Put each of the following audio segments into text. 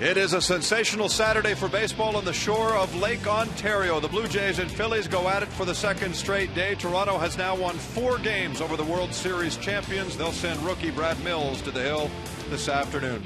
It is a sensational Saturday for baseball on the shore of Lake Ontario. The Blue Jays and Phillies go at it for the second straight day. Toronto has now won 4 games over the World Series champions. They'll send rookie Brad Mills to the hill this afternoon.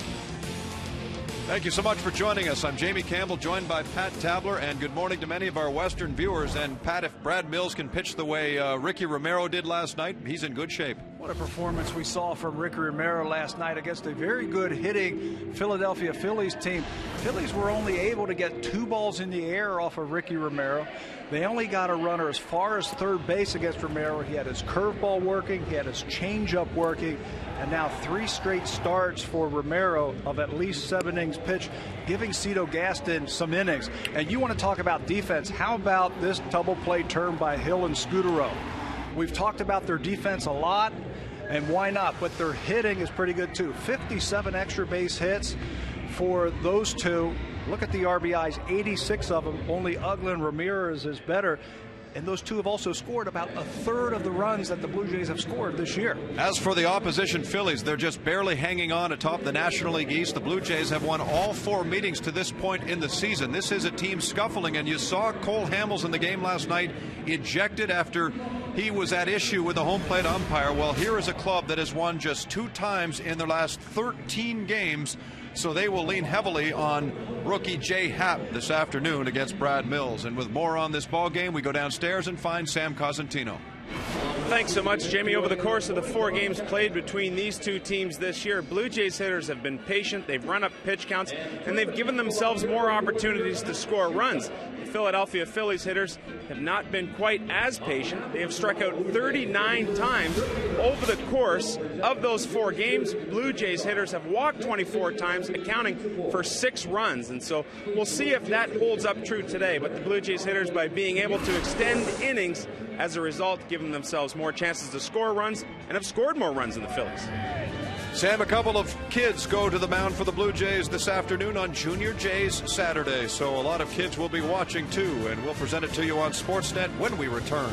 Thank you so much for joining us. I'm Jamie Campbell, joined by Pat Tabler, and good morning to many of our Western viewers. And Pat, if Brad Mills can pitch the way Ricky Romero did last night, he's in good shape. What a performance we saw from Ricky Romero last night against a very good hitting Philadelphia Phillies team. Phillies were only able to get 2 balls in the air off of Ricky Romero. They only got a runner as far as third base against Romero. He had his curveball working, he had his changeup working, and now 3 straight starts for Romero of at least 7 innings pitched, giving Cito Gaston some innings. And you want to talk about defense, how about this double play turn by Hill and Scudero? We've talked about their defense a lot, and why not? But their hitting is pretty good too. 57 extra base hits for those two. Look at the RBIs, 86 of them. Only Uglin Ramirez is better. And those two have also scored about a third of the runs that the Blue Jays have scored this year. As for the opposition Phillies, they're just barely hanging on atop the National League East. The Blue Jays have won all 4 meetings to this point in the season. This is a team scuffling, and you saw Cole Hamels in the game last night ejected after he was at issue with the home plate umpire. Well, here is a club that has won just 2 times in their last 13 games. So they will lean heavily on rookie Jay Happ this afternoon against Brad Mills. And with more on this ball game, we go downstairs and find Sam Cosentino. Thanks so much, Jamie. Over the course of the 4 games played between these 2 teams this year, Blue Jays hitters have been patient. They've run up pitch counts, and they've given themselves more opportunities to score runs. The Philadelphia Phillies hitters have not been quite as patient. They have struck out 39 times over the course of those 4 games. Blue Jays hitters have walked 24 times, accounting for 6 runs. And so we'll see if that holds up true today. But the Blue Jays hitters, by being able to extend innings, as a result, giving themselves more chances to score runs, and have scored more runs than the Phillies. Sam, a couple of kids go to the mound for the Blue Jays this afternoon on Junior Jays Saturday. So a lot of kids will be watching too, and we'll present it to you on Sportsnet when we return.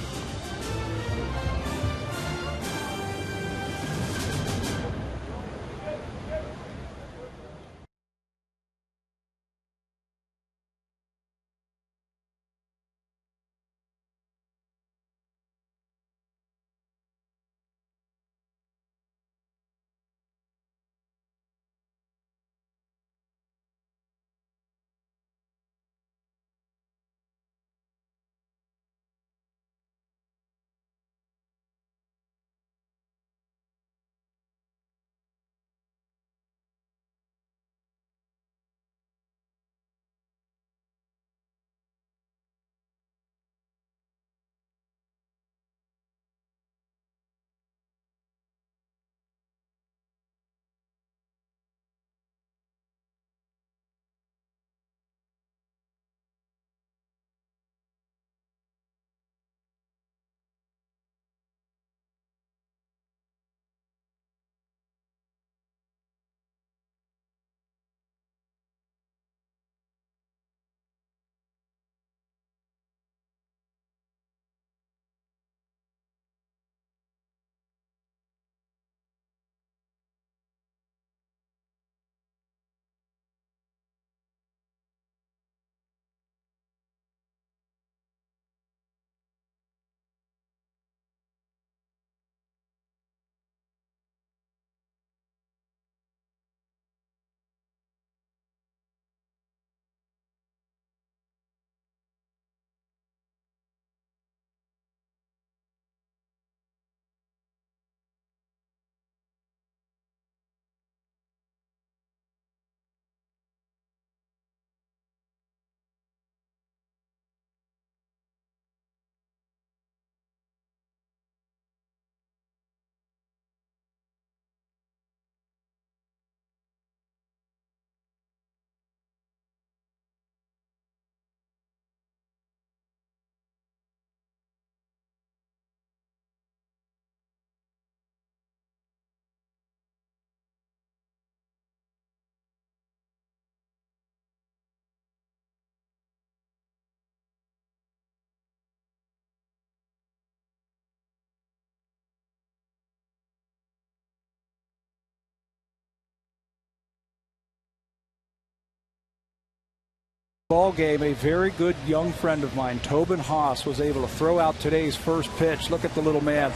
Ball game, a very good young friend of mine, Tobin Haas, was able to throw out today's first pitch. Look at the little man.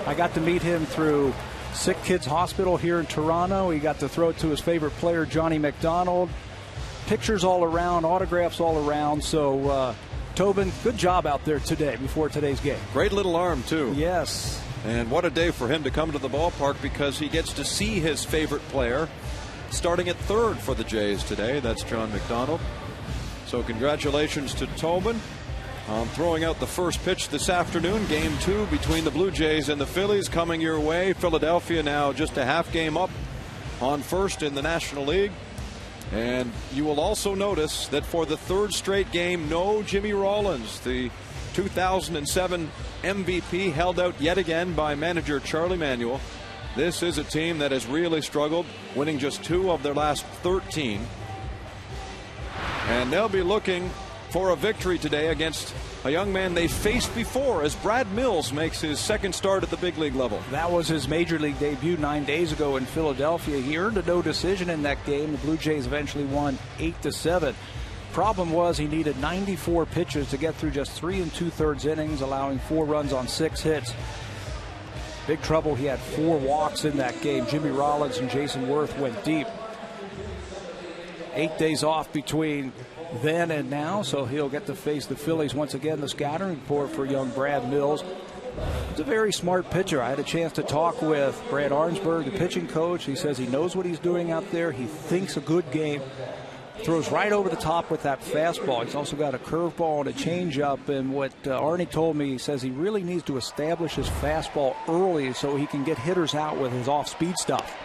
I got to meet him through Sick Kids Hospital here in Toronto. He got to throw it to his favorite player, Johnny McDonald. Pictures all around, autographs all around. So, Tobin, good job out there today before today's game. Great little arm, too. Yes. And what a day for him to come to the ballpark, because he gets to see his favorite player starting at third for the Jays today. That's John McDonald. So congratulations to Tobin on throwing out the first pitch this afternoon. Game 2 between the Blue Jays and the Phillies coming your way. Philadelphia now just a half game up on first in the National League. And you will also notice that for the third straight game, no Jimmy Rollins. The 2007 MVP held out yet again by manager Charlie Manuel. This is a team that has really struggled, winning just 2 of their last 13. And they'll be looking for a victory today against a young man they faced before, as Brad Mills makes his second start at the big league level. That was his major league debut 9 days ago in Philadelphia. He earned a no decision in that game. The Blue Jays eventually won 8-7. Problem was he needed 94 pitches to get through just 3 2/3 innings, allowing 4 runs on 6 hits. Big trouble. He had 4 walks in that game. Jimmy Rollins and Jason Werth went deep. 8 days off between then and now, so he'll get to face the Phillies once again. The scattering report for young Brad Mills. He's a very smart pitcher. I had a chance to talk with Brad Arnsberg, the pitching coach. He says he knows what he's doing out there. He thinks a good game. Throws right over the top with that fastball. He's also got a curveball and a changeup. And what Arnie told me, he says he really needs to establish his fastball early so he can get hitters out with his off-speed stuff.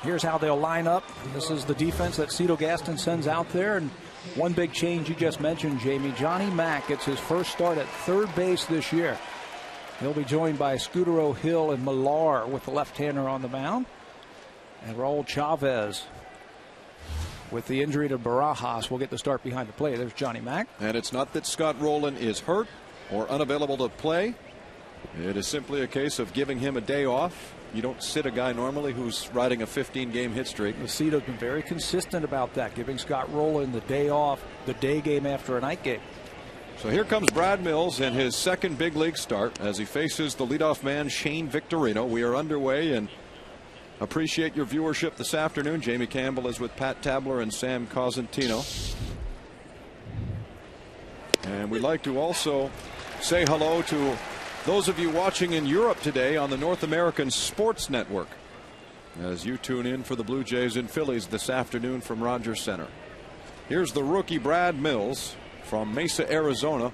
Here's how they'll line up. This is the defense that Cito Gaston sends out there. And one big change you just mentioned, Jamie. Johnny Mack gets his first start at third base this year. He'll be joined by Scudero, Hill, and Millar with the left-hander on the mound. And Raul Chavez, with the injury to Barajas, will get the start behind the plate. There's Johnny Mack. And it's not that Scott Rowland is hurt or unavailable to play. It is simply a case of giving him a day off. You don't sit a guy normally who's riding a 15-game hit streak. Cito's been very consistent about that, giving Scott Rowland the day off, the day game after a night game. So here comes Brad Mills in his second big league start as he faces the leadoff man, Shane Victorino. We are underway, and appreciate your viewership this afternoon. Jamie Campbell is with Pat Tabler and Sam Cosentino. And we'd like to also say hello to those of you watching in Europe today on the North American Sports Network as you tune in for the Blue Jays and Phillies this afternoon from Rogers Center. Here's the rookie Brad Mills from Mesa, Arizona.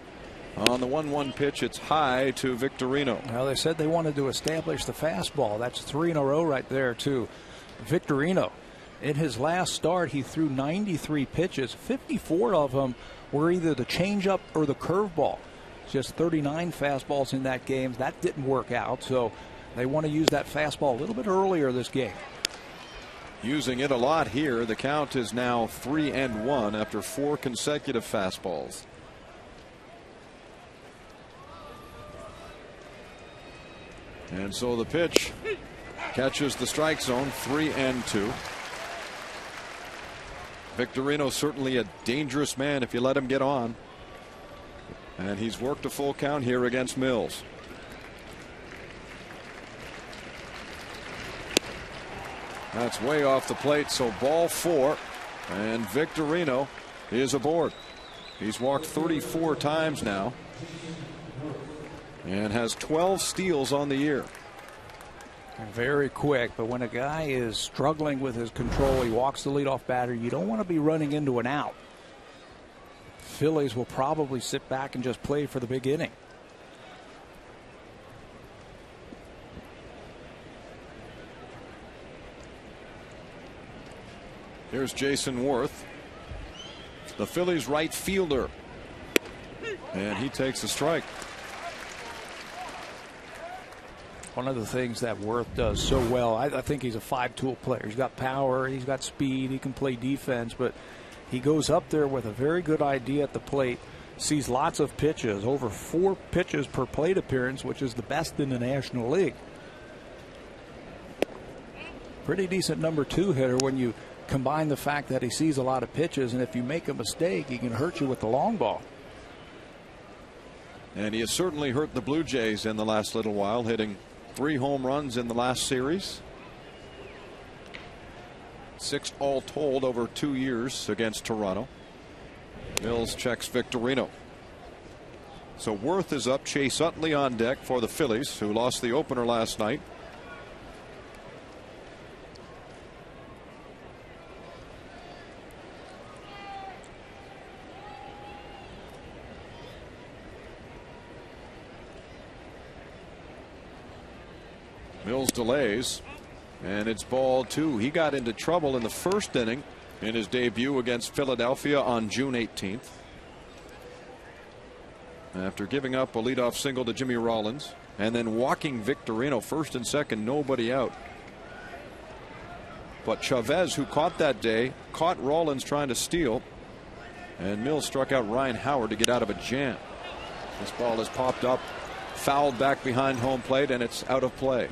On the 1-1 pitch, it's high to Victorino. Well, they said they wanted to establish the fastball. That's 3 in a row right there to Victorino. In his last start, he threw 93 pitches. 54 of them were either the changeup or the curveball. Just 39 fastballs in that game. That didn't work out, so they want to use that fastball a little bit earlier this game. Using it a lot here. The count is now 3-1 after 4 consecutive fastballs. And so the pitch catches the strike zone. 3-2. Victorino certainly a dangerous man if you let him get on. And he's worked a full count here against Mills. That's way off the plate, so ball 4. And Victorino is aboard. He's walked 34 times now and has 12 steals on the year. Very quick, but when a guy is struggling with his control, he walks the leadoff batter, you don't want to be running into an out. Phillies will probably sit back and just play for the big inning. Here's Jason Werth, the Phillies right fielder, and he takes a strike. One of the things that Werth does so well, I think he's a 5-tool player. He's got power, he's got speed, he can play defense, but he goes up there with a very good idea at the plate, sees lots of pitches, over 4 pitches per plate appearance, which is the best in the National League. Pretty decent number 2 hitter when you combine the fact that he sees a lot of pitches, and if you make a mistake, he can hurt you with the long ball. And he has certainly hurt the Blue Jays in the last little while, hitting 3 home runs in the last series. 6 all told over 2 years against Toronto. Mills checks Victorino. So Werth is up, Chase Utley on deck for the Phillies, who lost the opener last night. Mills delays, and it's ball 2. He got into trouble in the first inning in his debut against Philadelphia on June 18th. After giving up a leadoff single to Jimmy Rollins and then walking Victorino first and second, nobody out. But Chavez, who caught that day, caught Rollins trying to steal, and Mills struck out Ryan Howard to get out of a jam. This ball is popped up, fouled back behind home plate, and it's out of play.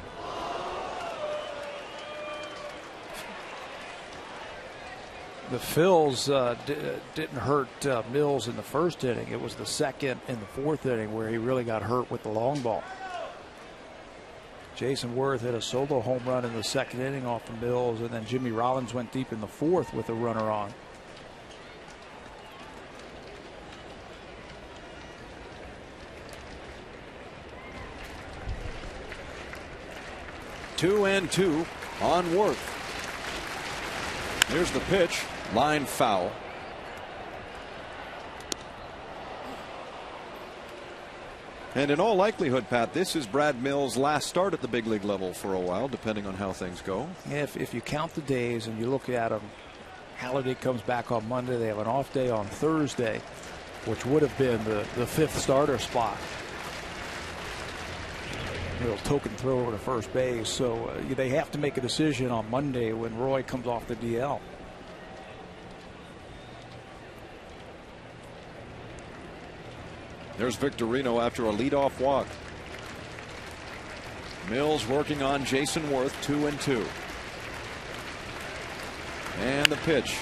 The Phils didn't hurt Mills in the first inning. It was the second and the fourth inning where he really got hurt with the long ball. Jason Werth hit a solo home run in the second inning off of Mills, and then Jimmy Rollins went deep in the fourth with a runner on. Two and two on Werth. Here's the pitch. Line foul. And in all likelihood, Pat, this is Brad Mills' last start at the big league level for a while, depending on how things go. If you count the days and you look at them, Halliday comes back on Monday. They have an off day on Thursday, which would have been the fifth starter spot. Little token throw over to first base. So they have to make a decision on Monday when Roy comes off the DL. There's Victorino after a leadoff walk. Mills working on Jason Werth, 2-2. And the pitch.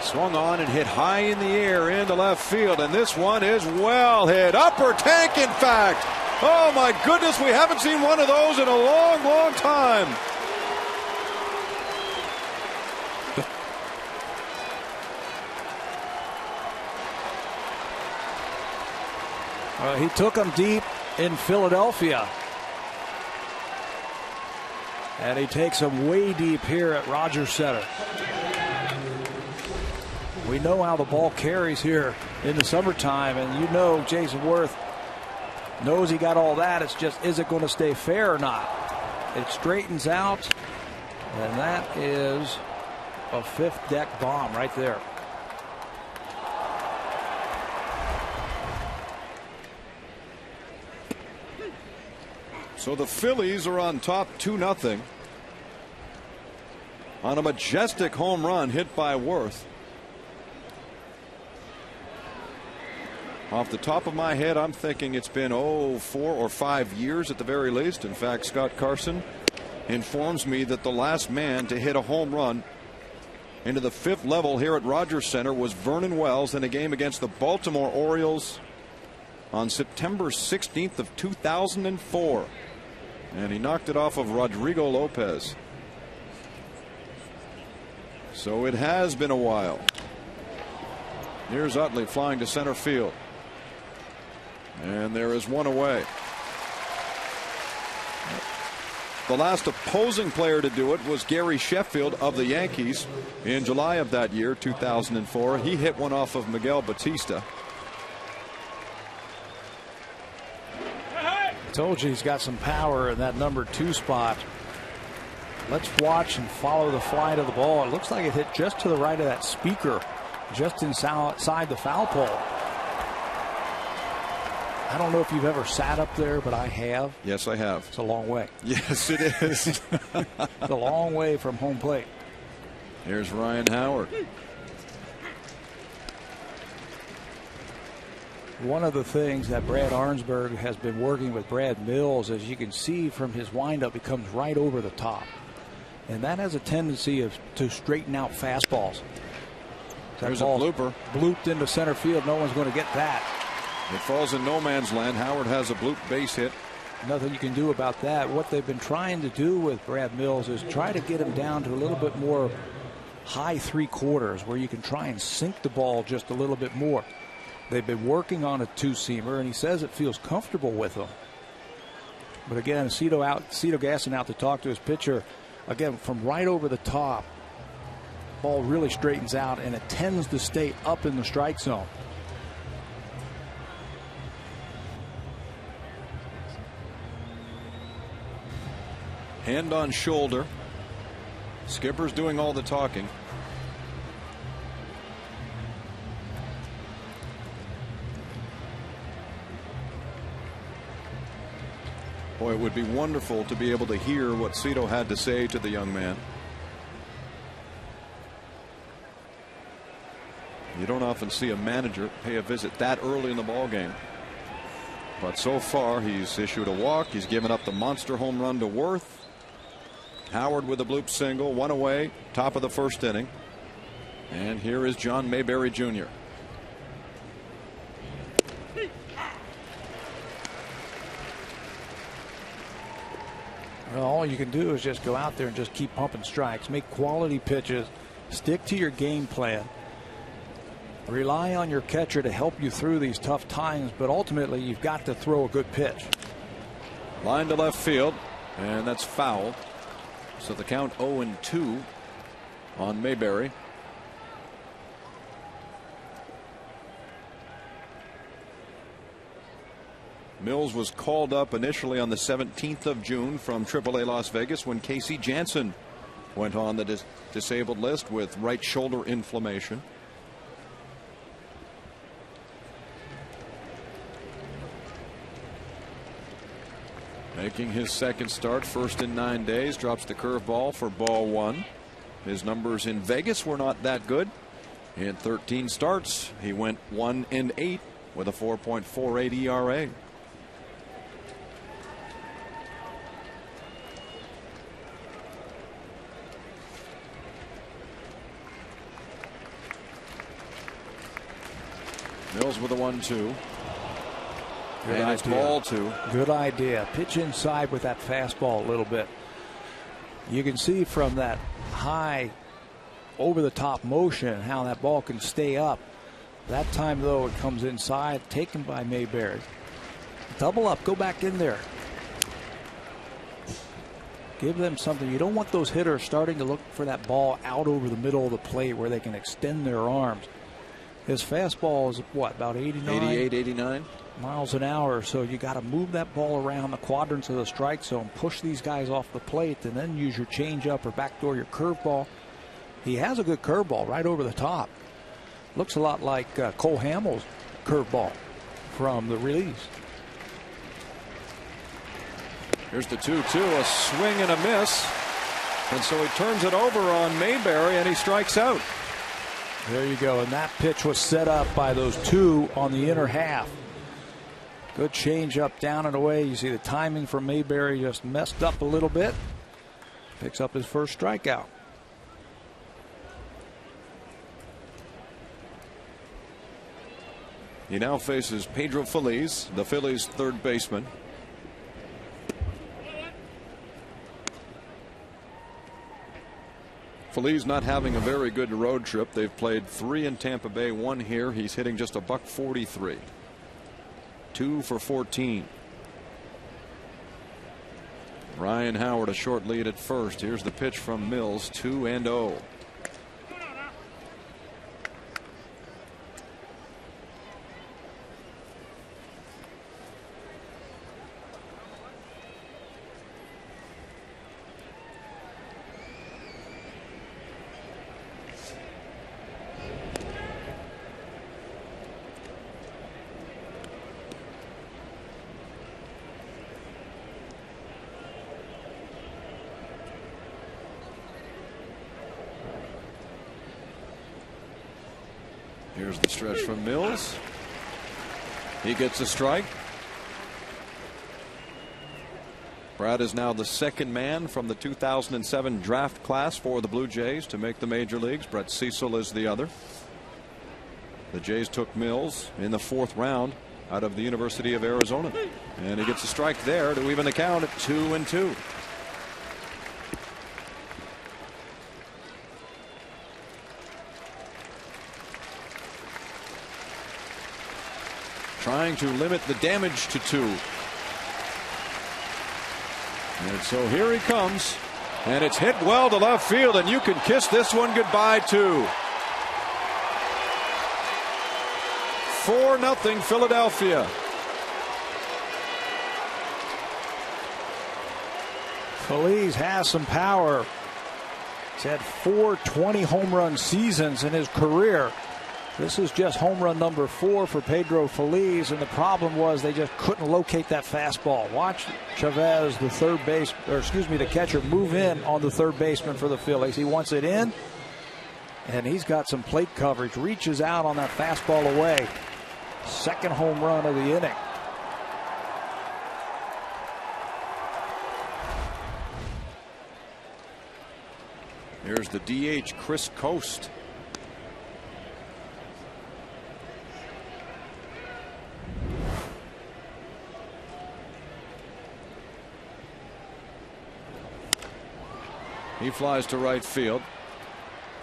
Swung on and hit high in the air into left field. And this one is well hit. Upper tank, in fact. Oh, my goodness. We haven't seen one of those in a long, long time. He took them deep in Philadelphia. And he takes them way deep here at Rogers Center. We know how the ball carries here in the summertime, and you know Jason Werth knows he got all that. It's just, is it going to stay fair or not? It straightens out, and that is a fifth deck bomb right there. So the Phillies are on top 2-0 on a majestic home run hit by Werth. Off the top of my head, I'm thinking it's been 4 or 5 years at the very least. In fact, Scott Carson informs me that the last man to hit a home run into the fifth level here at Rogers Center was Vernon Wells in a game against the Baltimore Orioles on September 16th of 2004. And he knocked it off of Rodrigo Lopez. So it has been a while. Here's Utley flying to center field. And there is one away. The last opposing player to do it was Gary Sheffield of the Yankees in July of that year, 2004. He hit one off of Miguel Batista. Told you he's got some power in that number 2 spot. Let's watch and follow the flight of the ball. It looks like it hit just to the right of that speaker, just inside the foul pole. I don't know if you've ever sat up there, but I have. Yes, I have. It's a long way. Yes, it is. It's a long way from home plate. Here's Ryan Howard. One of the things that Brad Arnsberg has been working with Brad Mills, as you can see from his windup, he comes right over the top. And that has a tendency to straighten out fastballs. There's a blooper. Blooped into center field. No one's going to get that. It falls in no man's land. Howard has a bloop base hit. Nothing you can do about that. What they've been trying to do with Brad Mills is try to get him down to a little bit more high 3/4, where you can try and sink the ball just a little bit more. They've been working on a two-seamer, and he says it feels comfortable with him. But again, Cito Gaston out to talk to his pitcher. Again, from right over the top, ball really straightens out, and it tends to stay up in the strike zone. Hand on shoulder. Skipper's doing all the talking. Boy, it would be wonderful to be able to hear what Cito had to say to the young man. You don't often see a manager pay a visit that early in the ball game. But so far, he's issued a walk. He's given up the monster home run to Werth. Howard with a bloop single, one away, top of the first inning. And here is John Mayberry Jr. Well, all you can do is just go out there and just keep pumping strikes, make quality pitches, stick to your game plan. Rely on your catcher to help you through these tough times, but ultimately you've got to throw a good pitch. Line to left field, and that's foul. So the count 0-2 on Mayberry. Mills was called up initially on the 17th of June from AAA Las Vegas when Casey Jansen went on the disabled list with right shoulder inflammation. Making his second start, first in 9 days, drops the curveball for ball one. His numbers in Vegas were not that good. In 13 starts, he went 1-8 with a 4.48 ERA. Mills with a 1-2. And it's ball two. Good idea. Pitch inside with that fastball a little bit. You can see from that high over the top motion how that ball can stay up. That time though it comes inside, taken by Mayberry. Double up, go back in there. Give them something. You don't want those hitters starting to look for that ball out over the middle of the plate where they can extend their arms. His fastball is what, about 89? 88, 89 miles an hour. So you got to move that ball around the quadrants of the strike zone, push these guys off the plate, and then use your changeup or backdoor your curveball. He has a good curveball right over the top. Looks a lot like Cole Hamels' curveball from the release. Here's the 2-2, a swing and a miss. And so he turns it over on Mayberry and he strikes out. There you go. And that pitch was set up by those two on the inner half. Good change up, down and away. You see the timing from Mayberry just messed up a little bit. Picks up his first strikeout. He now faces Pedro Phillies, the Phillies' third baseman. Phillies not having a very good road trip. They've played 3 in Tampa Bay, 1 here. He's hitting just a $143. 2 for 14. Ryan Howard a short lead at first. Here's the pitch from Mills, 2-0. Here's the stretch from Mills. He gets a strike. Brad is now the second man from the 2007 draft class for the Blue Jays to make the major leagues. Brett Cecil is the other. The Jays took Mills in the 4th round out of the University of Arizona, and he gets a strike there to even the count at 2-2. Trying to limit the damage to 2. And so here he comes, and it's hit well to left field, and you can kiss this one goodbye too. 4-0 Philadelphia. Phillies has some power. He's had 4 20 home run seasons in his career. This is just home run number 4 for Pedro Phillies, and the problem was they just couldn't locate that fastball. Watch Chavez, the catcher, move in on the third baseman for the Phillies. He wants it in, and he's got some plate coverage. Reaches out on that fastball away. Second home run of the inning. Here's the DH, Chris Coast. He flies to right field.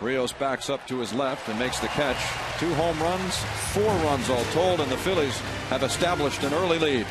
Rios backs up to his left and makes the catch. 2 home runs, 4 runs all told, and the Phillies have established an early lead.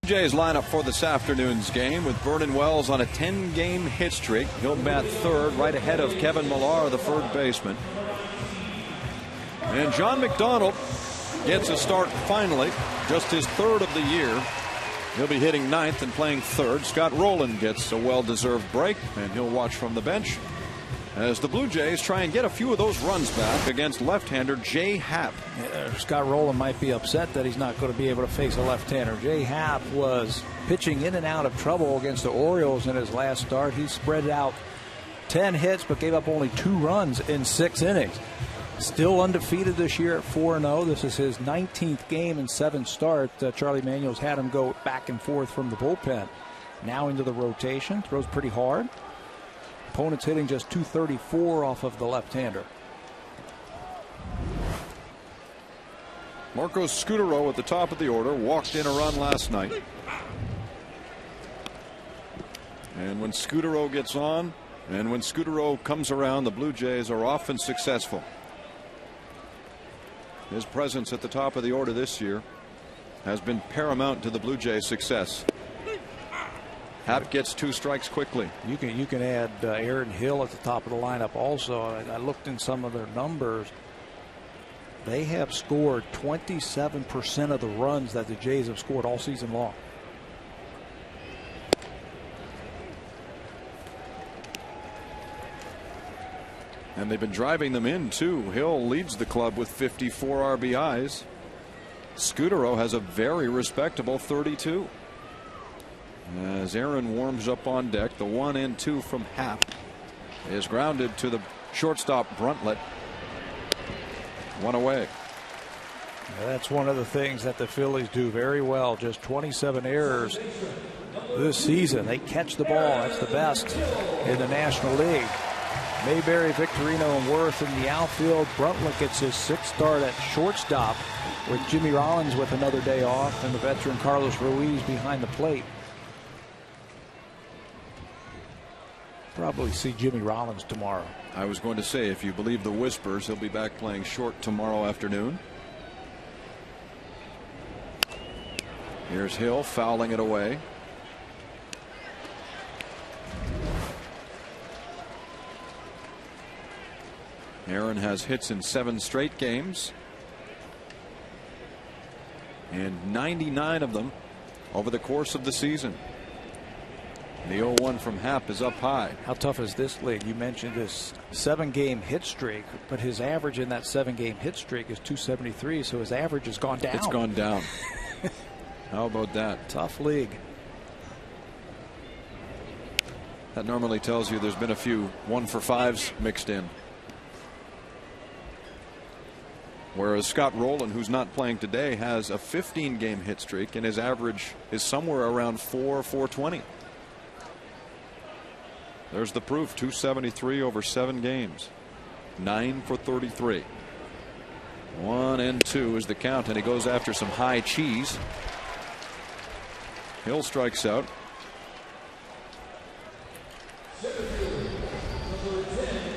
Jays lineup for this afternoon's game with Vernon Wells on a 10-game hit streak. He'll bat third, right ahead of Kevin Millar, the third baseman. And John McDonald gets a start finally, just his 3rd of the year. He'll be hitting 9th and playing 3rd. Scott Rowland gets a well-deserved break, and he'll watch from the bench as the Blue Jays try and get a few of those runs back against left-hander Jay Happ. Scott Rowland might be upset that he's not going to be able to face a left-hander. Jay Happ was pitching in and out of trouble against the Orioles in his last start. He spread out 10 hits but gave up only 2 runs in 6 innings. Still undefeated this year at 4-0. This is his 19th game in 7 starts. Charlie Manuel's had him go back and forth from the bullpen. Now into the rotation. Throws pretty hard. Opponent's hitting just .234 off of the left-hander. Marcos Scutaro at the top of the order, walked in a run last night. And when Scutaro gets on, and when Scutaro comes around, the Blue Jays are often successful. His presence at the top of the order this year has been paramount to the Blue Jays' success. Happ gets 2 strikes quickly. You can add Aaron Hill at the top of the lineup also. I looked in some of their numbers. They have scored 27% of the runs that the Jays have scored all season long. And they've been driving them in too. Hill leads the club with 54 RBIs. Scudero has a very respectable 32. As Aaron warms up on deck, the 1-2 from Happ is grounded to the shortstop Bruntlett. One away. That's one of the things that the Phillies do very well. Just 27 errors this season. They catch the ball. That's the best in the National League. Mayberry, Victorino, and Werth in the outfield. Bruntlett gets his 6th start at shortstop, with Jimmy Rollins with another day off and the veteran Carlos Ruiz behind the plate. Probably see Jimmy Rollins tomorrow. I was going to say, if you believe the whispers, he'll be back playing short tomorrow afternoon. Here's Hill fouling it away. Aaron has hits in 7 straight games, and 99 of them over the course of the season. The 0-1 from Happ is up high. How tough is this league? You mentioned this 7-game hit streak, but his average in that 7-game hit streak is 273, so his average has gone down. It's gone down. How about that? Tough league. That normally tells you there's been a few 1-for-5s mixed in. Whereas Scott Rowland, who's not playing today, has a 15-game hit streak, and his average is somewhere around 420. There's the proof. 273 over 7 games. 9 for 33. 1-2 is the count, and he goes after some high cheese. Hill strikes out.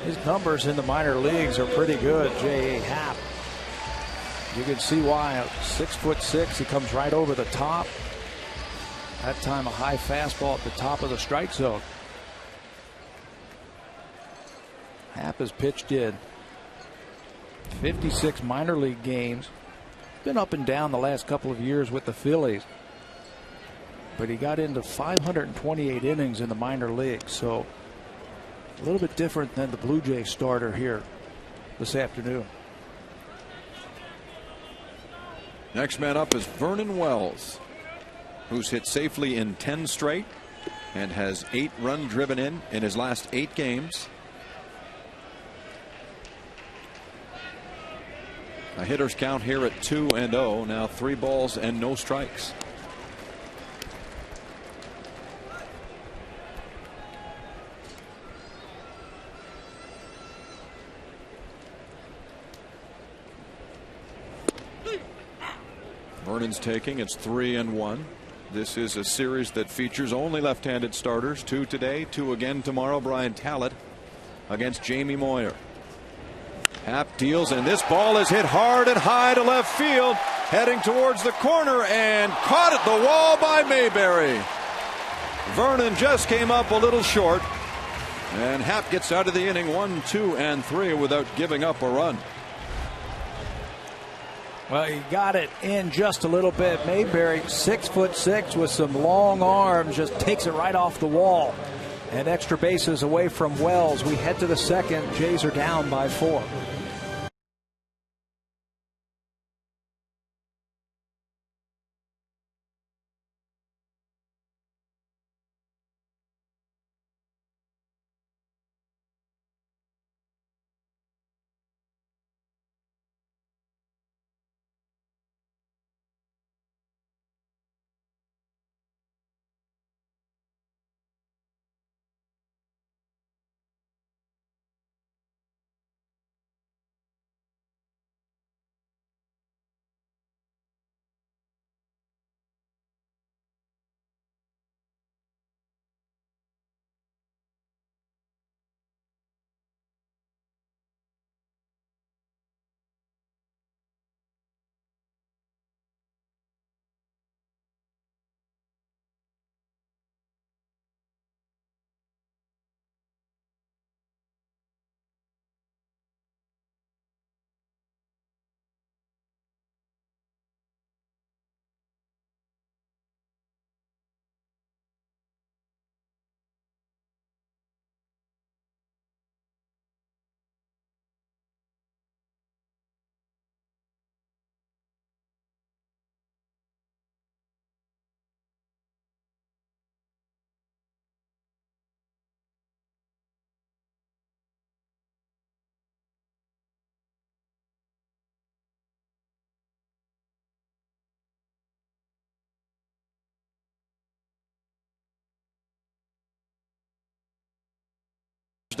His numbers in the minor leagues are pretty good. J.A. Happ. You can see why. 6'6", he comes right over the top. That time a high fastball at the top of the strike zone. Happ has pitched in 56 minor league games. Been up and down the last couple of years with the Phillies, but he got into 528 innings in the minor league, so a little bit different than the Blue Jay starter here this afternoon. Next man up is Vernon Wells, who's hit safely in 10 straight and has 8 runs driven in his last 8 games. A hitter's count here at 2-0. Now 3 balls and no strikes. Vernon's taking. It's 3-1. This is a series that features only left-handed starters. 2 today, 2 again tomorrow. Brian Talent against Jamie Moyer. Happ deals, and this ball is hit hard and high to left field, heading towards the corner, and caught at the wall by Mayberry. Vernon just came up a little short, and Happ gets out of the inning 1, 2, and 3 without giving up a run. Well, he got it in just a little bit. Mayberry, 6'6", with some long arms, just takes it right off the wall. And extra bases away from Wells. We head to the second. Jays are down by 4.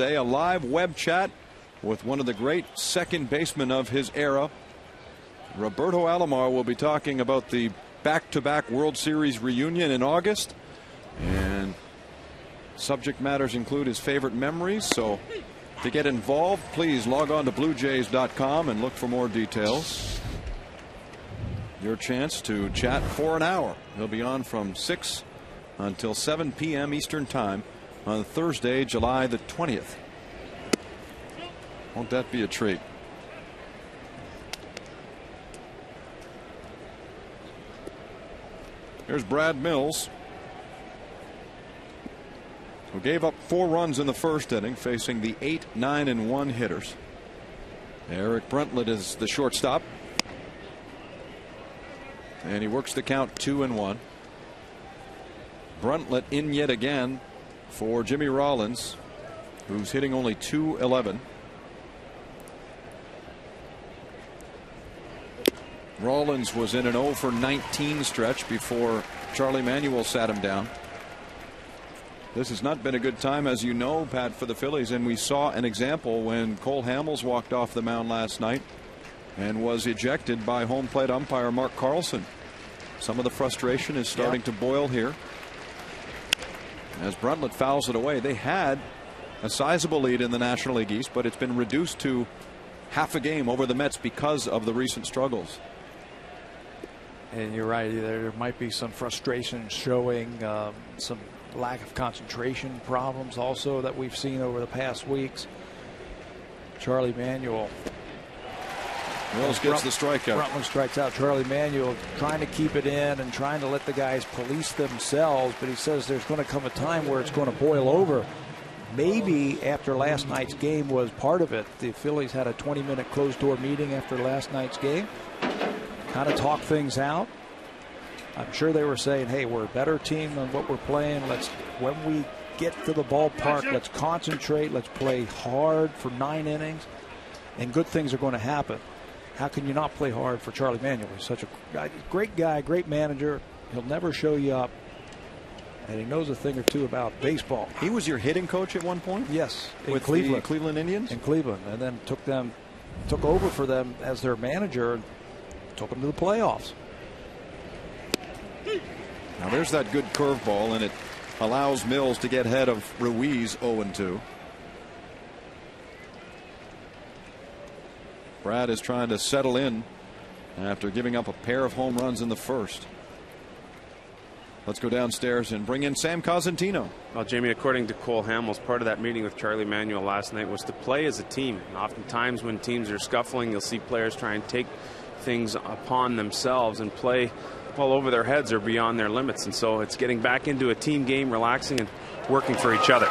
Thursday, a live web chat with one of the great second basemen of his era. Roberto Alomar will be talking about the back-to-back World Series reunion in August, and subject matters include his favorite memories. So to get involved, please log on to BlueJays.com and look for more details. Your chance to chat for an hour. He'll be on from 6 until 7 p.m. Eastern Time on Thursday, July the 20th. Won't that be a treat? Here's Brad Mills, who gave up 4 runs in the first inning, facing the 8, 9, and 1 hitters. Eric Bruntlett is the shortstop, and he works the count 2-1. Bruntlett in yet again for Jimmy Rollins, who's hitting only .211. Rollins was in an 0 for 19 stretch before Charlie Manuel sat him down. This has not been a good time, as you know, Pat, for the Phillies, and we saw an example when Cole Hamels walked off the mound last night and was ejected by home plate umpire Mark Carlson. Some of the frustration is starting to boil here as Bruntlett fouls it away. They had a sizable lead in the National League East, but it's been reduced to half a game over the Mets because of the recent struggles. And you're right, there might be some frustration showing, some lack of concentration problems also that we've seen over the past weeks. Charlie Manuel. Mills gets the strikeout. Bruntlett strikes out. Charlie Manuel trying to keep it in and trying to let the guys police themselves, but he says there's going to come a time where it's going to boil over. Maybe after last night's game was part of it. The Phillies had a 20-minute closed-door meeting after last night's game, kind of talk things out. I'm sure they were saying, hey, we're a better team than what we're playing. When we get to the ballpark, let's concentrate. Let's play hard for 9 innings, and good things are going to happen. How can you not play hard for Charlie Manuel? He's such a great guy, great manager. He'll never show you up, and he knows a thing or two about baseball. He was your hitting coach at one point? Yes, with Cleveland. The Cleveland Indians? In Cleveland, and then took over for them as their manager and took them to the playoffs. Now there's that good curveball, and it allows Mills to get ahead of Ruiz 0-2. Brad is trying to settle in after giving up a pair of home runs in the first. Let's go downstairs and bring in Sam Cosentino. Well, Jamie, according to Cole Hamels, part of that meeting with Charlie Manuel last night was to play as a team. And oftentimes when teams are scuffling, you'll see players try and take things upon themselves and play well over their heads or beyond their limits. And so it's getting back into a team game, relaxing and working for each other.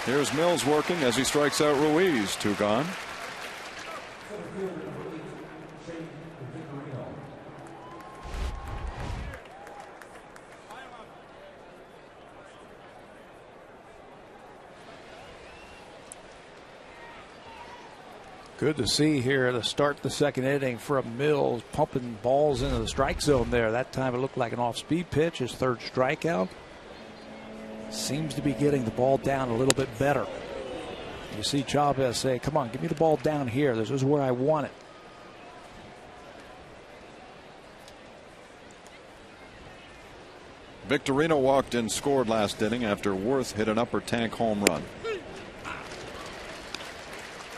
Here's Mills working as he strikes out Ruiz. 2 gone. Good to see here to start the second inning from Mills, pumping balls into the strike zone there. That time it looked like an off-speed pitch, his 3rd strikeout. Seems to be getting the ball down a little bit better. You see Chavez say, come on, give me the ball down here. This is where I want it. Victorino walked and scored last inning after Werth hit an upper tank home run.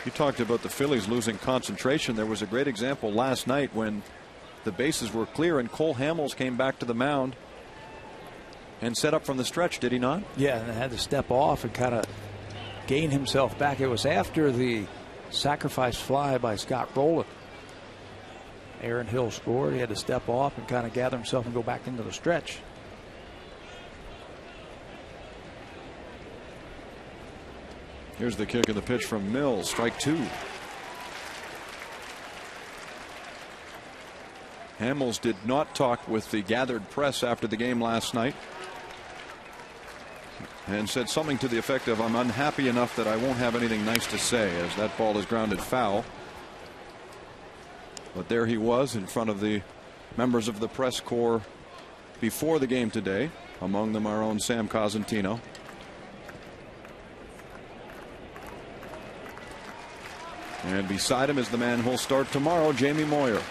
You talked about the Phillies losing concentration. There was a great example last night when the bases were clear and Cole Hamels came back to the mound and set up from the stretch, did he not? Yeah, and had to step off and kind of gain himself back. It was after the sacrifice fly by Scott Rowland. Aaron Hill scored. He had to step off and kind of gather himself and go back into the stretch. Here's the kick of the pitch from Mills. Strike 2. Hamels did not talk with the gathered press after the game last night and said something to the effect of, I'm unhappy enough that I won't have anything nice to say, as that ball is grounded foul. But there he was in front of the members of the press corps before the game today. Among them our own Sam Cosentino. And beside him is the man who'll start tomorrow, Jamie Moyer.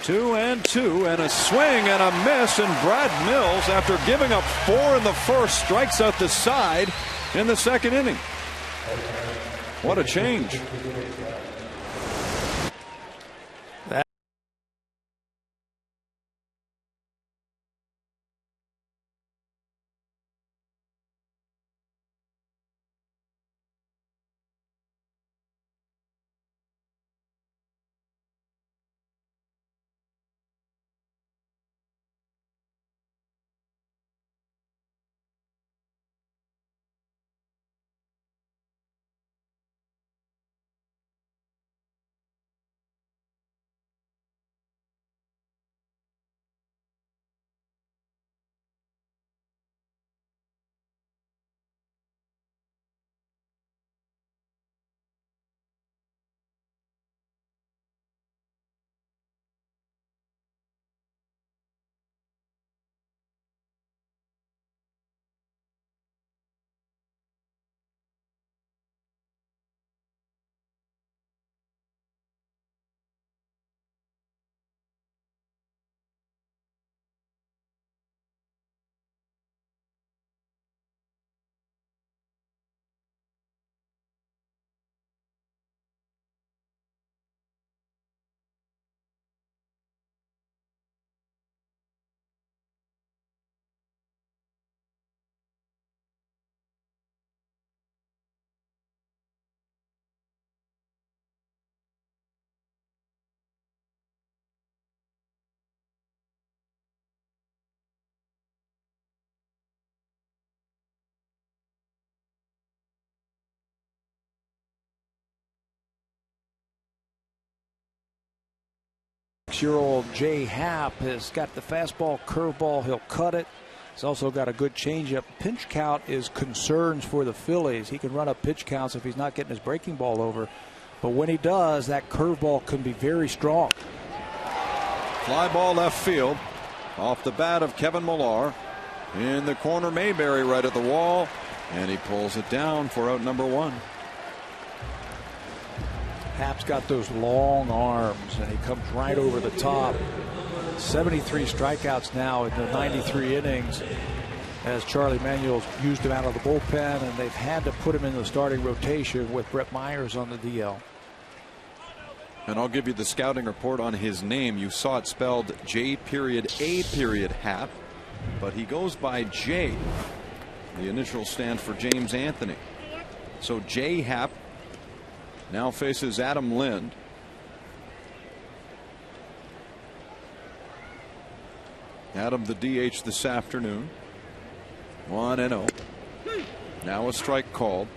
2-2 and a swing and a miss, and Brad Mills, after giving up 4 in the first, strikes out the side in the second inning. What a change. Year-old Jay Happ has got the fastball, curveball. He'll cut it. He's also got a good changeup. Pinch count is concerns for the Phillies. He can run up pitch counts if he's not getting his breaking ball over. But when he does, that curveball can be very strong. Fly ball left field off the bat of Kevin Millar. In the corner, Mayberry right at the wall. And he pulls it down for out number 1. Happ's got those long arms, and he comes right over the top. 73 strikeouts now in the 93 innings as Charlie Manuel's used him out of the bullpen, and they've had to put him in the starting rotation with Brett Myers on the DL. And I'll give you the scouting report on his name. You saw it spelled J.A. Happ, but he goes by J. The initials stand for James Anthony. So J. Happ now faces Adam Lind. Adam the DH this afternoon. 1-0. Now a strike called.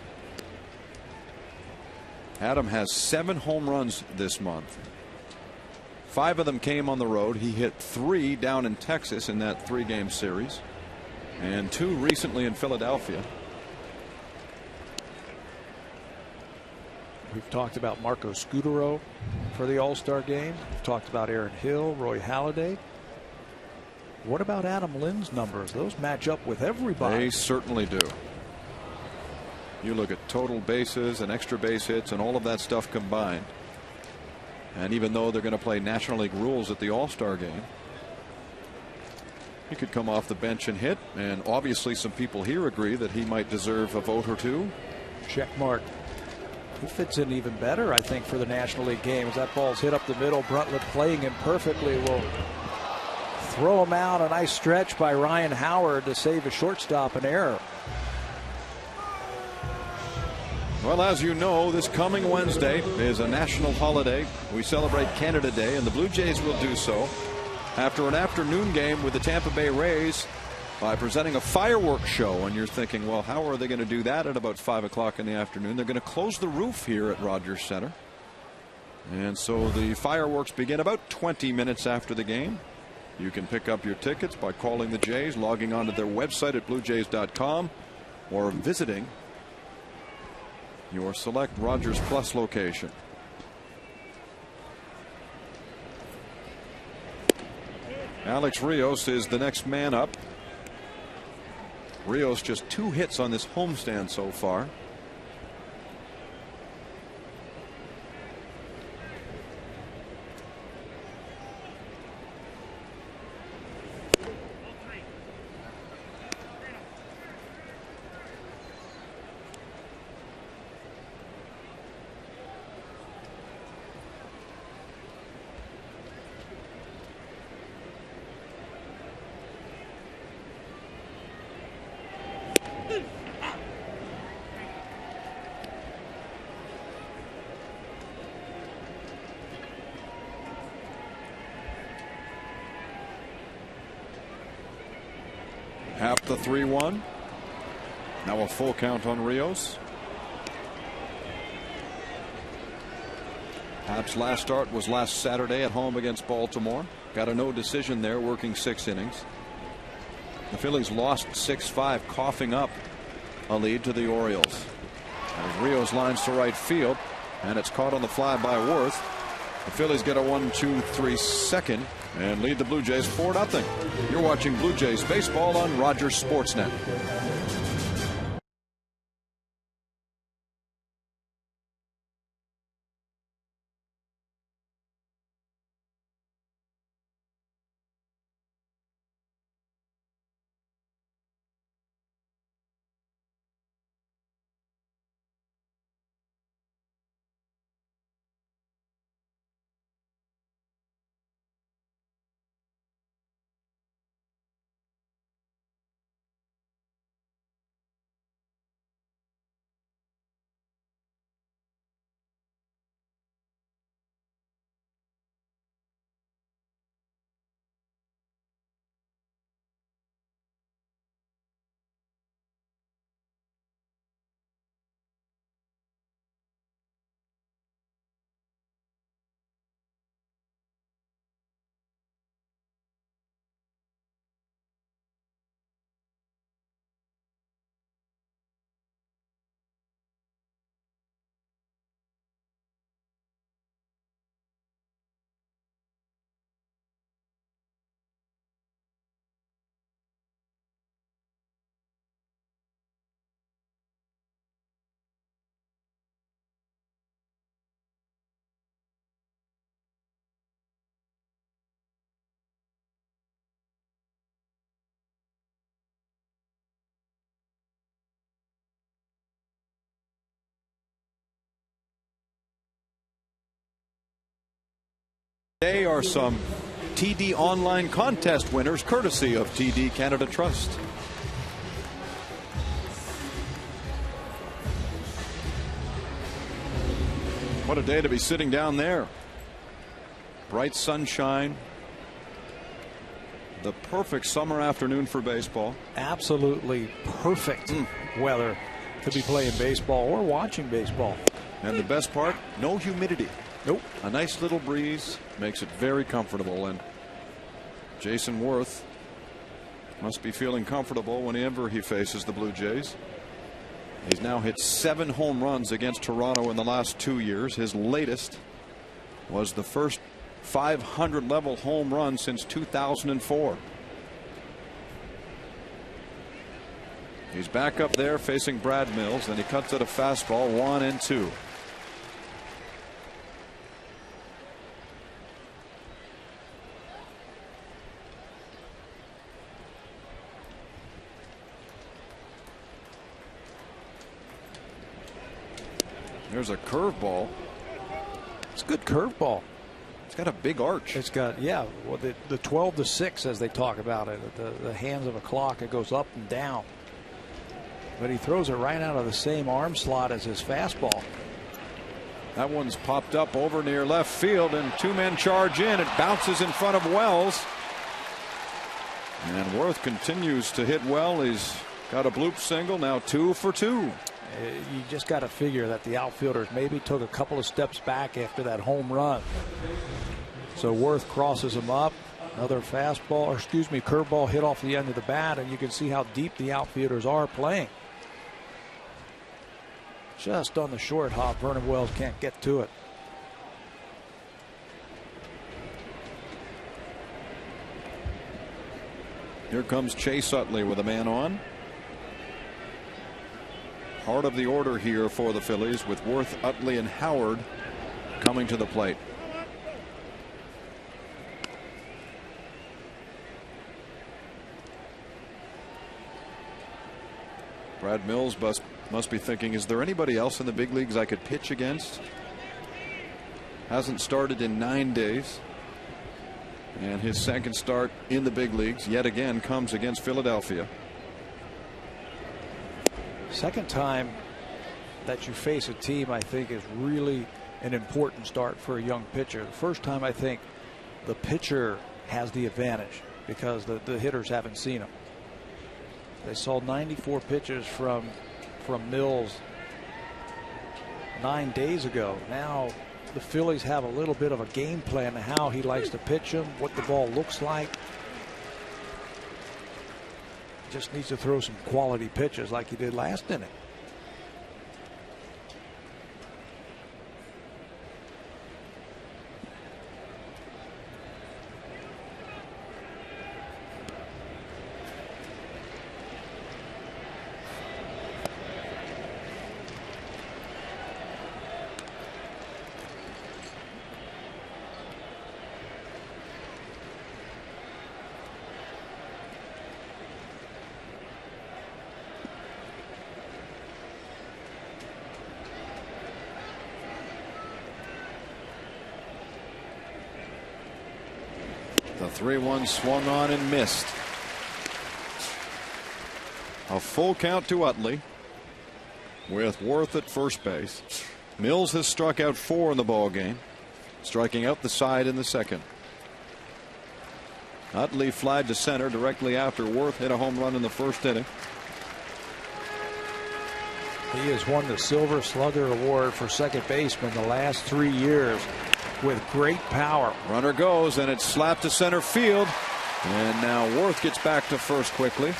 Adam has 7 home runs this month. 5 of them came on the road. He hit 3 down in Texas in that 3-game series, and 2 recently in Philadelphia. We've talked about Marco Scutaro for the All-Star game. We've talked about Aaron Hill, Roy Halladay. What about Adam Lind's numbers? Those match up with everybody. They certainly do. You look at total bases and extra base hits and all of that stuff combined. And even though they're going to play National League rules at the All-Star game, he could come off the bench and hit. And obviously some people here agree that he might deserve a vote or 2. Check mark. He fits in even better, I think, for the National League game. As that ball's hit up the middle, Bruntlett playing him perfectly will throw him out. A nice stretch by Ryan Howard to save a shortstop an error. Well, as you know, this coming Wednesday is a national holiday. We celebrate Canada Day, and the Blue Jays will do so after an afternoon game with the Tampa Bay Rays by presenting a fireworks show. And you're thinking, well, how are they going to do that at about 5 o'clock in the afternoon? They're going to close the roof here at Rogers Center. And so the fireworks begin about 20 minutes after the game. You can pick up your tickets by calling the Jays, logging onto their website at bluejays.com, or visiting your select Rogers Plus location. Alex Rios is the next man up. Rios just 2 hits on this homestand so far. the 3-1. Now a full count on Rios. Happ's last start was last Saturday at home against Baltimore. Got a no decision there, working 6 innings. The Phillies lost 6-5, coughing up a lead to the Orioles. As Rios lines to right field, and it's caught on the fly by Werth. The Phillies get a 1-2-3 second and lead the Blue Jays 4-0. You're watching Blue Jays baseball on Rogers Sportsnet. Today are some TD Online contest winners, courtesy of TD Canada Trust. What a day to be sitting down there. Bright sunshine. The perfect summer afternoon for baseball. Absolutely perfect weather to be playing baseball or watching baseball. And the best part, no humidity. Nope. A nice little breeze makes it very comfortable, and Jason Werth must be feeling comfortable whenever he faces the Blue Jays. He's now hit 7 home runs against Toronto in the last 2 years. His latest was the first 500 level home run since 2004. He's back up there facing Brad Mills, and he cuts at a fastball, 1-2. There's a curveball. It's a good curveball. It's got a big arch. It's got, yeah, well, the 12-6 as they talk about it. The hands of a clock. It goes up and down. But he throws it right out of the same arm slot as his fastball. That one's popped up over near left field, and 2 men charge in. It bounces in front of Wells. And Werth continues to hit well. He's got a bloop single, now 2 for 2. You just got to figure that the outfielders maybe took a couple of steps back after that home run. So Werth crosses him up. Another fastball, or excuse me, curveball hit off the end of the bat, and you can see how deep the outfielders are playing. Just on the short hop, Vernon Wells can't get to it. Here comes Chase Utley with a man on. Heart of the order here for the Phillies, with Werth, Utley, and Howard coming to the plate. Brad Mills must be thinking, is there anybody else in the big leagues I could pitch against? Hasn't started in 9 days. And his second start in the big leagues yet again comes against Philadelphia. Second time that you face a team, I think, is really an important start for a young pitcher. The first time, I think the pitcher has the advantage because the hitters haven't seen him. They saw 94 pitches from Mills 9 days ago. Now the Phillies have a little bit of a game plan to how he likes to pitch him, what the ball looks like. Just needs to throw some quality pitches like he did last inning. The 3-1 swung on and missed. A full count to Utley with Werth at first base. Mills has struck out 4 in the ball game, striking out the side in the second. Utley flied to center directly after Werth hit a home run in the first inning. He has won the Silver Slugger Award for second baseman the last 3 years with great power. Runner goes, and it's slapped to center field. And now Werth gets back to first quickly.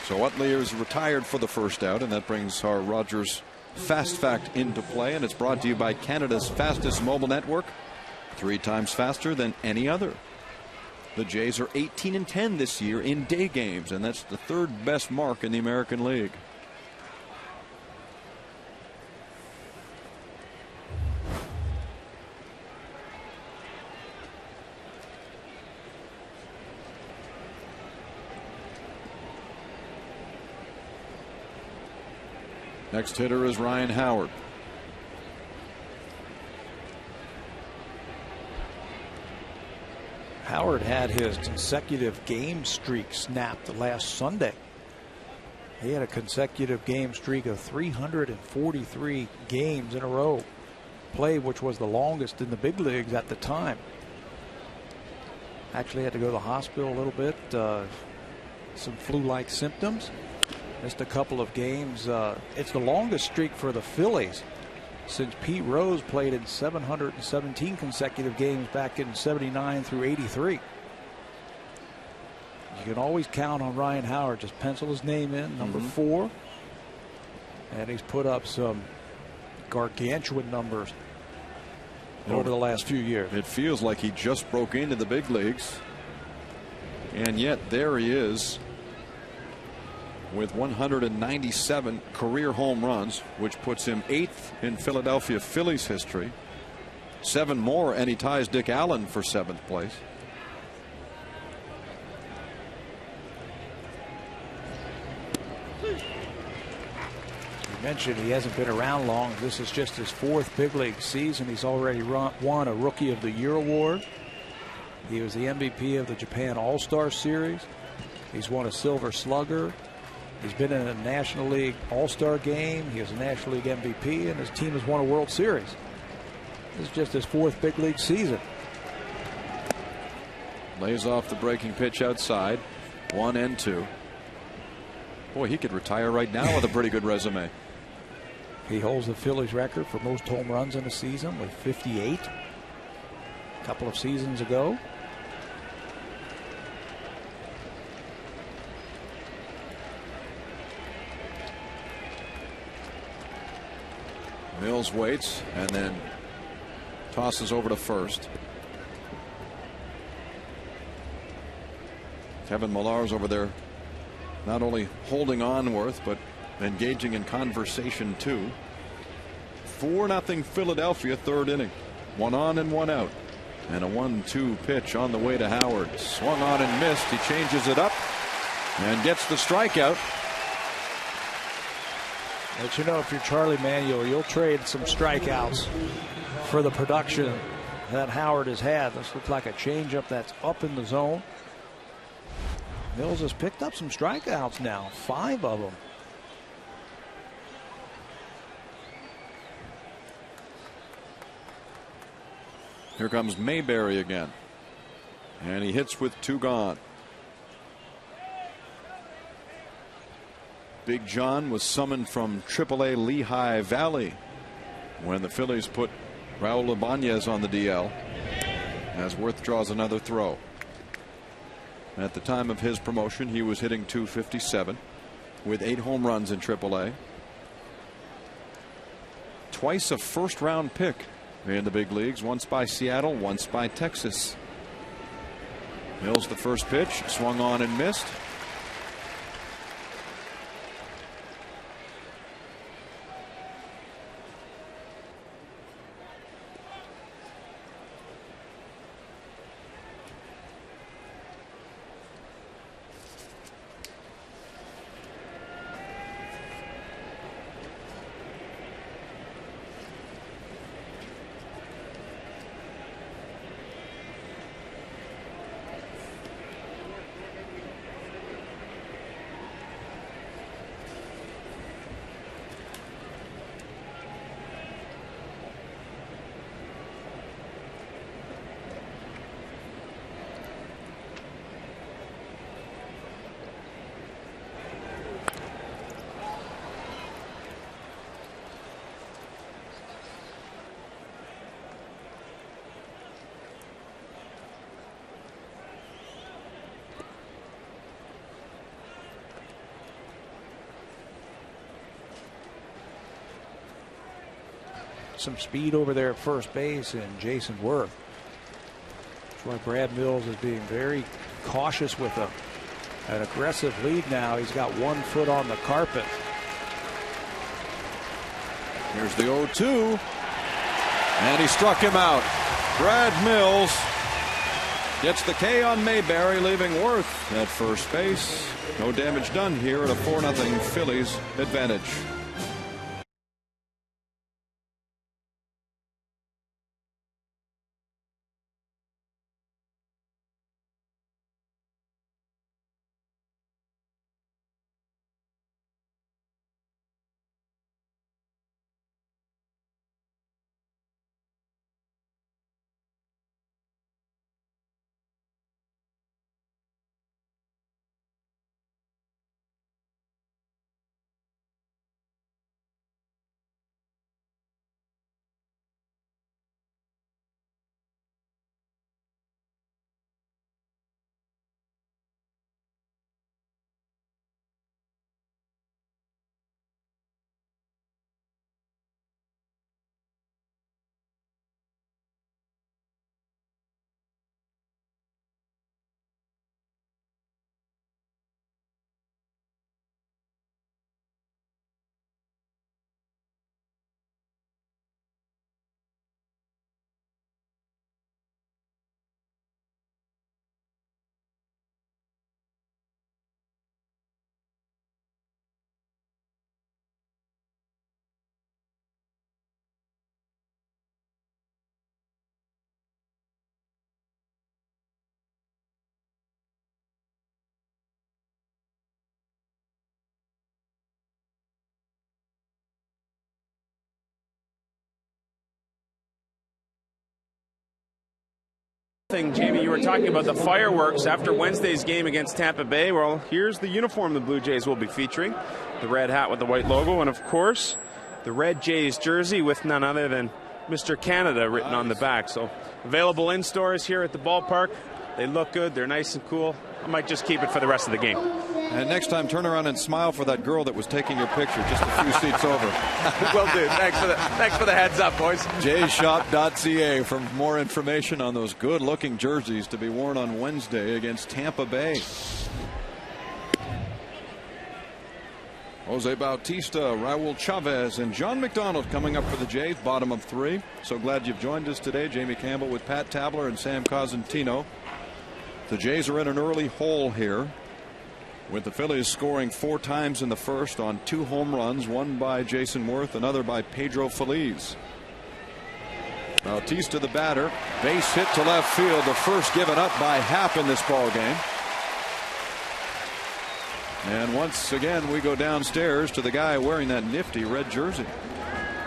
So Utley is retired for the first out, and that brings our Rogers Fast Fact into play. And it's brought to you by Canada's fastest mobile network, 3 times faster than any other. The Jays are 18-10 this year in day games, and that's the 3rd best mark in the American League. Next hitter is Ryan Howard. Howard had his consecutive game streak snapped last Sunday. He had a consecutive game streak of 343 games in a row played, which was the longest in the big leagues at the time. Actually had to go to the hospital a little bit, some flu-like symptoms. Missed a couple of games. It's the longest streak for the Phillies since Pete Rose played in 717 consecutive games back in 79 through 83. You can always count on Ryan Howard. Just pencil his name in, number 4. And he's put up some gargantuan numbers over the last few years. It feels like he just broke into the big leagues. And yet there he is with 197 career home runs, which puts him 8th in Philadelphia Phillies history. 7 more, and he ties Dick Allen for 7th place. You mentioned he hasn't been around long. This is just his 4th big league season. He's already won a Rookie of the Year award. He was the MVP of the Japan All-Star Series. He's won a Silver Slugger. He's been in a National League All-Star game. He was a National League MVP, and his team has won a World Series. This is just his 4th big league season. Lays off the breaking pitch outside. 1-2. Boy, he could retire right now with a pretty good resume. He holds the Phillies record for most home runs in a season with 58 a couple of seasons ago. Mills waits and then tosses over to first. Kevin Millar's over there not only holding on Werth, but engaging in conversation too. 4-0 Philadelphia, 3rd inning. 1 on and 1 out. And a 1-2 pitch on the way to Howard. Swung on and missed. He changes it up and gets the strikeout. But you know, if you're Charlie Manuel, you'll trade some strikeouts for the production that Howard has had. This looks like a changeup that's up in the zone. Mills has picked up some strikeouts now, 5 of them. Here comes Mayberry again. And he hits with 2 gone. Big John was summoned from AAA Lehigh Valley when the Phillies put Raul Ibanez on the DL, as Werth draws another throw. At the time of his promotion, he was hitting .257 with 8 home runs in AAA. Twice a first-round pick in the big leagues, once by Seattle, once by Texas. Mills the first pitch, swung on and missed. Some speed over there at first base, and Jason Werth. That's why Brad Mills is being very cautious with an aggressive lead now. He's got 1 foot on the carpet. Here's the 0-2, and he struck him out. Brad Mills gets the K on Mayberry, leaving Werth at first base. No damage done here at a 4-0 Phillies advantage. Jamie, you were talking about the fireworks after Wednesday's game against Tampa Bay. Well, here's the uniform the Blue Jays will be featuring. The red hat with the white logo, and of course, the red Jays jersey with none other than Mr. Canada written on the back. So available in stores here at the ballpark. They look good. They're nice and cool. I might just keep it for the rest of the game. And next time, turn around and smile for that girl that was taking your picture just a few seats over. Will do. Thanks for the heads up, boys. Jayshop.ca for more information on those good-looking jerseys to be worn on Wednesday against Tampa Bay. Jose Bautista, Raul Chavez, and John McDonald coming up for the Jays, bottom of 3. So glad you've joined us today. Jamie Campbell with Pat Tabler and Sam Cosentino. The Jays are in an early hole here, with the Phillies scoring 4 times in the first on 2 home runs, one by Jason Werth, another by Pedro Feliz. Bautista the batter, base hit to left field, the first given up by Happ in this ball game. And once again we go downstairs to the guy wearing that nifty red jersey.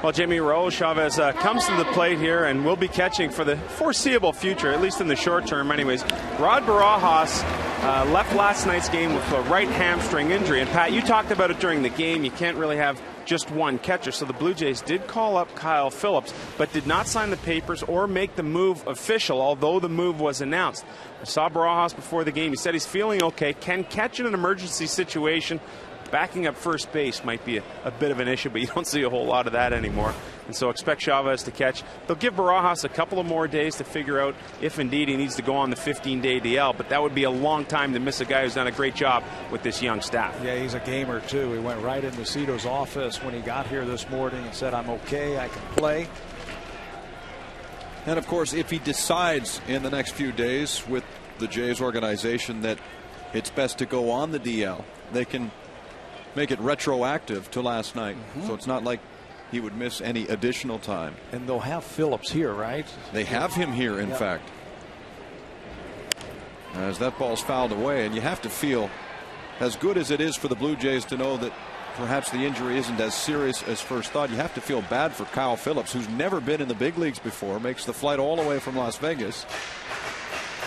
Well, Jamie, Raul Chavez comes to the plate here and will be catching for the foreseeable future, at least in the short term anyways. Rod Barajas left last night's game with a right hamstring injury. And Pat, you talked about it during the game. You can't really have just one catcher. So the Blue Jays did call up Kyle Phillips, but did not sign the papers or make the move official, although the move was announced. I saw Barajas before the game. He said he's feeling okay, can catch in an emergency situation. Backing up first base might be a bit of an issue, but you don't see a whole lot of that anymore. And so expect Chavez to catch. They'll give Barajas a couple of more days to figure out if indeed he needs to go on the 15-day DL, but that would be a long time to miss a guy who's done a great job with this young staff. Yeah, he's a gamer too. He went right into Cito's office when he got here this morning and said, I'm okay, I can play. And of course, if he decides in the next few days with the Jays organization that it's best to go on the DL, they can make it retroactive to last night. So it's not like he would miss any additional time. And they'll have Phillips here, right? They have him here, in fact. As that ball's fouled away, and you have to feel, as good as it is for the Blue Jays to know that perhaps the injury isn't as serious as first thought, you have to feel bad for Kyle Phillips, who's never been in the big leagues before, makes the flight all the way from Las Vegas,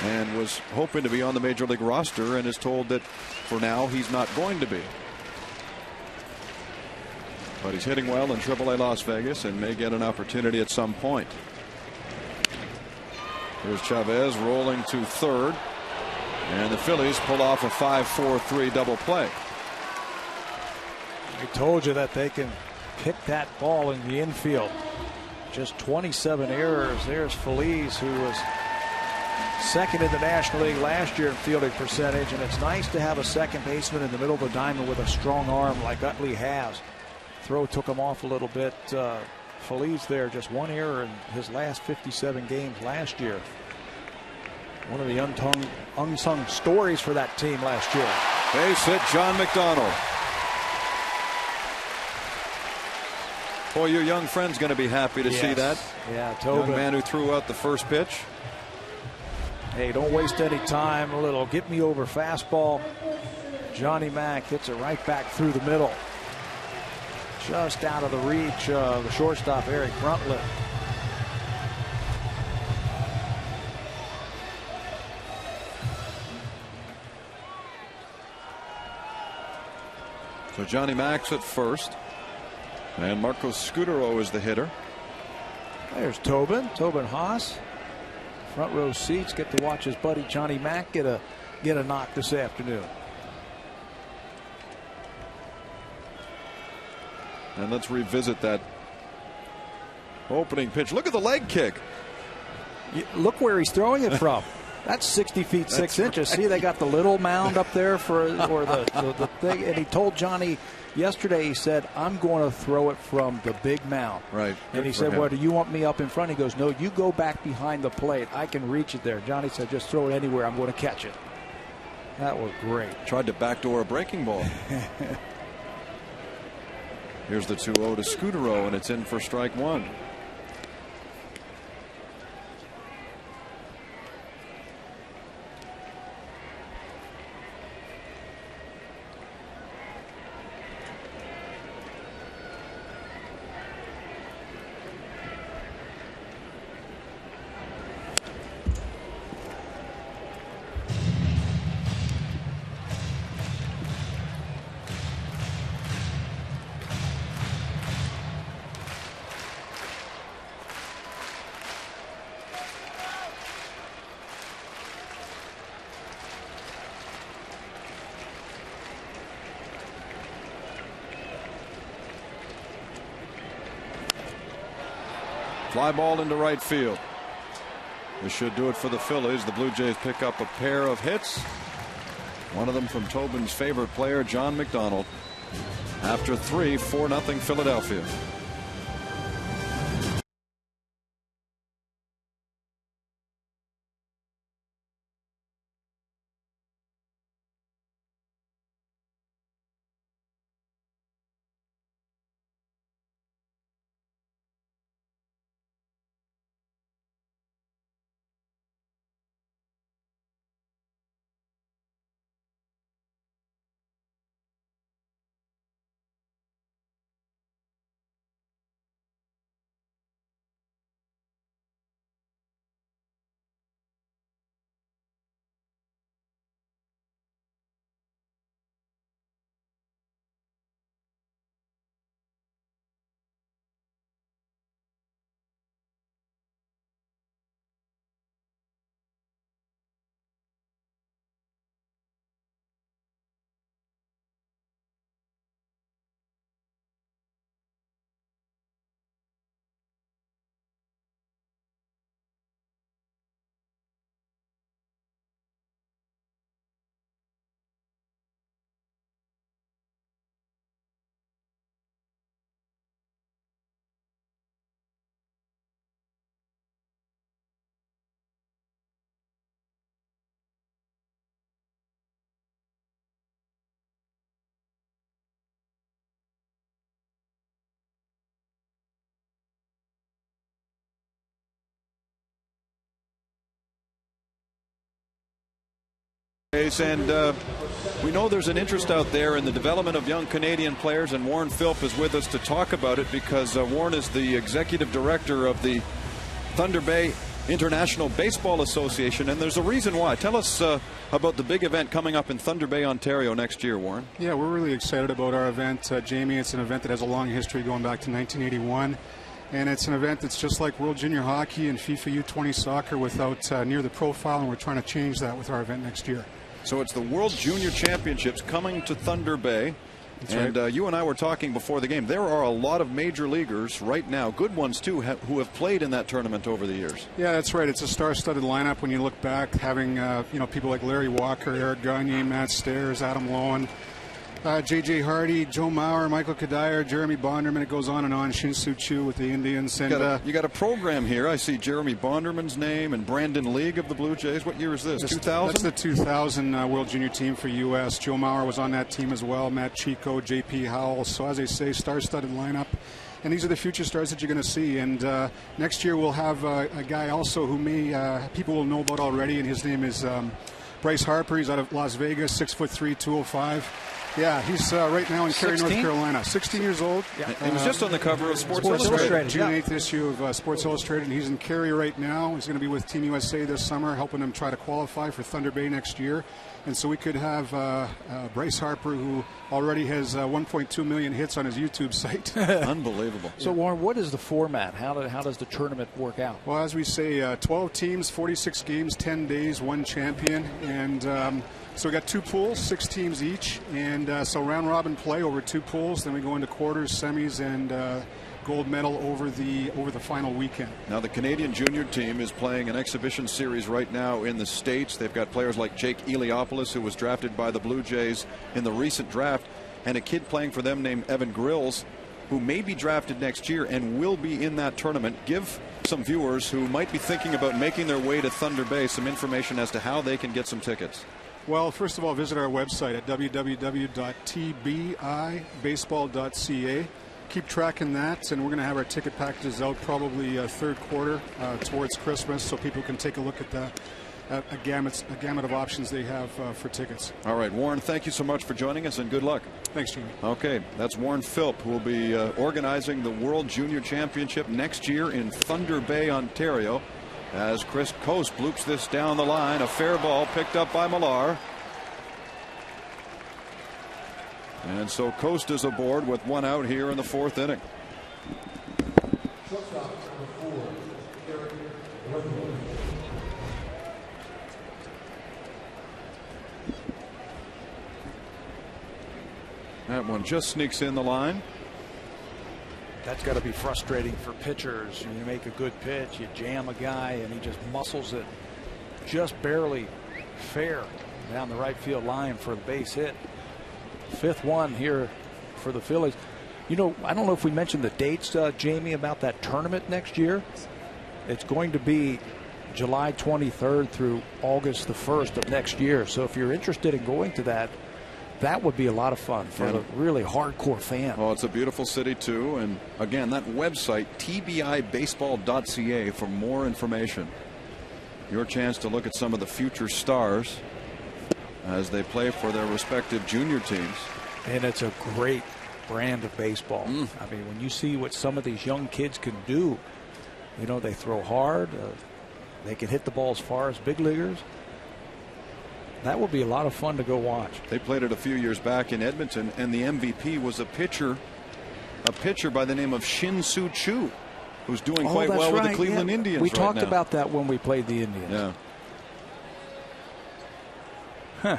and was hoping to be on the major league roster, and is told that for now he's not going to be. But he's hitting well in AAA Las Vegas and may get an opportunity at some point. Here's Chavez rolling to third, and the Phillies pull off a 5-4-3 double play. I told you that they can pick that ball in the infield. Just 27 errors. There's Phillies, who was second in the National League last year in fielding percentage, and it's nice to have a second baseman in the middle of the diamond with a strong arm like Utley has. Throw took him off a little bit. Phillies there, just one error in his last 57 games last year. One of the unsung stories for that team last year. Base hit, John McDonald. Boy, your young friend's going to be happy to see that. Yeah, Tobin. Young man who threw out the first pitch. Hey, don't waste any time. A little get me over fastball. Johnny Mack hits it right back through the middle. Just out of the reach of the shortstop, Eric Bruntlett. So Johnny Mack's at first, and Marcos Scudero is the hitter. There's Tobin Haas. Front row seats, get to watch his buddy Johnny Mack get a knock this afternoon. And let's revisit that opening pitch. Look at the leg kick. Look where he's throwing it from. That's 60 feet 6 inches. Right. See, they got the little mound up there for the thing. And he told Johnny yesterday, he said, I'm going to throw it from the big mound. Right. And he said, well, do you want me up in front? He goes, no, you go back behind the plate. I can reach it there. Johnny said, just throw it anywhere. I'm going to catch it. That was great. Tried to backdoor a breaking ball. Here's the 2-0 to Scudero, and it's in for strike one. Fly ball into right field. This should do it for the Phillies. The Blue Jays pick up a pair of hits. One of them from Tobin's favorite player, John McDonald. After 3, 4-0 Philadelphia. And we know there's an interest out there in the development of young Canadian players, and Warren Philp is with us to talk about it because Warren is the executive director of the Thunder Bay International Baseball Association, and there's a reason why. Tell us about the big event coming up in Thunder Bay, Ontario next year, Warren. Yeah, we're really excited about our event, Jamie. It's an event that has a long history going back to 1981. And it's an event that's just like World Junior Hockey and FIFA U20 soccer without near the profile, and we're trying to change that with our event next year. So it's the World Junior Championships coming to Thunder Bay. That's and right. You and I were talking before the game. There are a lot of major leaguers right now, good ones too, who have played in that tournament over the years. Yeah, that's right. It's a star-studded lineup when you look back, having people like Larry Walker, Eric Gagne, Matt Stairs, Adam Lowen, J.J. Hardy, Joe Mauer, Michael Kadire, Jeremy Bonderman. It goes on and on. Shin-Soo Choo with the Indians. And you got a program here. I see Jeremy Bonderman's name and Brandon League of the Blue Jays. What year is this? 2000? That's the 2000 World Junior team for U.S. Joe Mauer was on that team as well. Matt Chico, J.P. Howell. So as I say, star-studded lineup. And these are the future stars that you're going to see. And next year we'll have a guy also who people will know about already, and his name is Bryce Harper. He's out of Las Vegas, 6'3", 205. Yeah, he's right now in Cary, North Carolina. 16 years old. Yeah. He was just on the cover of Sports Illustrated. June 8th issue of Sports Illustrated, and he's in Cary right now. He's going to be with Team USA this summer, helping them try to qualify for Thunder Bay next year. And so we could have Bryce Harper, who already has 1.2 million hits on his YouTube site. Unbelievable. So, Warren, what is the format? How does the tournament work out? Well, as we say, 12 teams, 46 games, 10 days, one champion. And so we got two pools, 6 teams each. And so round-robin play over 2 pools. Then we go into quarters, semis, and gold medal over the final weekend. Now the Canadian junior team is playing an exhibition series right now in the States. They've got players like Jake Eliopoulos, who was drafted by the Blue Jays in the recent draft, and a kid playing for them named Evan Grills, who may be drafted next year and will be in that tournament. Give some viewers who might be thinking about making their way to Thunder Bay some information as to how they can get some tickets. Well, first of all, visit our website at www.tbibaseball.ca. Keep tracking that, and we're going to have our ticket packages out probably third quarter towards Christmas, so people can take a look at a gamut of options they have for tickets. All right, Warren, thank you so much for joining us, and good luck. Thanks, Jimmy. Okay, that's Warren Philp, who will be organizing the World Junior Championship next year in Thunder Bay, Ontario, as Chris Coast bloops this down the line. A fair ball picked up by Millar. And so Coast is aboard with 1 out here in the 4th inning. That one just sneaks in the line. That's got to be frustrating for pitchers. You make a good pitch, you jam a guy, and he just muscles it just barely fair down the right field line for the base hit. 5th one here for the Phillies. You know, I don't know if we mentioned the dates, Jamie, about that tournament next year. It's going to be July 23rd through August the 1st of next year. So if you're interested in going to that, that would be a lot of fun for a really hardcore fan. Oh, it's a beautiful city, too. And, again, that website, tbibaseball.ca, for more information. Your chance to look at some of the future stars as they play for their respective junior teams. And it's a great brand of baseball. I mean, when you see what some of these young kids can do, you know, they throw hard. They can hit the ball as far as big leaguers. That will be a lot of fun to go watch. They played it a few years back in Edmonton, and the MVP was a pitcher by the name of Shin-Soo Choo, who's doing quite well with the Cleveland Indians. We right talked now about that when we played the Indians. Yeah. Huh.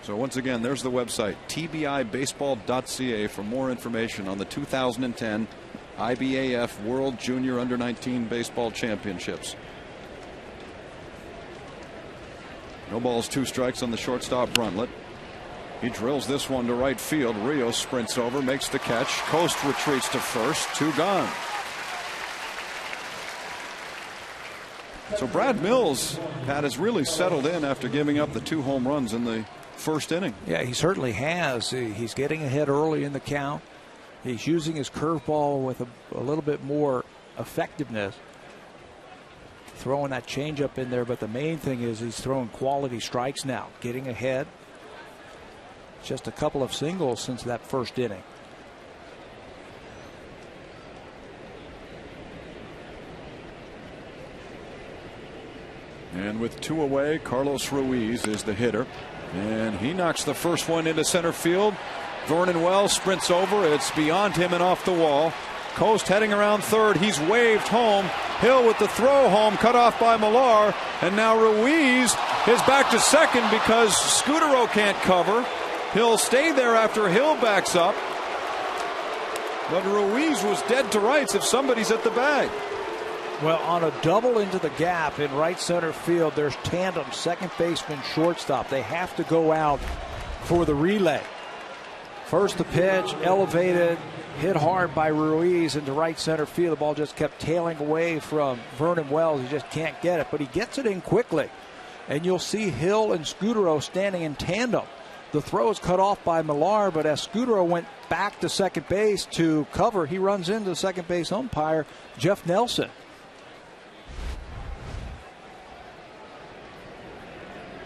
So once again, there's the website, tbibaseball.ca, for more information on the 2010 IBAF World Junior Under-19 Baseball Championships. No balls, 2 strikes on the shortstop Brundlett. He drills this one to right field. Rios sprints over, makes the catch. Coast retreats to first. 2 gone. So Brad Mills, Pat, has really settled in after giving up the 2 home runs in the 1st inning. Yeah, he certainly has. He's getting ahead early in the count. He's using his curveball with a little bit more effectiveness. throwing that changeup in there, but the main thing is he's throwing quality strikes now, getting ahead. Just a couple of singles since that first inning. And with 2 away, Carlos Ruiz is the hitter. And he knocks the first one into center field. Vernon Wells sprints over. It's beyond him and off the wall. Coast heading around third. He's waved home. Hill with the throw home, cut off by Millar. And now Ruiz is back to second because Scutaro can't cover. He'll stay there after Hill backs up. But Ruiz was dead to rights if somebody's at the bag. Well, on a double into the gap in right center field, there's tandem, second baseman, shortstop. They have to go out for the relay. First the pitch, elevated, hit hard by Ruiz into right center field. The ball just kept tailing away from Vernon Wells. He just can't get it, but he gets it in quickly. And you'll see Hill and Scutaro standing in tandem. The throw is cut off by Millar, but as Scutaro went back to second base to cover, he runs into the second base umpire, Jeff Nelson.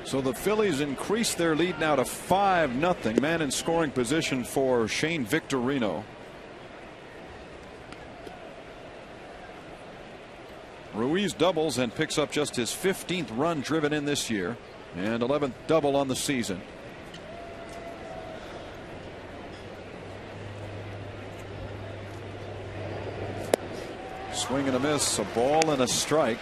So the Phillies increase their lead now to 5-0. Man in scoring position for Shane Victorino. Ruiz doubles and picks up just his 15th run driven in this year and 11th double on the season. Swing and a miss, a ball and a strike.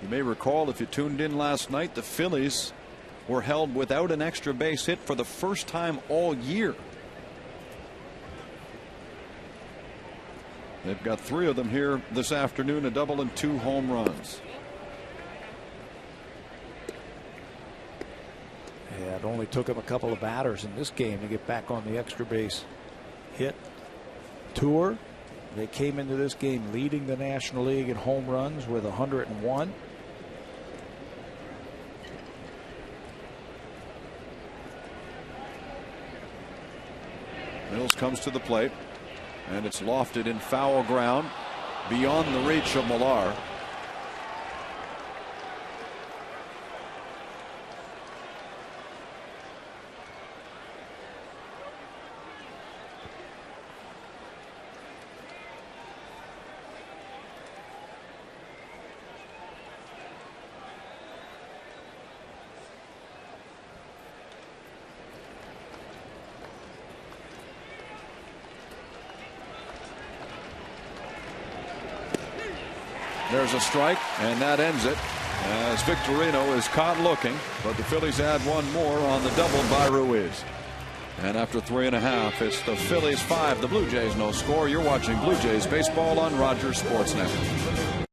You may recall, if you tuned in last night, the Phillies were held without an extra base hit for the first time all year. They've got 3 of them here this afternoon, a double and 2 home runs. Yeah, it only took him a couple of batters in this game to get back on the extra base hit tour. They came into this game leading the National League in home runs with 101. Mills comes to the plate, and it's lofted in foul ground beyond the reach of Millar. There's a strike, and that ends it as Victorino is caught looking, but the Phillies add 1 more on the double by Ruiz. And after 3.5, it's the Phillies 5, the Blue Jays no score. You're watching Blue Jays baseball on Rogers Sports Network.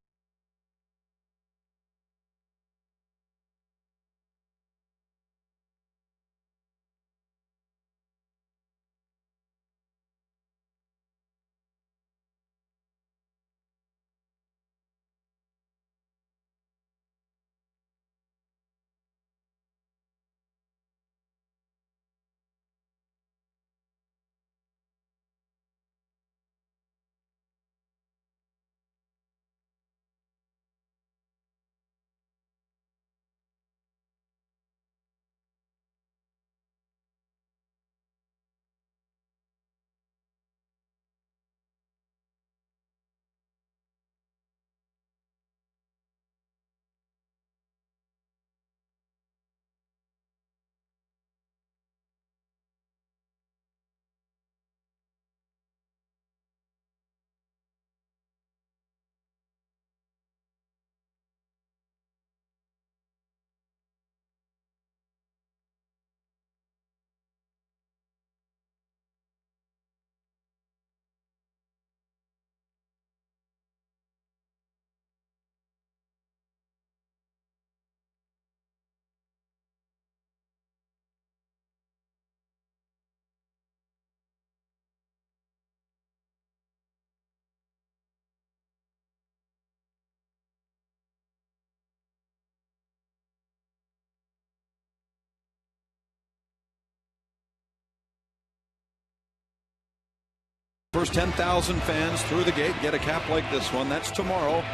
First 10,000 fans through the gate get a cap like this one. That's tomorrow.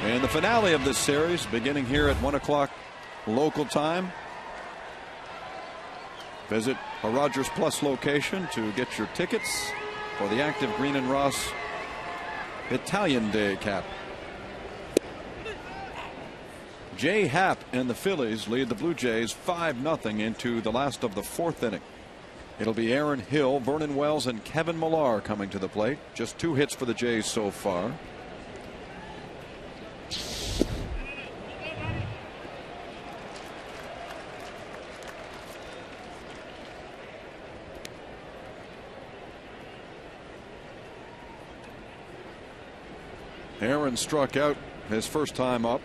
And the finale of this series beginning here at 1 o'clock local time. Visit a Rogers Plus location to get your tickets for the active Green and Ross Italian Day cap. Jay Happ and the Phillies lead the Blue Jays 5-0 into the last of the fourth inning. It'll be Aaron Hill, Vernon Wells, and Kevin Millar coming to the plate. Just 2 hits for the Jays so far. Aaron struck out his first time up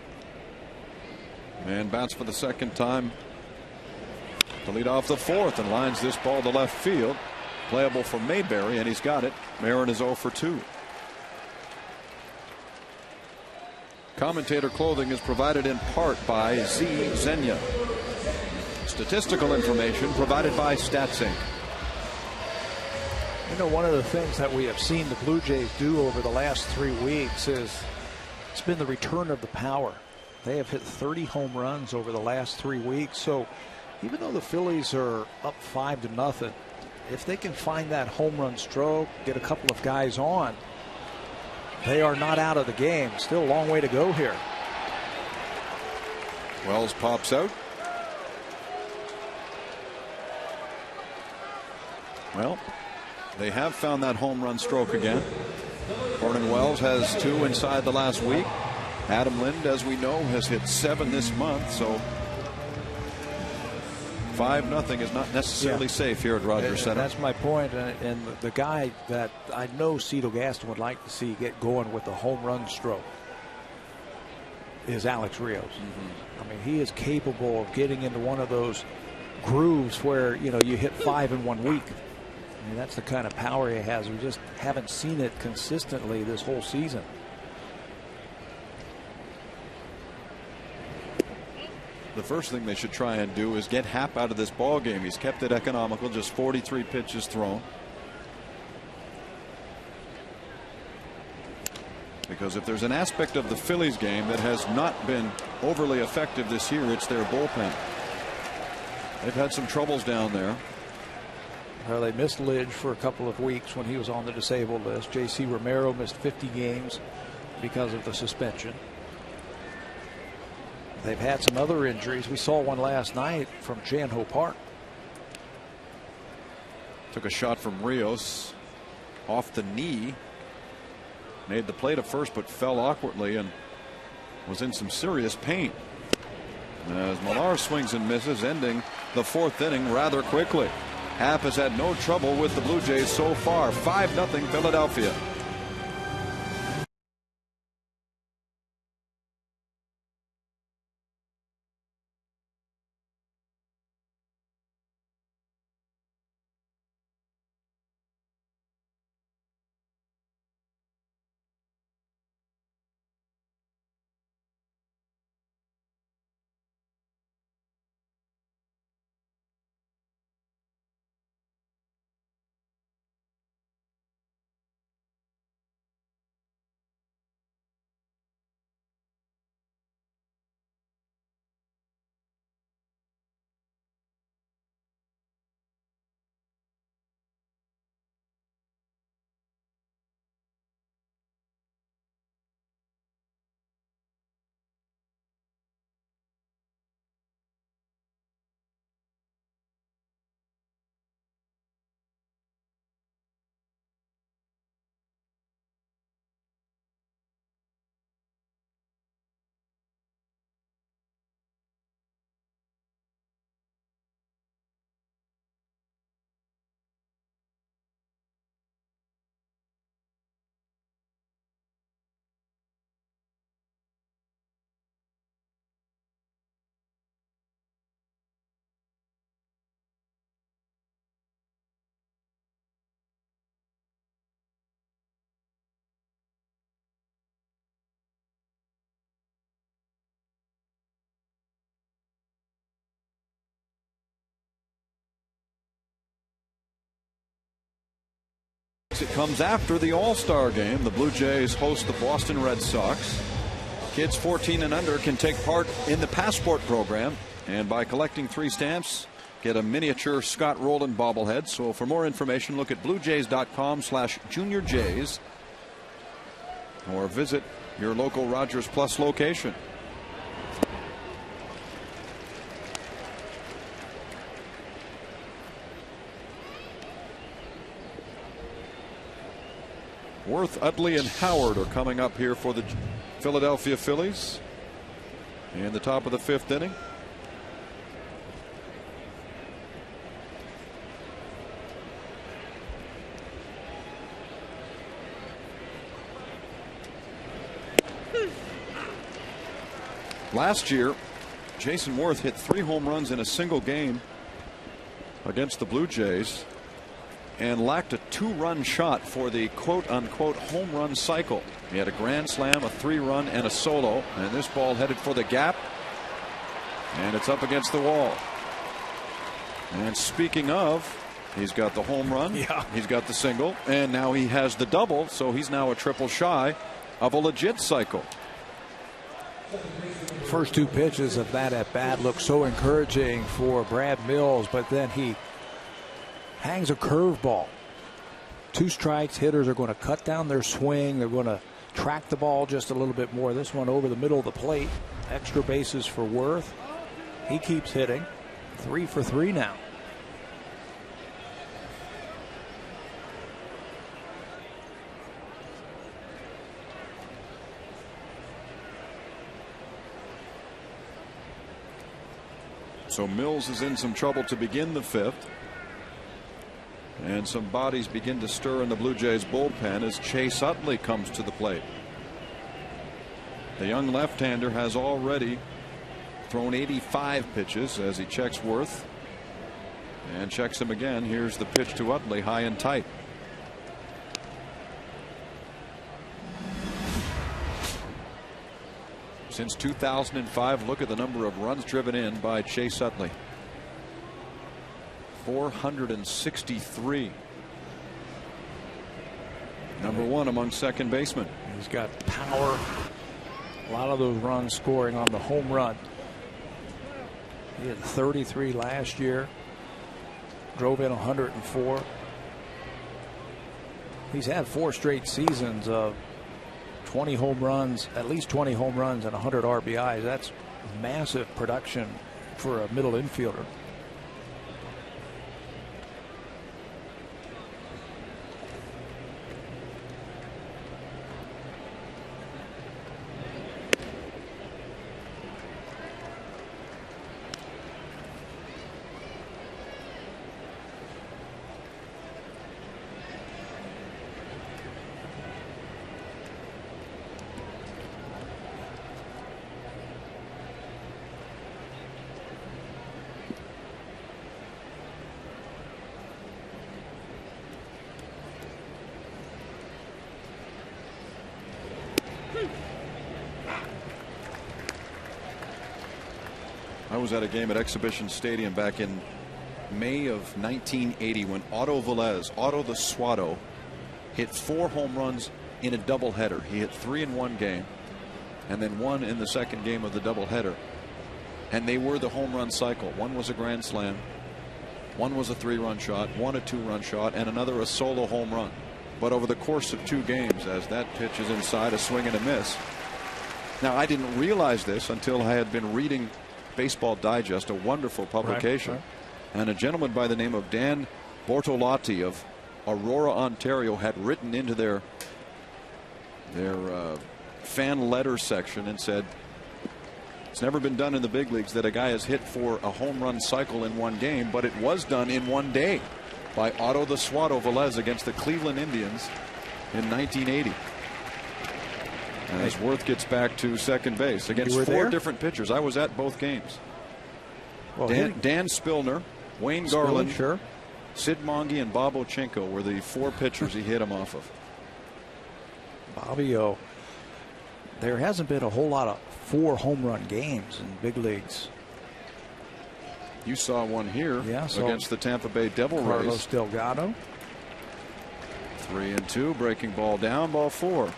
and bats for the second time to lead off the fourth and lines this ball to left field. Playable for Mayberry, and he's got it. Aaron is 0 for 2. Commentator clothing is provided in part by Z Zenya. Statistical information provided by StatsInc. You know, one of the things that we have seen the Blue Jays do over the last 3 weeks is it's been the return of the power. They have hit 30 home runs over the last 3 weeks. So even though the Phillies are up 5-0, if they can find that home run stroke, get a couple of guys on, they are not out of the game. Still a long way to go here. Wells pops out. Well, they have found that home run stroke again. Vernon Wells has 2 inside the last week. Adam Lind, as we know, has hit 7 this month. So 5-0 is not necessarily safe here at Rogers Center. That's my point. And the guy that I know Cito Gaston would like to see get going with the home run stroke is Alex Rios. I mean, he is capable of getting into one of those grooves where, you know, you hit 5 in 1 week. I mean, that's the kind of power he has. We just haven't seen it consistently this whole season. The first thing they should try and do is get Happ out of this ball game. He's kept it economical, just 43 pitches thrown. Because if there's an aspect of the Phillies game that has not been overly effective this year, it's their bullpen. They've had some troubles down there. Well, they missed Lidge for a couple of weeks when he was on the disabled list. J.C. Romero missed 50 games because of the suspension. They've had some other injuries. We saw one last night from Chan-Ho Park. Took a shot from Rios off the knee. Made the play to first, but fell awkwardly and was in some serious pain. As Millar swings and misses, ending the fourth inning rather quickly. Happ has had no trouble with the Blue Jays so far. 5-0 Philadelphia. It comes after the All-Star game. The Blue Jays host the Boston Red Sox. Kids 14 and under can take part in the Passport program, and by collecting 3 stamps, get a miniature Scott Rowland bobblehead. So for more information, look at bluejays.com/juniorjays or visit your local Rogers Plus location. Werth, Utley, and Howard are coming up here for the Philadelphia Phillies in the top of the 5th inning. Last year, Jason Werth hit 3 home runs in a single game against the Blue Jays and lacked a 2-run shot for the quote-unquote home run cycle. He had a grand slam, a 3-run, and a solo, and this ball headed for the gap, and it's up against the wall. And speaking of, he's got the home run, he's got the single, and now he has the double, so he's now a triple shy of a legit cycle. First 2 pitches of that at bat look so encouraging for Brad Mills, but then he hangs a curveball. 2 strikes. Hitters are going to cut down their swing. They're going to track the ball just a little bit more. This one over the middle of the plate. Extra bases for Werth. He keeps hitting. 3 for 3 now. So Mills is in some trouble to begin the 5th. And some bodies begin to stir in the Blue Jays bullpen as Chase Utley comes to the plate. The young left-hander has already thrown 85 pitches as he checks Werth and checks him again. Here's the pitch to Utley, high and tight. Since 2005, look at the number of runs driven in by Chase Utley. 463. Number 1 among second basemen. He's got power. A lot of those runs scoring on the home run. He had 33 last year. Drove in 104. He's had 4 straight seasons of 20 home runs, at least 20 home runs and 100 RBIs. That's massive production for a middle infielder. I was at a game at Exhibition Stadium back in May of 1980 when Otto the Swatto, hit 4 home runs in a doubleheader. He hit 3 in one game and then 1 in the second game of the doubleheader. And they were the home run cycle. 1 was a grand slam, 1 was a 3-run shot, 1 a 2-run shot, and another a solo home run. But over the course of 2 games, as that pitch is inside, a swing and a miss. Now, I didn't realize this until I had been reading Baseball Digest, a wonderful publication. Right. And a gentleman by the name of Dan Bortolotti of Aurora, Ontario, had written into their fan letter section and said, it's never been done in the big leagues that a guy has hit for a home run cycle in one game, but it was done in one day by Otto the Swatto Velez against the Cleveland Indians in 1980. As Werth gets back to second base against 4 different pitchers. I was at both games. Well, Dan Spillner, Wayne Garland, sure. Sid Monge, and Bob Ochenko were the 4 pitchers he hit him off of. Bobby O. There hasn't been a whole lot of 4 home run games in big leagues. You saw one here against the Tampa Bay Devil Rays. Carlos Delgado. 3-2, breaking ball down, ball 4.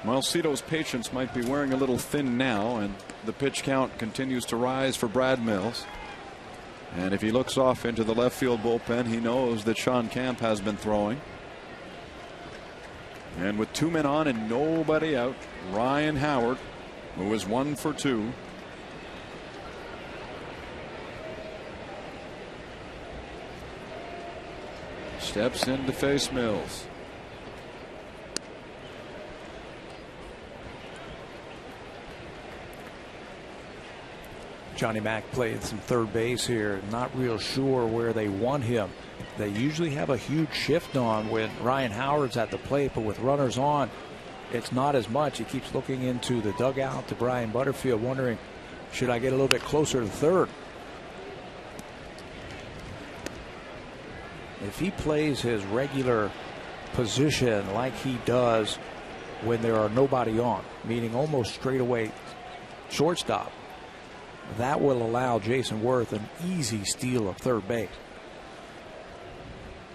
Well, Cito's patience might be wearing a little thin now, and the pitch count continues to rise for Brad Mills. And if he looks off into the left field bullpen, he knows that Sean Camp has been throwing. And with 2 men on and nobody out, Ryan Howard, who is 1 for 2. Steps in to face Mills. Johnny Mack played some third base here. Not real sure where they want him. They usually have a huge shift on when Ryan Howard's at the plate, but with runners on, it's not as much. He keeps looking into the dugout to Brian Butterfield, wondering, should I get a little bit closer to third? If he plays his regular position like he does when there are nobody on, meaning almost straight away shortstop, that will allow Jason Werth an easy steal of third base.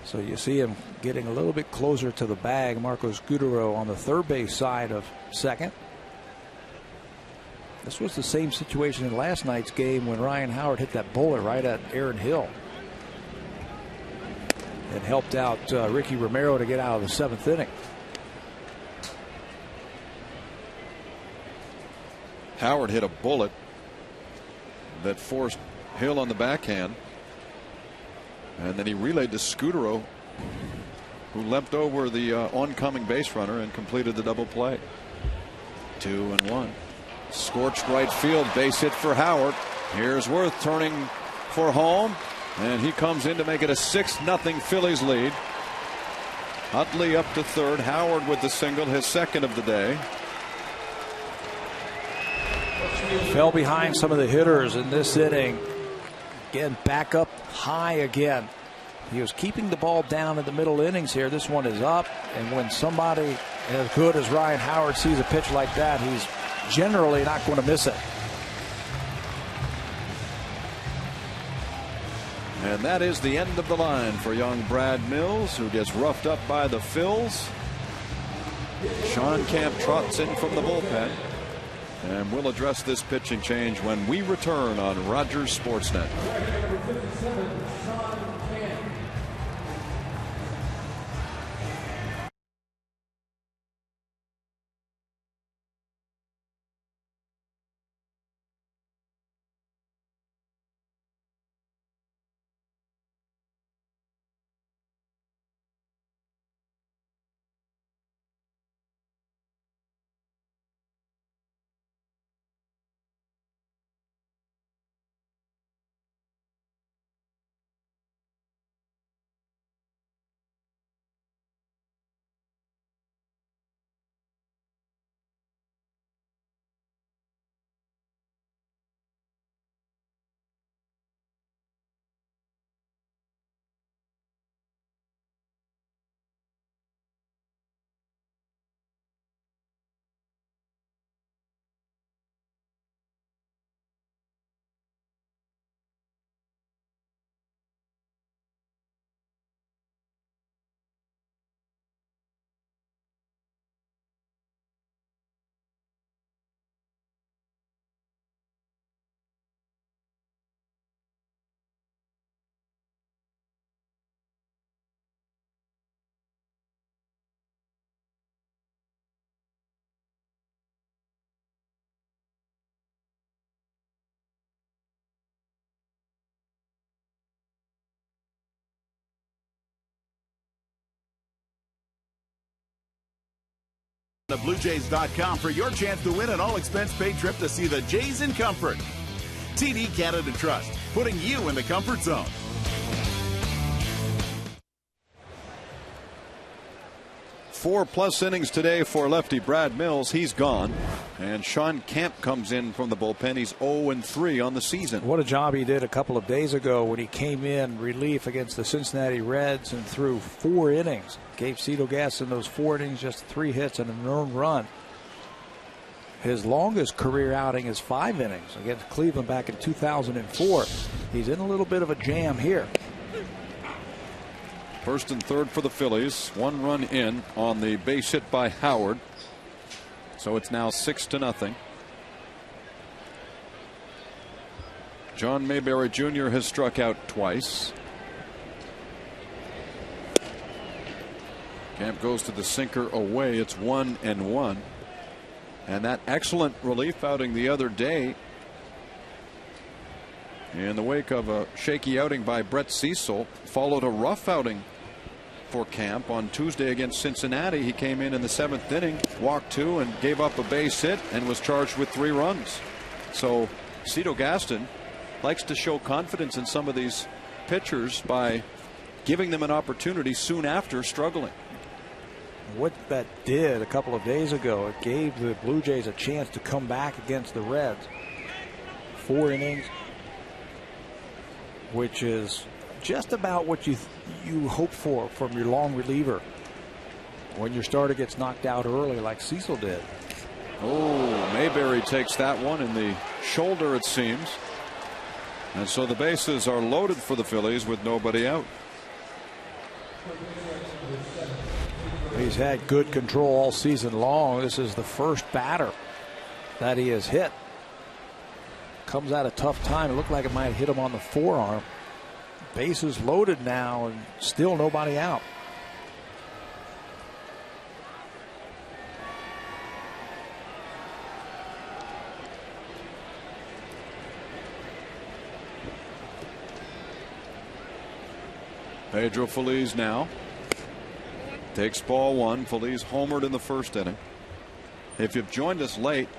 So you see him getting a little bit closer to the bag. Marcos Gutero on the third base side of second. This was the same situation in last night's game when Ryan Howard hit that bullet right at Aaron Hill and helped out Ricky Romero to get out of the 7th inning. Howard hit a bullet that forced Hill on the backhand, and then he relayed to Scudero, who leapt over the oncoming base runner and completed the double play. 2-1. Scorched right field, base hit for Howard. Here's Werth turning for home, and he comes in to make it a 6-0 Phillies lead. Utley up to third. Howard with the single, his second of the day. Fell behind some of the hitters in this inning. Again, back up high again. He was keeping the ball down in the middle innings here. This one is up, and when somebody as good as Ryan Howard sees a pitch like that, he's generally not going to miss it. And that is the end of the line for young Brad Mills, who gets roughed up by the Phils. Sean Camp trots in from the bullpen. And we'll address this pitching change when we return on Rogers Sportsnet. BlueJays.com for your chance to win an all-expense-paid trip to see the Jays in comfort. TD Canada Trust, putting you in the comfort zone. 4+ innings today for lefty Brad Mills. He's gone. And Sean Camp comes in from the bullpen. He's 0-3 on the season. What a job he did a couple of days ago when he came in relief against the Cincinnati Reds and threw 4 innings. Gave Cito Gaston those 4 innings, just 3 hits and an earned run. His longest career outing is 5 innings against Cleveland back in 2004. He's in a little bit of a jam here. First and third for the Phillies. 1 run in on the base hit by Howard. So it's now 6-0. John Mayberry Jr. has struck out twice. Camp goes to the sinker away. It's 1-1. And that excellent relief outing the other day, in the wake of a shaky outing by Brett Cecil, followed a rough outing for Camp on Tuesday against Cincinnati. He came in the 7th inning, walked 2 and gave up a base hit and was charged with 3 runs. So Cito Gaston likes to show confidence in some of these pitchers by giving them an opportunity soon after struggling. What that did a couple of days ago, it gave the Blue Jays a chance to come back against the Reds. 4 innings, which is just about what you hope for from your long reliever when your starter gets knocked out early like Cecil did. Oh, Mayberry takes that one in the shoulder, it seems. And so the bases are loaded for the Phillies with nobody out. He's had good control all season long. This is the first batter that he has hit. Comes at a tough time. It looked like it might hit him on the forearm. Bases loaded now and still nobody out. Pedro Feliz now takes ball 1. Feliz homered in the first inning. If you've joined us late,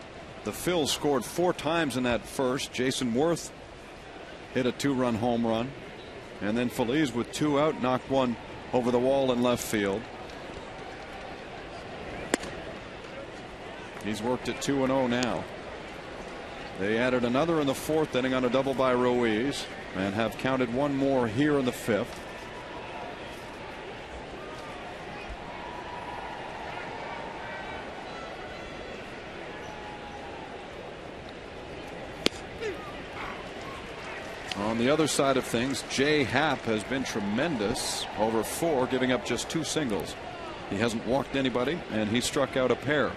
the Phils scored 4 times in that first. Jason Werth hit a 2-run home run. And then Feliz with 2 out knocked one over the wall in left field. He's worked at 2-0 now. They added another in the 4th inning on a double by Ruiz and have counted 1 more here in the 5th. On the other side of things, Jay Happ has been tremendous over 4, giving up just 2 singles. He hasn't walked anybody, and he struck out a pair.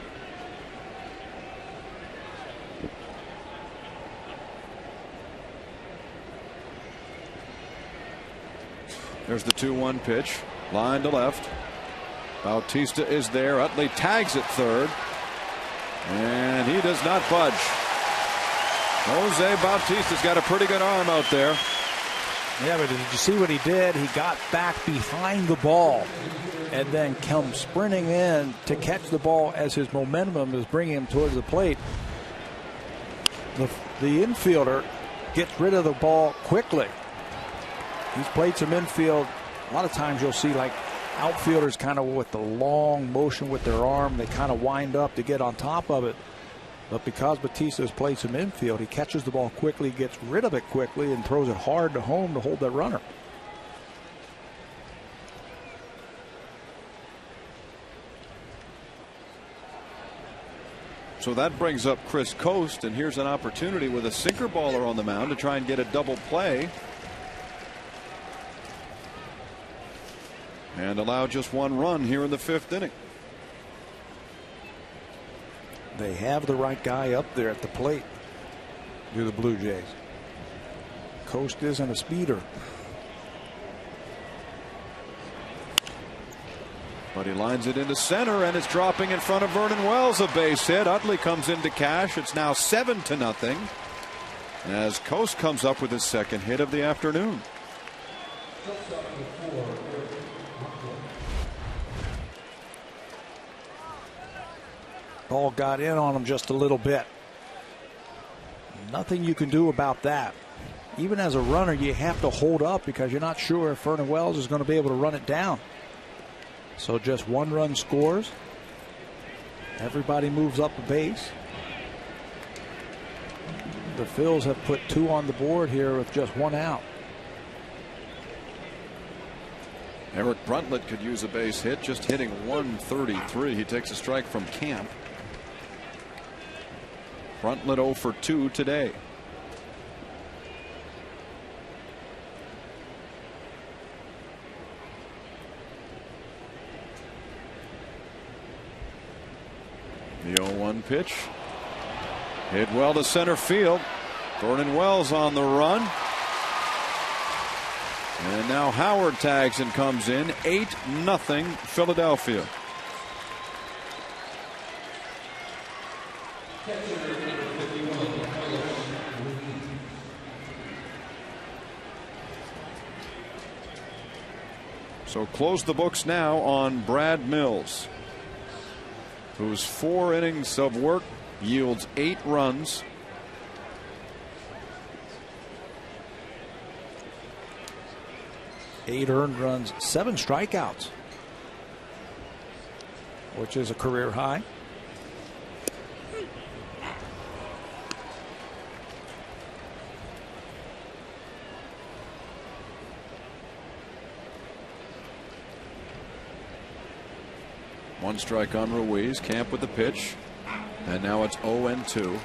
There's the 2-1 pitch, line to left. Bautista is there. Utley tags at third, and he does not budge. Jose Bautista's got a pretty good arm out there. Yeah, but did you see what he did? He got back behind the ball and then come sprinting in to catch the ball as his momentum is bringing him towards the plate. The infielder gets rid of the ball quickly. He's played some infield. A lot of times you'll see like outfielders kind of with the long motion with their arm, they kind of wind up to get on top of it. But because Bautista's played some infield, he catches the ball quickly, gets rid of it quickly, and throws it hard to home to hold that runner. So that brings up Chris Coast, and here's an opportunity with a sinker baller on the mound to try and get a double play. And allow just 1 run here in the 5th inning. They have the right guy up there at the plate, do the Blue Jays. Coast isn't a speeder. But he lines it into center, and it's dropping in front of Vernon Wells. A base hit. Utley comes into cash. It's now 7-0 as Coast comes up with his 2nd hit of the afternoon. Ball got in on him just a little bit. Nothing you can do about that. Even as a runner, you have to hold up because you're not sure if Vernon Wells is going to be able to run it down. So just 1 run scores. Everybody moves up a base. The Phils have put 2 on the board here with just 1 out. Eric Bruntlett could use a base hit, just hitting 133. He takes a strike from Camp. Bruntlett 0 for 2 today. The 0-1 pitch. Hit well to center field. Thornton Wells on the run. And now Howard tags and comes in. 8-0 Philadelphia. So close the books now on Brad Mills, whose 4 innings of work yields 8 runs. Eight earned runs, 7 strikeouts, which is a career high. One strike on Ruiz. Camp with the pitch. And now it's 0-2.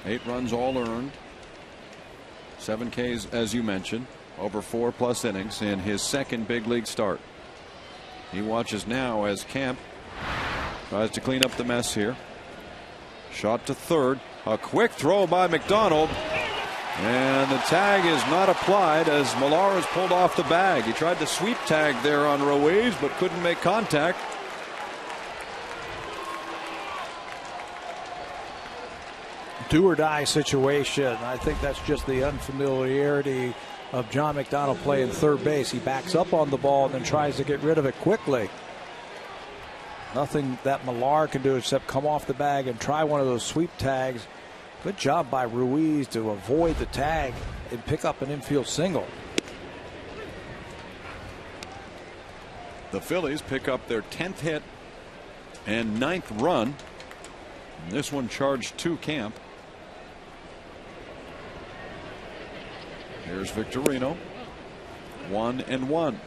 8 runs all earned. 7 Ks, as you mentioned, over 4+ innings in his second big league start. He watches now as Camp tries to clean up the mess here. Shot to third. A quick throw by McDonald. And the tag is not applied as Millar is pulled off the bag. He tried to sweep tag there on Ruiz, but couldn't make contact. Do or die situation. I think that's just the unfamiliarity of John McDonald playing third base. He backs up on the ball and then tries to get rid of it quickly. Nothing that Millar can do except come off the bag and try one of those sweep tags. Good job by Ruiz to avoid the tag and pick up an infield single. The Phillies pick up their 10th hit and 9th run. And this one charged to Camp. Here's Victorino. 1-1.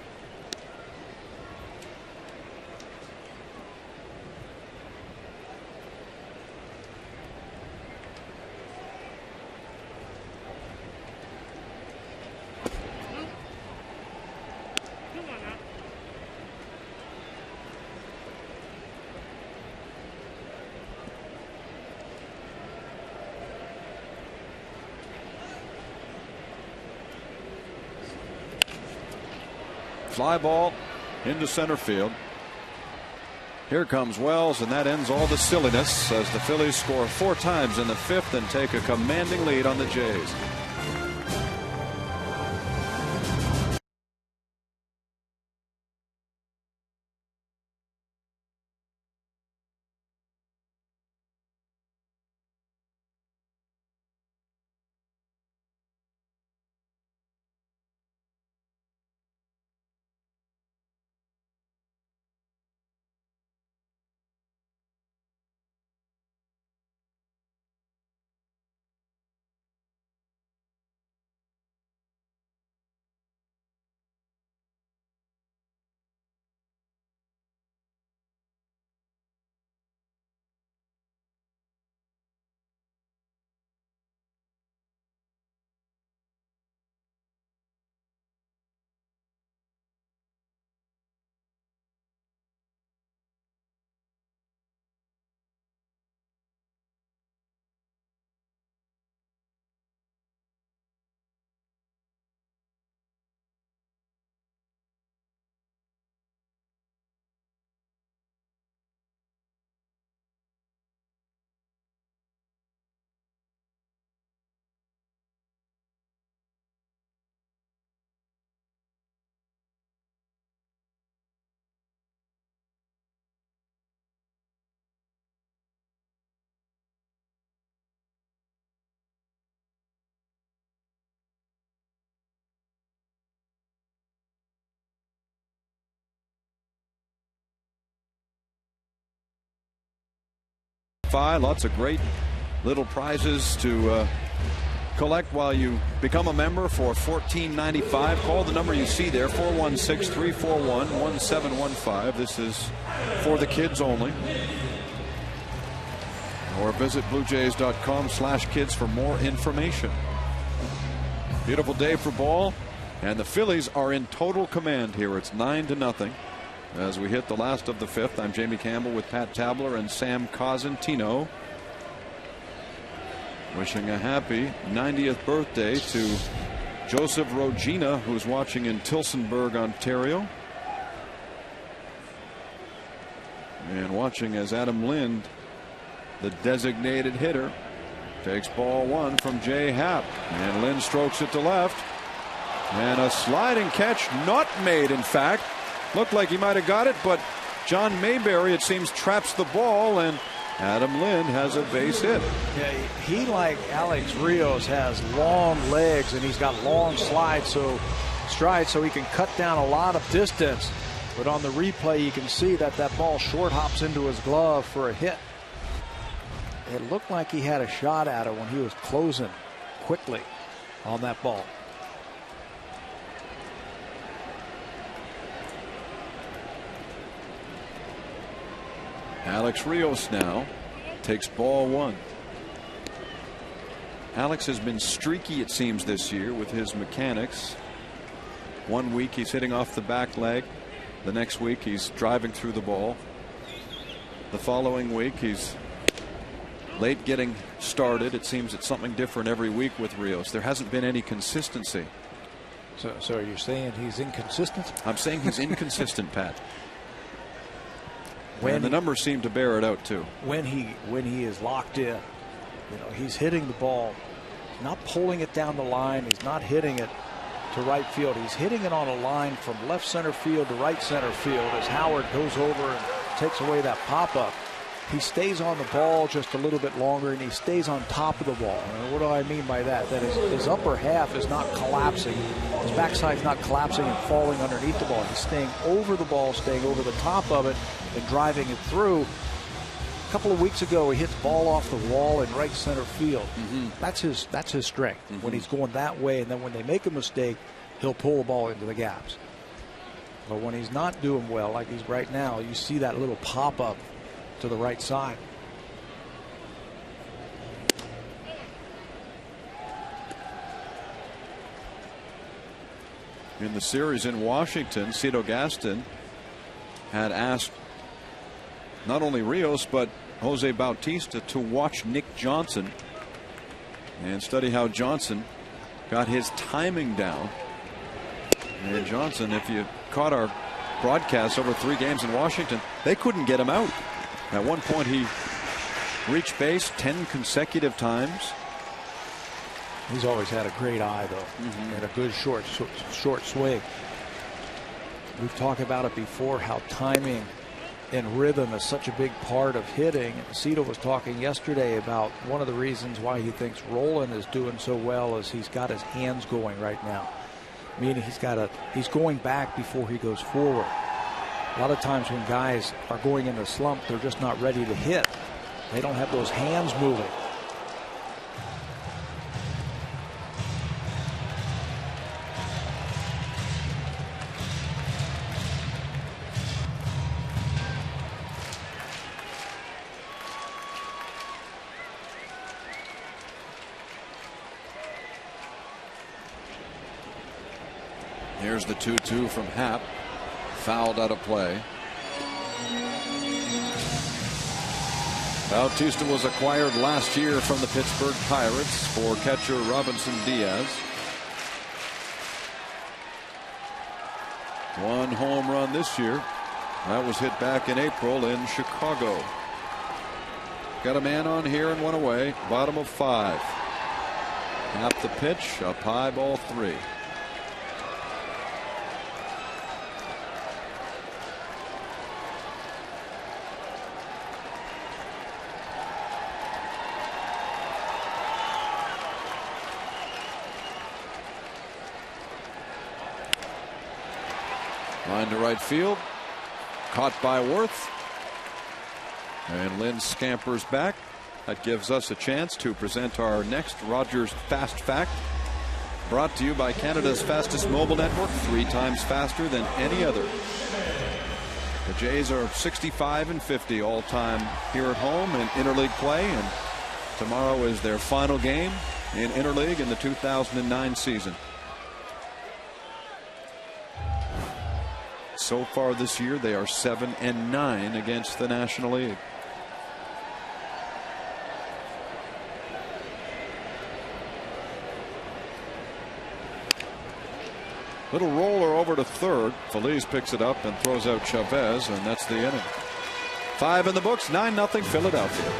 Fly ball into center field. Here comes Wells, and that ends all the silliness as the Phillies score 4 times in the 5th and take a commanding lead on the Jays. Lots of great little prizes to collect while you become a member for $14.95. Call the number you see there, 416-341-1715. This is for the kids only. Or visit bluejays.com/kids for more information. Beautiful day for ball, and the Phillies are in total command here. It's 9-0 as we hit the last of the fifth. I'm Jamie Campbell with Pat Tabler and Sam Cosentino. Wishing a happy 90th birthday to Joseph Rogina, who's watching in Tillsonburg, Ontario. And watching as Adam Lind, the designated hitter, takes ball one from Jay Happ. And Lind strokes it to left. And a sliding catch, not made, in fact. Looked like he might have got it, but John Mayberry, it seems, traps the ball, and Adam Lind has a base hit. Yeah, he, like Alex Rios, has long legs and he's got long strides, so he can cut down a lot of distance. But on the replay, you can see that ball short hops into his glove for a hit. It looked like he had a shot at it when he was closing quickly on that ball. Alex Rios now takes ball one. Alex has been streaky, it seems, this year with his mechanics. 1 week he's hitting off the back leg. The next week he's driving through the ball. The following week he's late getting started. It seems it's something different every week with Rios. There hasn't been any consistency. So are you saying he's inconsistent? I'm saying he's inconsistent, Pat. And the numbers seem to bear it out too. When he is locked in, he's hitting the ball, not pulling it down the line. He's not hitting it to right field. He's hitting it on a line from left center field to right center field as Howard goes over and takes away that pop-up. He stays on the ball just a little bit longer, and he stays on top of the ball. And what do I mean by that? That his upper half is not collapsing. His backside's not collapsing and falling underneath the ball. He's staying over the ball, staying over the top of it, and driving it through. A couple of weeks ago, he hits ball off the wall in right center field. That's his strength, when he's going that way. And then when they make a mistake, he'll pull the ball into the gaps. But when he's not doing well, like he's right now, you see that little pop-up to the right side. In the series in Washington, Cito Gaston had asked not only Rios but Jose Bautista to watch Nick Johnson and study how Johnson got his timing down. And Johnson, if you caught our broadcast over 3 games in Washington, they couldn't get him out. At one point he reached base 10 consecutive times. He's always had a great eye, though, and a good short swing. We've talked about it before, how timing and rhythm is such a big part of hitting. Cito was talking yesterday about one of the reasons why he thinks Roland is doing so well is he's got his hands going right now. Meaning he's going back before he goes forward. A lot of times when guys are going in a slump, they're just not ready to hit. They don't have those hands moving. Here's the 2-2 from Happ. Fouled out of play. Bautista was acquired last year from the Pittsburgh Pirates for catcher Robinson Diaz. 1 home run this year. That was hit back in April in Chicago. Got a man on here and 1 away. Bottom of 5. Happ the pitch. Up high, ball 3. Line to right field. Caught by Werth. And Lynn scampers back. That gives us a chance to present our next Rogers Fast Fact. Brought to you by Canada's fastest mobile network, 3 times faster than any other. The Jays are 65-50 all time here at home in interleague play, and tomorrow is their final game in interleague in the 2009 season. So far this year, they are 7-9 against the National League. Little roller over to third. Phillies picks it up and throws out Chavez, and that's the inning. 5 in the books, 9-0 Philadelphia.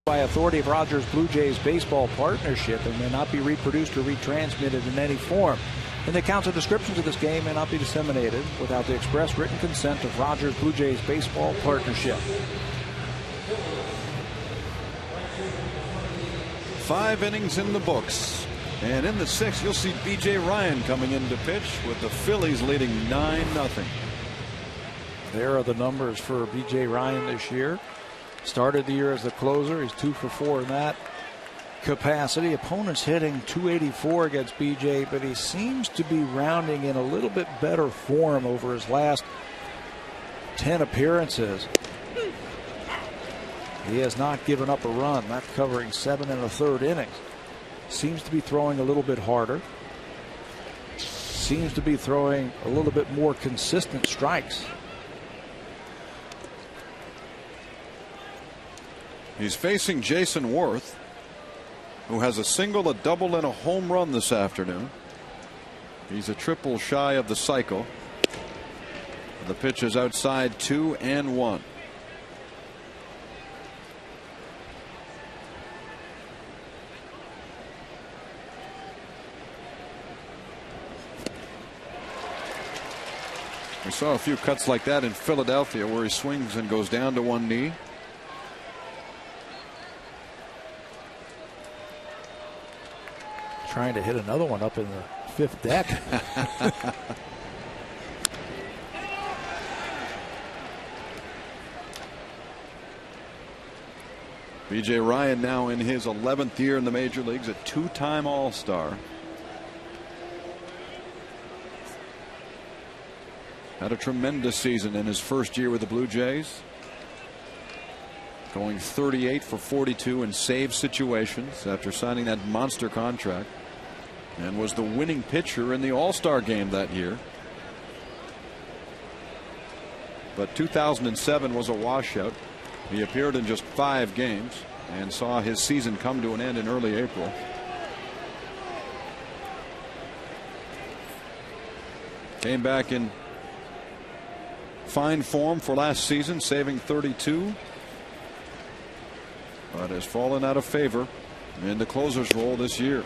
By authority of Rogers Blue Jays Baseball Partnership and may not be reproduced or retransmitted in any form. And the accounts or descriptions of this game may not be disseminated without the express written consent of Rogers Blue Jays Baseball Partnership. 5 innings in the books. And in the 6th, you'll see B.J. Ryan coming in to pitch with the Phillies leading 9-0. There are the numbers for B.J. Ryan this year. Started the year as the closer. He's 2 for 4 in that capacity. Opponents hitting .284 against BJ, but he seems to be rounding in a little bit better form over his last 10 appearances. He has not given up a run, not covering 7 1/3 innings. Seems to be throwing a little bit harder. Seems to be throwing a little bit more consistent strikes. He's facing Jason Werth, who has a single, a double, and a home run this afternoon. He's a triple shy of the cycle. The pitch is outside 2-1. We saw a few cuts like that in Philadelphia where he swings and goes down to one knee. Trying to hit another one up in the 5th deck. B.J. Ryan now in his 11th year in the major leagues, a 2-time All-Star. Had a tremendous season in his first year with the Blue Jays. Going 38 for 42 in save situations after signing that monster contract. And was the winning pitcher in the All-Star game that year. But 2007 was a washout. He appeared in just 5 games and saw his season come to an end in early April. Came back in fine form for last season, saving 32. But has fallen out of favor in the closer's role this year.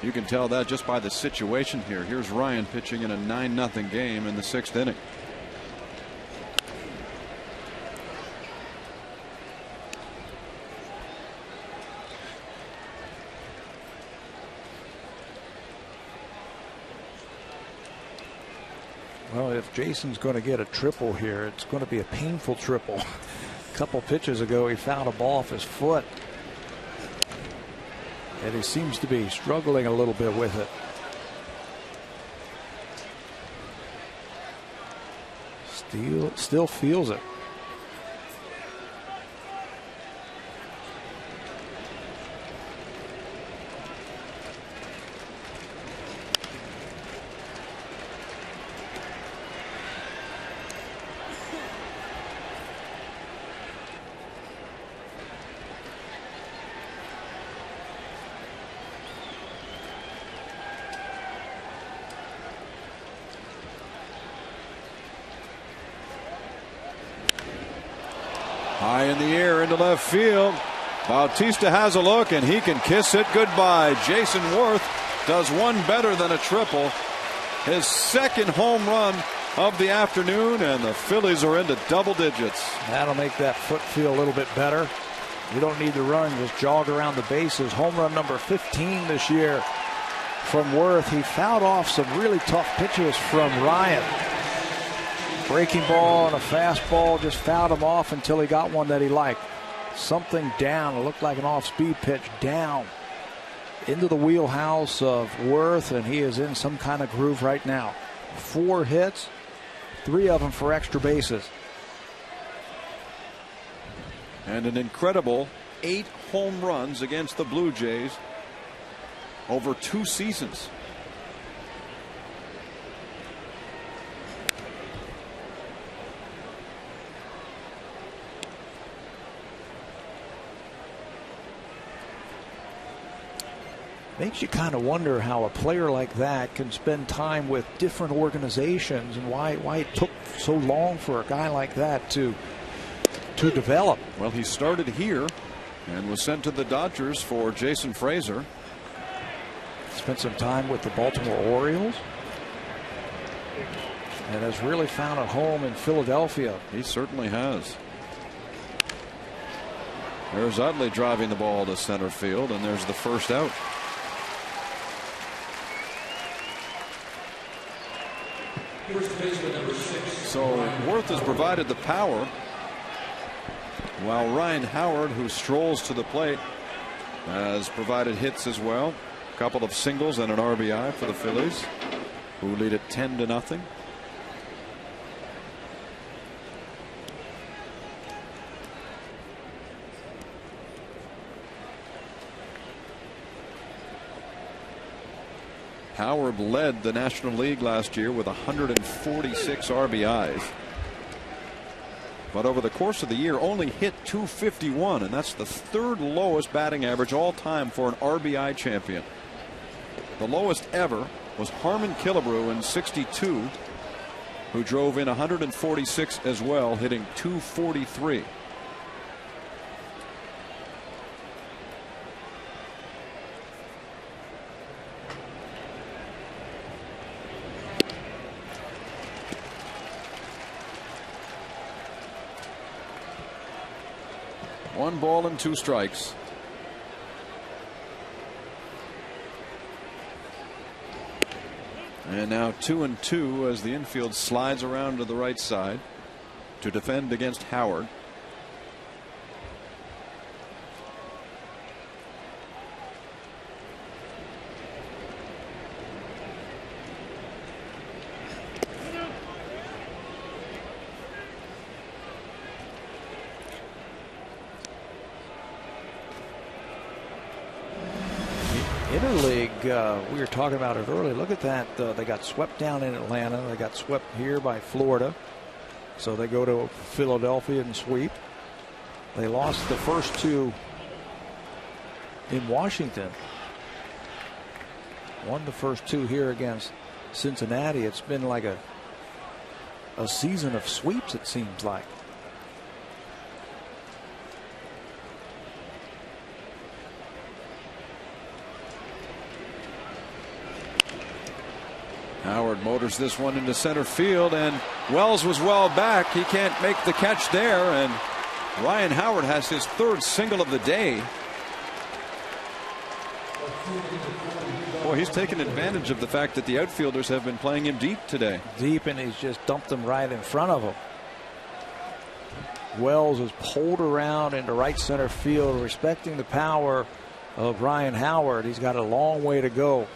You can tell that just by the situation here. Here's Ryan pitching in a 9-0 game in the 6th inning. Well, if Jason's going to get a triple here, it's going to be a painful triple. A couple pitches ago, he fouled a ball off his foot. And he seems to be struggling a little bit with it. Still feels it. High in the air into left field. Bautista has a look and he can kiss it goodbye. Jason Werth does one better than a triple. His 2nd home run of the afternoon, and the Phillies are into double digits. That'll make that foot feel a little bit better. You don't need to run, just jog around the bases. Home run number 15 this year from Werth. He fouled off some really tough pitches from Ryan. Breaking ball and a fastball just fouled him off until he got one that he liked. Something down. It looked like an off-speed pitch down into the wheelhouse of Werth, and he is in some kind of groove right now. 4 hits, 3 of them for extra bases. And an incredible 8 home runs against the Blue Jays over 2 seasons. Makes you kind of wonder how a player like that can spend time with different organizations, and why it took so long for a guy like that to develop. Well, he started here and was sent to the Dodgers for Jason Frazier. Spent some time with the Baltimore Orioles and has really found a home in Philadelphia. He certainly has. There's Utley driving the ball to center field, and there's the first out. So Werth has provided the power, while Ryan Howard, who strolls to the plate, has provided hits as well. A couple of singles and an RBI for the Phillies, who lead it 10-0. Howard led the National League last year with 146 RBIs. But over the course of the year only hit .251, and that's the 3rd lowest batting average all time for an RBI champion. The lowest ever was Harmon Killebrew in '62, who drove in 146 as well, hitting .243. One ball and 2 strikes. And now 2-2 as the infield slides around to the right side to defend against Howard. Interleague, we were talking about it earlier. Look at that. They got swept down in Atlanta. They got swept here by Florida. So they go to Philadelphia and sweep. They lost the first 2 in Washington. Won the first 2 here against Cincinnati. It's been like a season of sweeps, it seems like. Howard motors this one into center field, and Wells was well back. He can't make the catch there, and Ryan Howard has his third single of the day. Boy, he's taken advantage of the fact that the outfielders have been playing him deep today. Deep, and he's just dumped them right in front of him. Wells is pulled around into right center field, respecting the power of Ryan Howard. He's got a long way to go.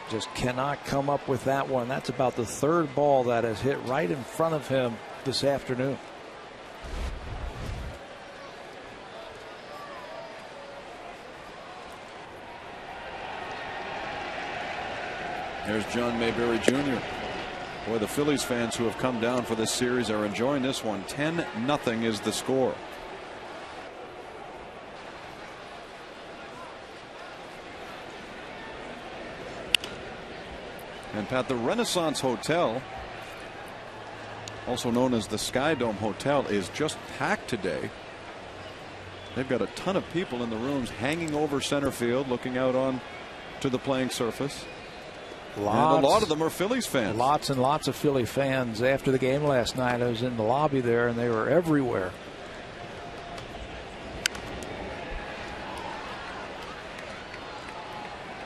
Just cannot come up with that one. That's about the third ball that has hit right in front of him this afternoon. There's John Mayberry Jr. Boy, the Phillies fans who have come down for this series are enjoying this one. 10-0 is the score. And Pat, the Renaissance Hotel, also known as the Sky Dome Hotel, is just packed today. They've got a ton of people in the rooms hanging over center field, looking out on to the playing surface. And a lot of them are Phillies fans. Lots and lots of Philly fans. After the game last night, I was in the lobby there, and they were everywhere.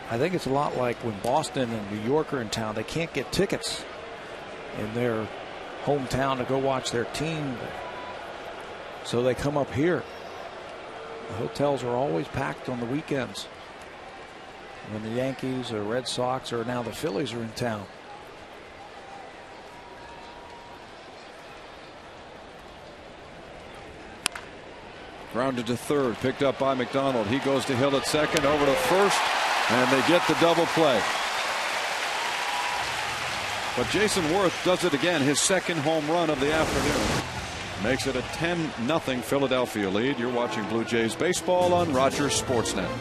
I think it's a lot like when Boston and New York are in town. They can't get tickets in their hometown to go watch their team, so they come up here. The hotels are always packed on the weekends when the Yankees or Red Sox or now the Phillies are in town. Grounded to third, picked up by McDonald. He goes to Hill at second, over to first, and they get the double play. But Jason Werth does it again, his second home run of the afternoon. Makes it a 10-0 Philadelphia lead. You're watching Blue Jays baseball on Rogers Sportsnet.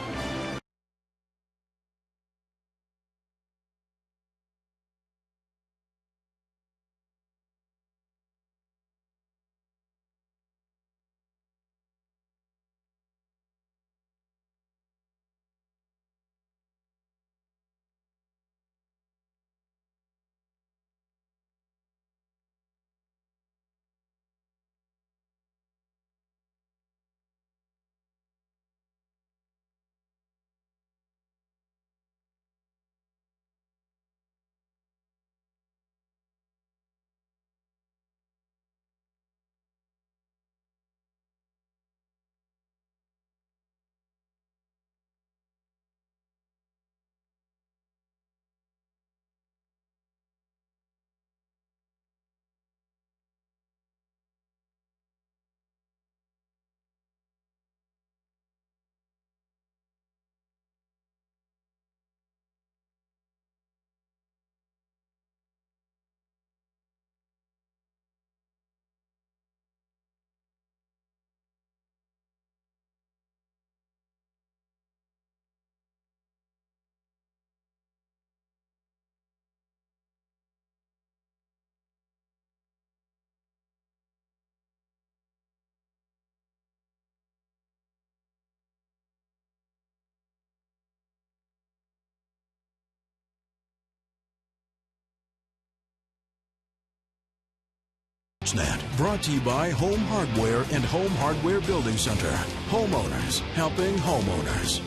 Brought to you by Home Hardware and Home Hardware Building Center. Homeowners helping homeowners.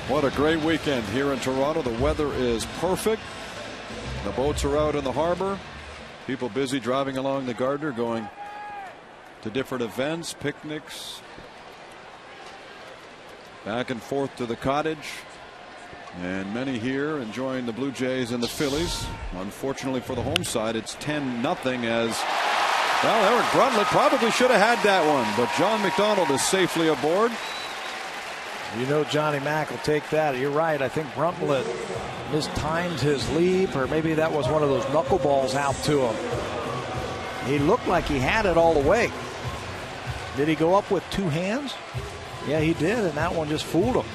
What a great weekend here in Toronto. The weather is perfect. The boats are out in the harbor. People busy driving along the Gardner, going to different events, picnics, back and forth to the cottage. And many here enjoying the Blue Jays and the Phillies. Unfortunately for the home side, it's 10-0 as, well, Eric Bruntlett probably should have had that one, but John McDonald is safely aboard. You know Johnny Mack will take that. You're right. I think Bruntlett mistimed his leap, or maybe that was one of those knuckleballs out to him. He looked like he had it all the way. Did he go up with two hands? Yeah, he did, and that one just fooled him.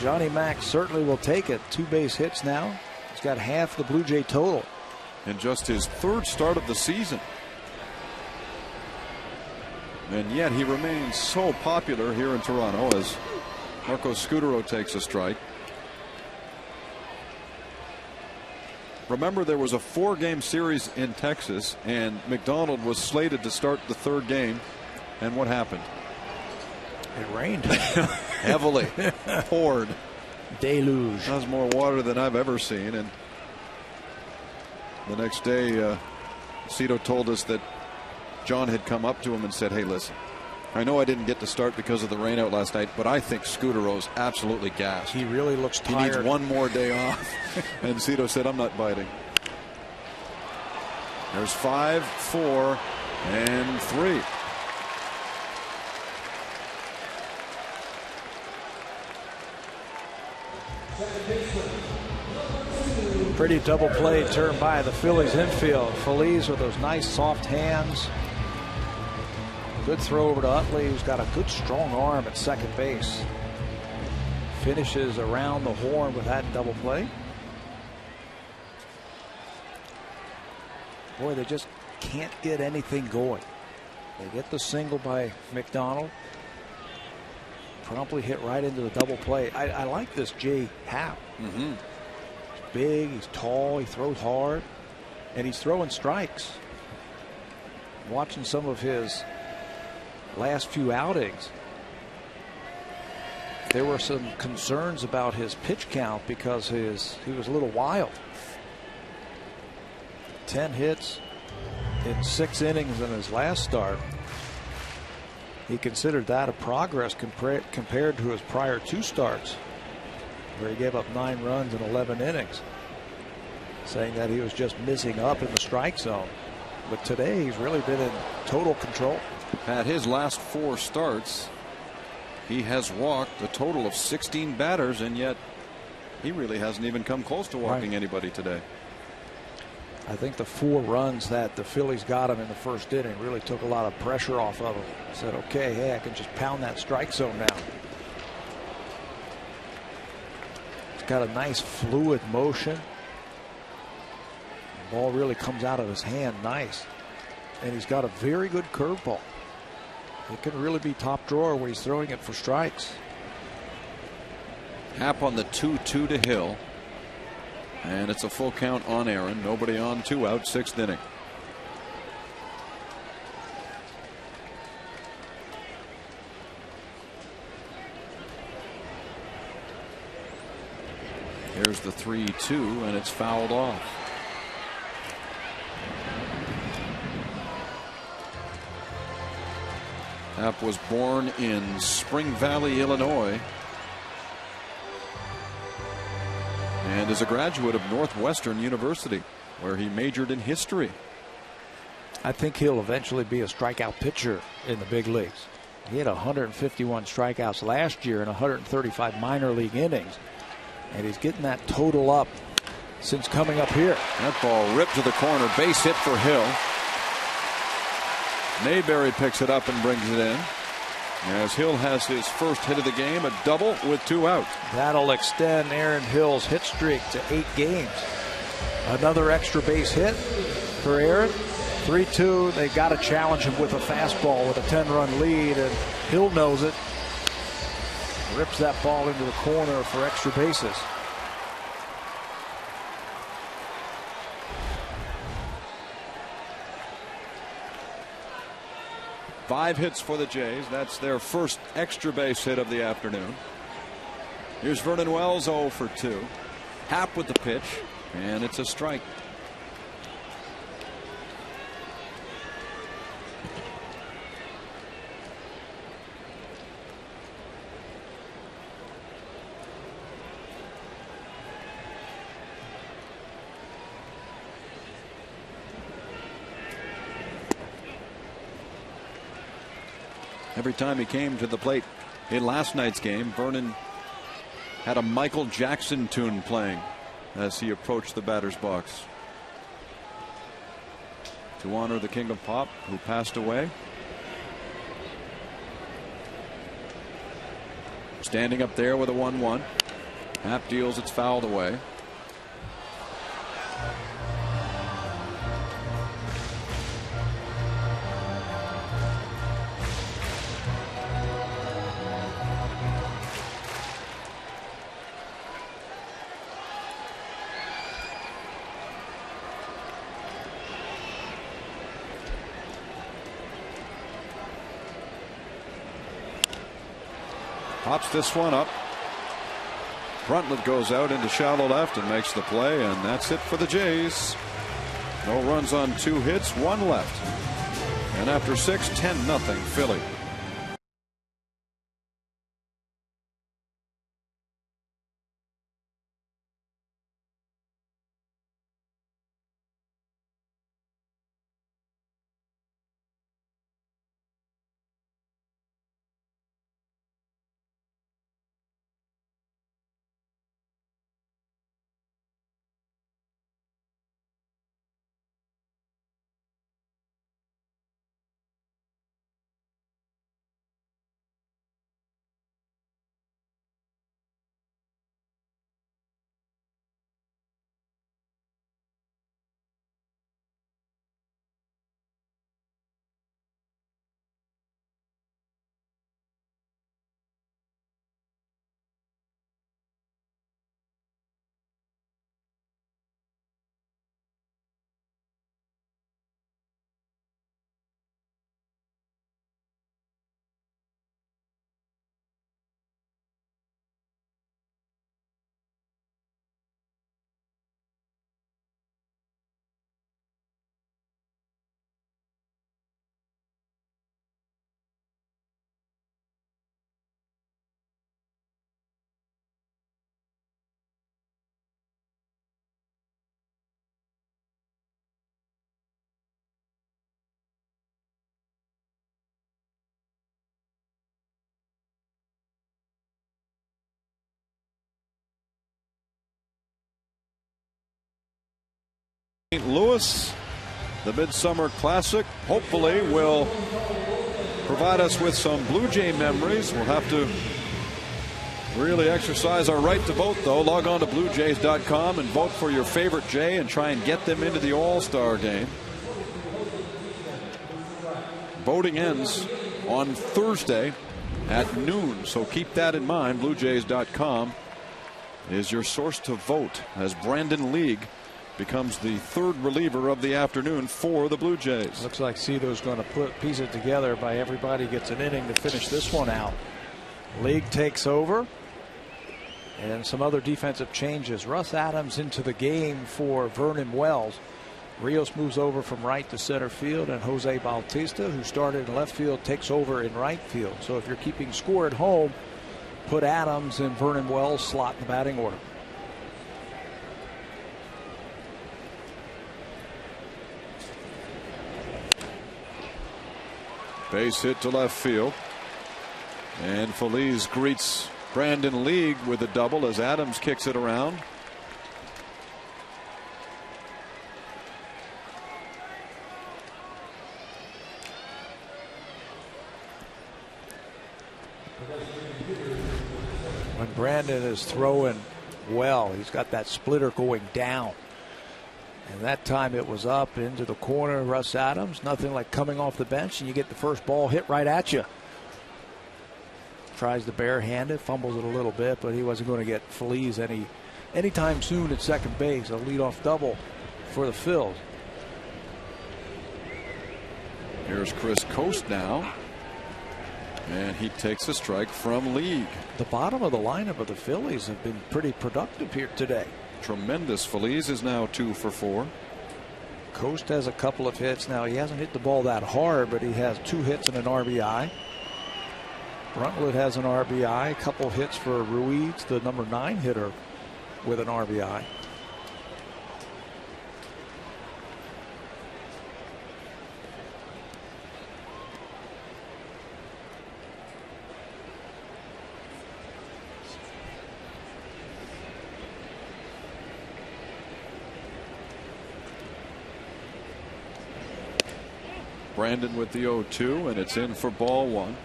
Johnny Mack certainly will take it. 2 base hits now. He's got half the Blue Jay total. In just his third start of the season. And yet he remains so popular here in Toronto as Marco Scutaro takes a strike. Remember, there was a 4-game series in Texas, and McDonald was slated to start the 3rd game. And what happened? It rained. Heavily. Poured. Deluge. That was more water than I've ever seen. And the next day, Cito told us that John had come up to him and said, "Hey, listen, I know I didn't get to start because of the rain out last night, but I think Scutaro's absolutely gassed. He really looks tired. He needs one more day off." And Cito said, "I'm not biting." There's 5, 4, and 3. Pretty double play turned by the Phillies infield. Feliz with those nice soft hands. Good throw over to Utley, who's got a good strong arm at second base. Finishes around the horn with that double play. Boy, they just can't get anything going. They get the single by McDonald. Promptly hit right into the double play. I like this Jay Happ. He's big, he's tall, he throws hard, and he's throwing strikes. Watching some of his last few outings, there were some concerns about his pitch count because he was a little wild. 10 hits in 6 innings in his last start. He considered that a progress compared to his prior 2 starts, where he gave up 9 runs in 11 innings, saying that he was just missing up in the strike zone. But today he's really been in total control. At his last 4 starts, he has walked a total of 16 batters, and yet he really hasn't even come close to walking anybody today. I think the 4 runs that the Phillies got him in the first inning really took a lot of pressure off of him. Said, okay, hey, I can just pound that strike zone now. He's got a nice fluid motion. The ball really comes out of his hand nice. And he's got a very good curveball. It can really be top drawer when he's throwing it for strikes. Happ on the 2-2 to Hill. And it's a full count on Aaron. Nobody on, 2 out, 6th inning. Here's the 3-2, and it's fouled off. Happ was born in Spring Valley, Illinois, and is a graduate of Northwestern University, where he majored in history. I think he'll eventually be a strikeout pitcher in the big leagues. He had 151 strikeouts last year in 135 minor league innings, and he's getting that total up since coming up here. That ball ripped to the corner, base hit for Hill. Mayberry picks it up and brings it in, as Hill has his first hit of the game, a double with 2 out. That'll extend Aaron Hill's hit streak to 8 games. Another extra base hit for Aaron. 3-2. They got to challenge him with a fastball with a 10-run lead, and Hill knows it. Rips that ball into the corner for extra bases. Five hits for the Jays. That's their first extra base hit of the afternoon. Here's Vernon Wells, 0 for 2. Happ with the pitch, and it's a strike. Every time he came to the plate in last night's game, Vernon had a Michael Jackson tune playing as he approached the batter's box to honor the King of Pop, who passed away. Standing up there with a 1-1. Happ deals, it's fouled away. Pops this one up. Bruntlett goes out into shallow left and makes the play, and that's it for the Jays. No runs on 2 hits, 1 left. And after 6, 10-0 Philly. St. Louis, the Midsummer Classic, hopefully will provide us with some Blue Jay memories. We'll have to really exercise our right to vote, though. Log on to BlueJays.com and vote for your favorite Jay and try and get them into the All-Star game. Voting ends on Thursday at noon, so keep that in mind. BlueJays.com is your source to vote as Brandon League becomes the 3rd reliever of the afternoon for the Blue Jays. Looks like Cito's going to piece it together by everybody gets an inning to finish this one out. League takes over, and some other defensive changes. Russ Adams into the game for Vernon Wells. Rios moves over from right to center field, and Jose Bautista, who started in left field, takes over in right field. So if you're keeping score at home, put Adams in Vernon Wells' slot in the batting order. Base hit to left field. And Feliz greets Brandon League with a double as Adams kicks it around. When Brandon is throwing well, he's got that splitter going down. And that time it was up into the corner. Russ Adams, nothing like coming off the bench and you get the first ball hit right at you. Tries to barehand it, fumbles it a little bit, but he wasn't going to get Feliz anytime soon at second base. A leadoff double for the Phils. Here's Chris Coast now, and he takes a strike from League. The bottom of the lineup of the Phillies have been pretty productive here today. Tremendous. Feliz is now 2 for 4. Coast has a couple of hits. Now he hasn't hit the ball that hard, but he has 2 hits and an RBI. Bruntlett has an RBI, a couple of hits for Ruiz, the number 9 hitter, with an RBI. Brandon with the 0-2, and it's in for ball 1.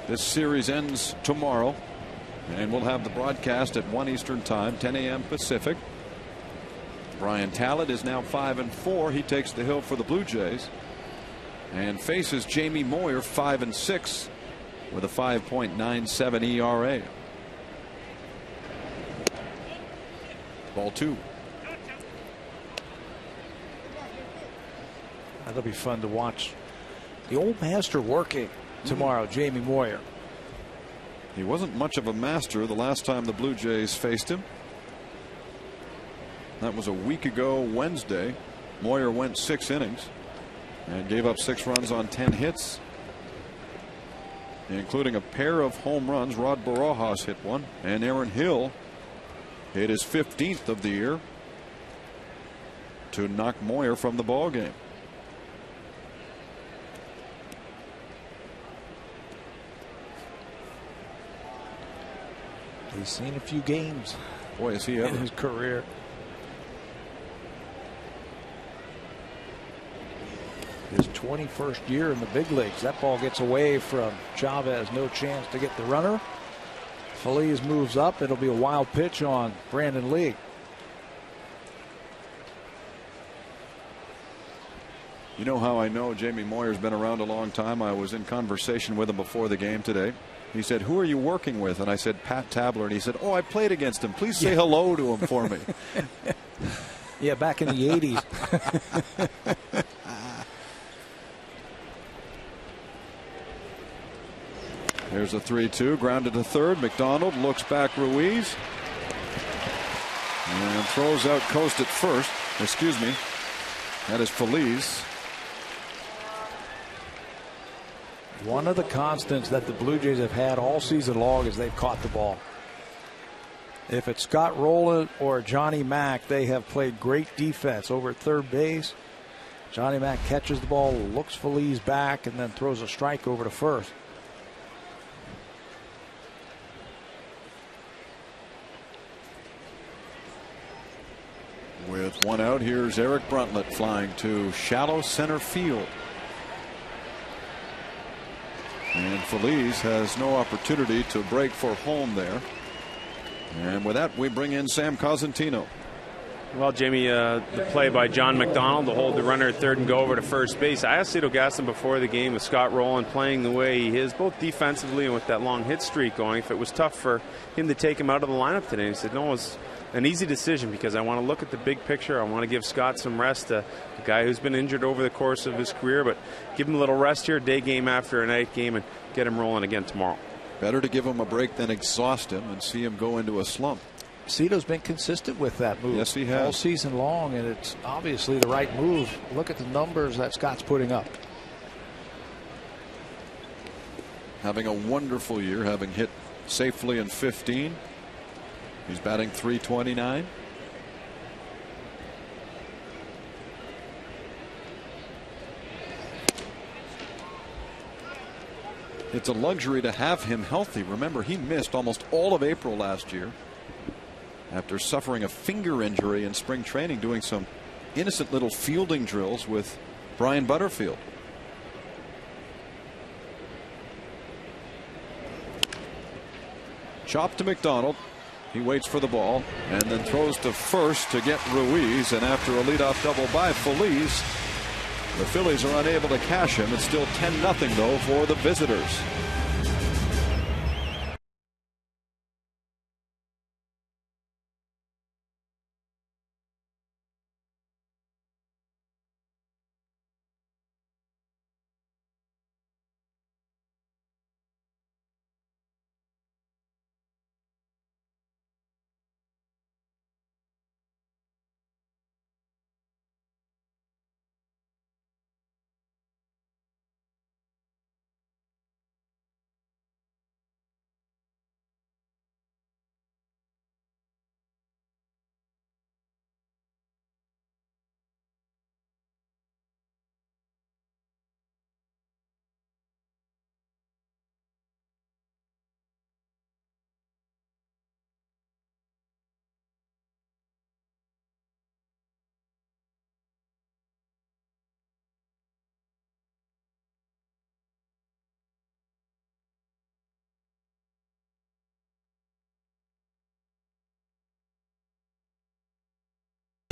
This series ends tomorrow, and we'll have the broadcast at 1 Eastern Time, 10 a.m. Pacific. Brian Tallett is now 5-4. He takes the hill for the Blue Jays and faces Jamie Moyer, 5-6, with a 5.97 ERA. Ball 2. That'll be fun to watch the old master working. tomorrow, Jamie Moyer. He wasn't much of a master the last time the Blue Jays faced him. That was a week ago Wednesday. Moyer went 6 innings and gave up 6 runs on 10 hits, including a pair of home runs. Rod Barajas hit one, and Aaron Hill hit his 15th of the year to knock Moyer from the ball game. He's seen a few games. Boy, is he ever. In his career. His 21st year in the big leagues. That ball gets away from Chavez. No chance to get the runner. Phillies moves up. It'll be a wild pitch on Brandon Lee. You know how I know Jamie Moyer's been around a long time? I was in conversation with him before the game today. He said, "Who are you working with?" And I said, "Pat Tabler." And he said, "Oh, I played against him. Please say hello to him for me." Yeah, back in the 80s. There's a 3-2, grounded to third. McDonald looks back Ruiz and throws out Coast at first. Excuse me. That is Phillies. One of the constants that the Blue Jays have had all season long is they've caught the ball. If it's Scott Rowland or Johnny Mack, they have played great defense over at third base. Johnny Mack catches the ball, looks Phillies back, and then throws a strike over to first. With one out, here's Eric Bruntlett flying to shallow center field. And Phillies has no opportunity to break for home there. And with that, we bring in Sam Cosentino. Well, Jamie, the play by John McDonald to hold the runner at third and go over to first base. I asked Cito Gaston before the game with Scott Rowland playing the way he is, both defensively and with that long hit streak going, if it was tough for him to take him out of the lineup today. He said, no, it was an easy decision because I want to look at the big picture. I want to give Scott some rest, a guy who's been injured over the course of his career, but give him a little rest here, day game after a night game, and get him rolling again tomorrow. Better to give him a break than exhaust him and see him go into a slump. Cito's been consistent with that move. Yes, he has. All season long, and it's obviously the right move. Look at the numbers that Scott's putting up. Having a wonderful year, having hit safely in 15. He's batting .329. It's a luxury to have him healthy. Remember, he missed almost all of April last year after suffering a finger injury in spring training, doing some innocent little fielding drills with Brian Butterfield. Chop to McDonald. He waits for the ball and then throws to first to get Ruiz. And after a leadoff double by Phillies, the Phillies are unable to cash him. It's still 10-0 though for the visitors.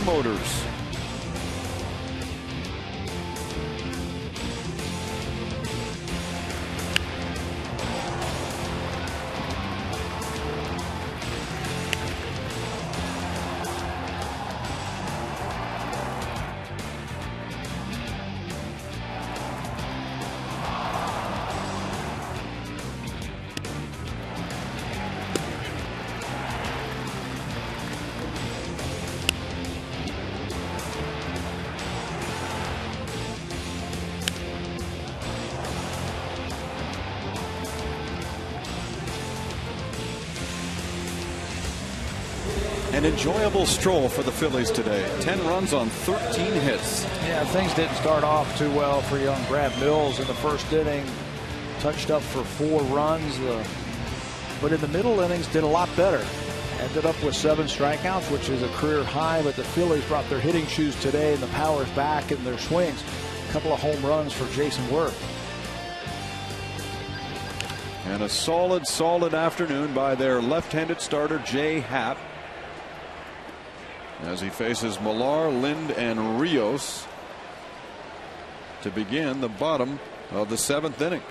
Motors. an enjoyable stroll for the Phillies today. 10 runs on 13 hits. Yeah, things didn't start off too well for young Brad Mills in the first inning. Touched up for 4 runs, but in the middle innings did a lot better. Ended up with 7 strikeouts, which is a career high, but the Phillies brought their hitting shoes today and the power's back in their swings. A couple of home runs for Jason Werth. And a solid afternoon by their left-handed starter, Jay Happ, as he faces Millar, Lind, and Rios to begin the bottom of the 7th inning.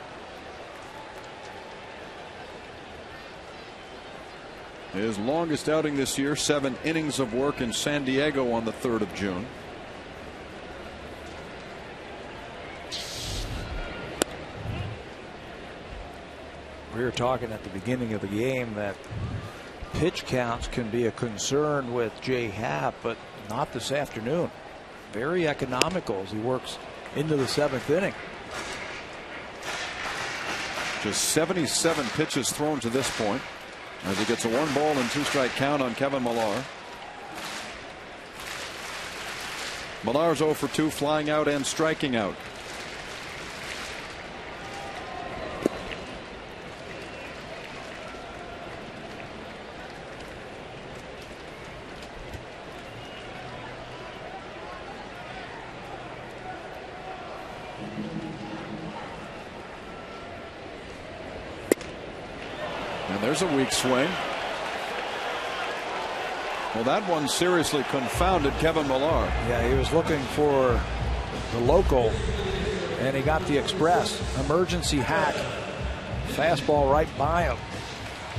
His longest outing this year, 7 innings of work in San Diego on the 3rd of June. We were talking at the beginning of the game that pitch counts can be a concern with Jay Happ, but not this afternoon. Very economical as he works into the 7th inning. Just 77 pitches thrown to this point, as he gets a 1-ball and 2-strike count on Kevin Millar. Millar's 0 for 2, flying out and striking out. And there's a weak swing. Well, that one seriously confounded Kevin Millar. Yeah, he was looking for the local, and he got the express. Emergency hack. Fastball right by him.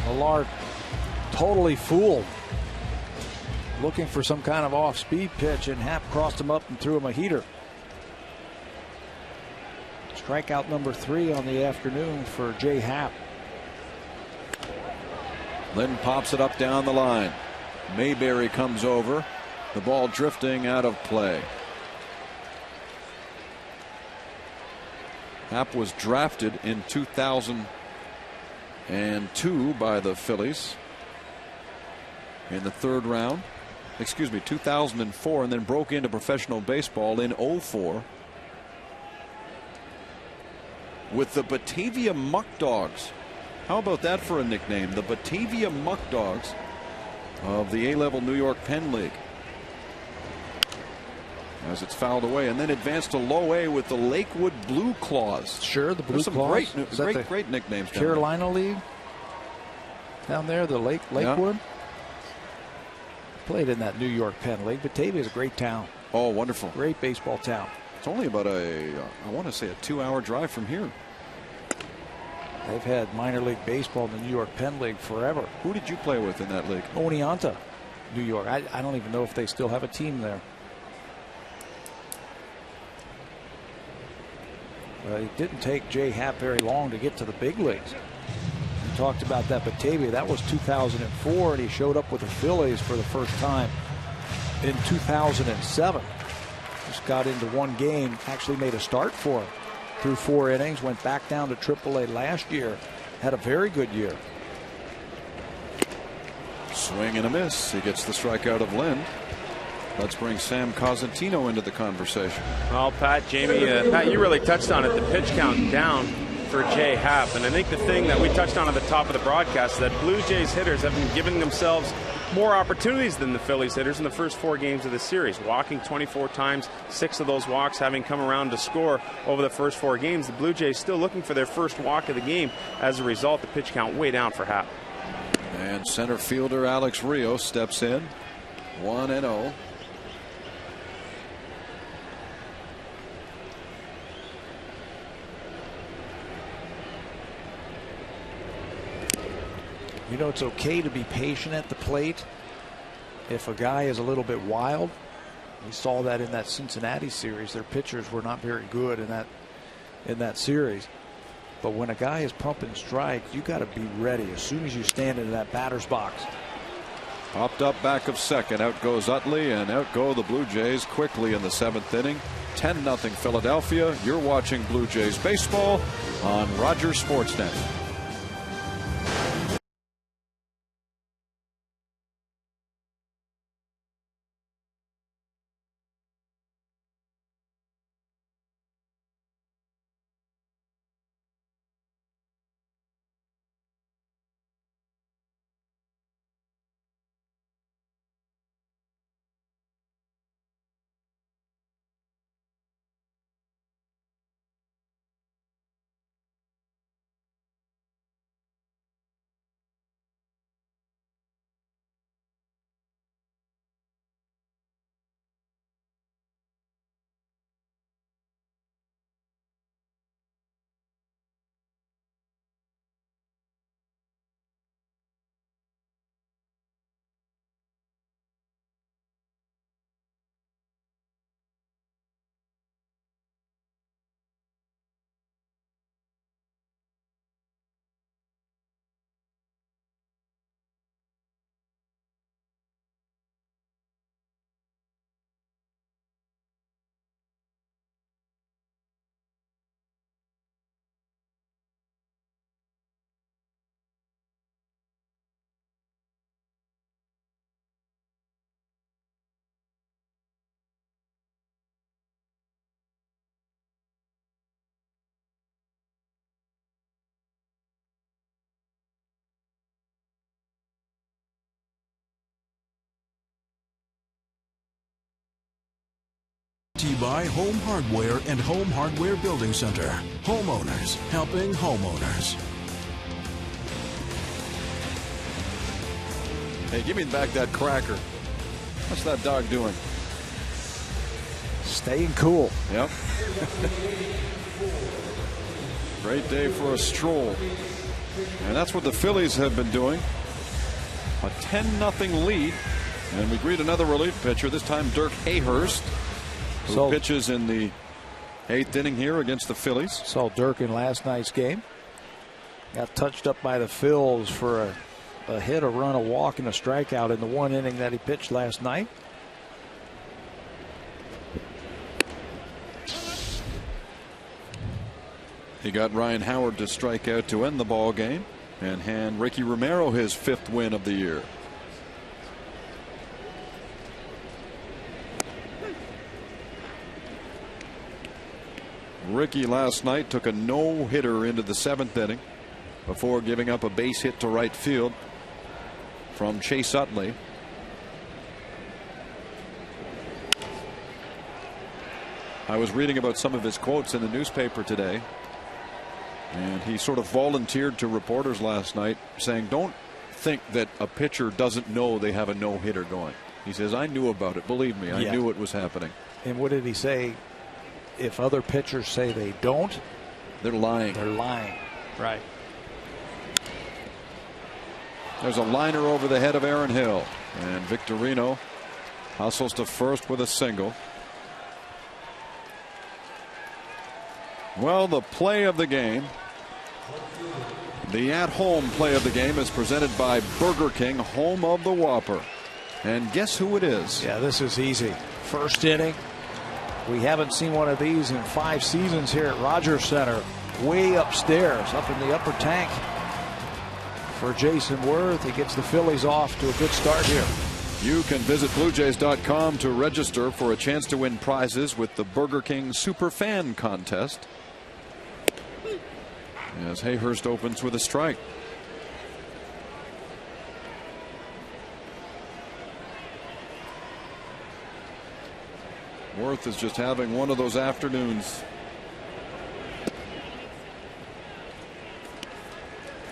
Millar totally fooled. Looking for some kind of off-speed pitch, and Happ crossed him up and threw him a heater. Strikeout number 3 on the afternoon for Jay Happ. Lynn pops it up down the line. Mayberry comes over. The ball drifting out of play. Happ was drafted in 2002 by the Phillies in the 3rd round. 2004, and then broke into professional baseball in 2004 with the Batavia Muck Dogs. How about that for a nickname? The Batavia Muck Dogs of the A-level New York Penn League. As it's fouled away, and then advanced to low A with the Lakewood Blue Claws. Sure, the Blue Claws. Great nicknames. Carolina League down there, the Lakewood. Yeah. Played in that New York Penn League. Batavia is a great town. Oh, wonderful. Great baseball town. It's only about I want to say a 2-hour drive from here. They've had minor league baseball in the New York Penn League forever. Who did you play with in that league? Oneonta, New York. I don't even know if they still have a team there. It didn't take Jay Happ very long to get to the big leagues. We talked about that Batavia. That was 2004, and he showed up with the Phillies for the first time in 2007. Just got into one game, actually made a start for him. Through 4 innings, went back down to AAA last year. Had a very good year. Swing and a miss. He gets the strikeout of Lind. Let's bring Sam Cosentino into the conversation. Well, Pat, Jamie, Pat, you really touched on it. The pitch count down for Jay Happ. And I think the thing that we touched on at the top of the broadcast is that Blue Jays hitters have been giving themselves more opportunities than the Phillies hitters in the first 4 games of the series. Walking 24 times, 6 of those walks having come around to score over the first 4 games. The Blue Jays still looking for their first walk of the game. As a result, the pitch count way down for Happ. And center fielder Alex Rios steps in. 1-0. You know, it's okay to be patient at the plate if a guy is a little bit wild. We saw that in that Cincinnati series. Their pitchers were not very good in that series. But when a guy is pumping strikes, you got to be ready as soon as you stand into that batter's box. Popped up back of second. Out goes Utley, and out go the Blue Jays quickly in the 7th inning. 10-0 Philadelphia. You're watching Blue Jays baseball on Rogers Sportsnet. by Home Hardware and Home Hardware Building Center. Homeowners helping homeowners. Hey, give me back that cracker. What's that dog doing? Staying cool. Yep. Great day for a stroll. And that's what the Phillies have been doing. A 10-0 lead. And we greet another relief pitcher, this time Dirk Hayhurst, who pitches in the 8th inning here against the Phillies. Saw Dirk in last night's game. Got touched up by the Phils for a hit, a run, a walk, and a strikeout in the 1 inning that he pitched last night. He got Ryan Howard to strike out to end the ball game and hand Ricky Romero his 5th win of the year. Ricky last night took a no-hitter into the 7th inning before giving up a base hit to right field from Chase Utley. I was reading about some of his quotes in the newspaper today, and he sort of volunteered to reporters last night saying, don't think that a pitcher doesn't know they have a no-hitter going. He says, I knew about it. Believe me, I knew it was happening. And what did he say? If other pitchers say they don't, they're lying. They're lying. Right. There's a liner over the head of Aaron Hill, and Victorino hustles to first with a single. Well, the play of the game, the at-home play of the game, is presented by Burger King, home of the Whopper. And guess who it is? Yeah, this is easy. First inning. We haven't seen one of these in 5 seasons here at Rogers Center. Way upstairs, up in the upper tank for Jason Werth. He gets the Phillies off to a good start here. You can visit BlueJays.com to register for a chance to win prizes with the Burger King Super Fan Contest. As Hayhurst opens with a strike. Werth is just having one of those afternoons.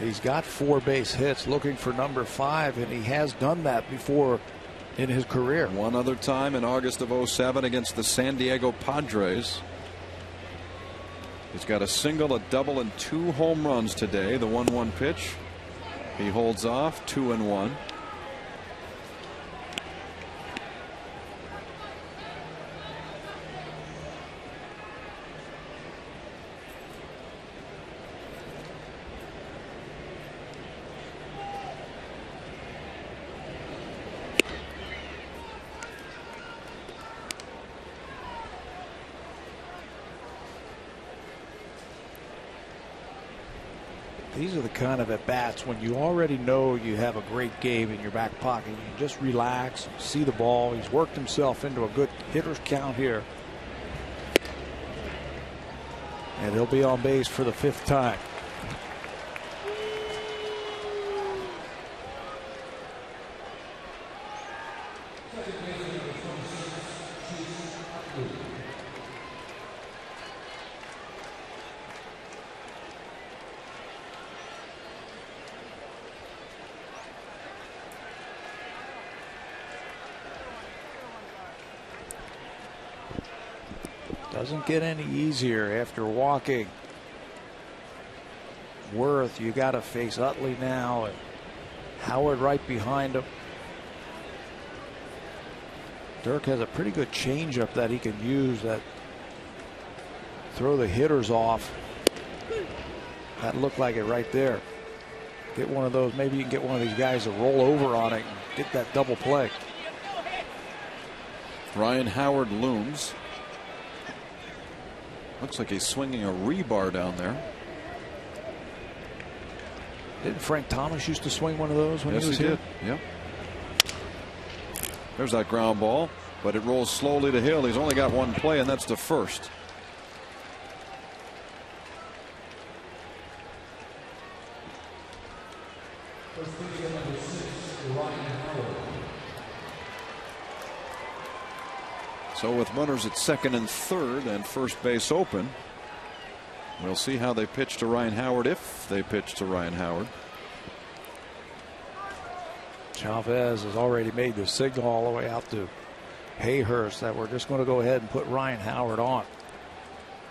He's got 4 base hits, looking for number 5, and he has done that before in his career. One other time in August of '07 against the San Diego Padres. He's got a single, a double, and 2 home runs today. The 1-1 pitch. He holds off, 2-1. These are the kind of at-bats when you already know you have a great game in your back pocket. You just relax, see the ball. He's worked himself into a good hitter's count here. And he'll be on base for the 5th time. Doesn't get any easier after walking. Werth, you got to face Utley now, and Howard right behind him. Dirk has a pretty good changeup that he can use that throw the hitters off. That looked like it right there. Get one of those. Maybe you can get one of these guys to roll over on it and get that double play. Ryan Howard looms. Looks like he's swinging a rebar down there. Didn't Frank Thomas used to swing one of those when he was here? Yep. There's that ground ball, but it rolls slowly to Hill. He's only got 1 play, and that's to first. So with runners at second and third and first base open, we'll see how they pitch to Ryan Howard, if they pitch to Ryan Howard. Chavez has already made the signal all the way out to Hayhurst that we're just going to go ahead and put Ryan Howard on.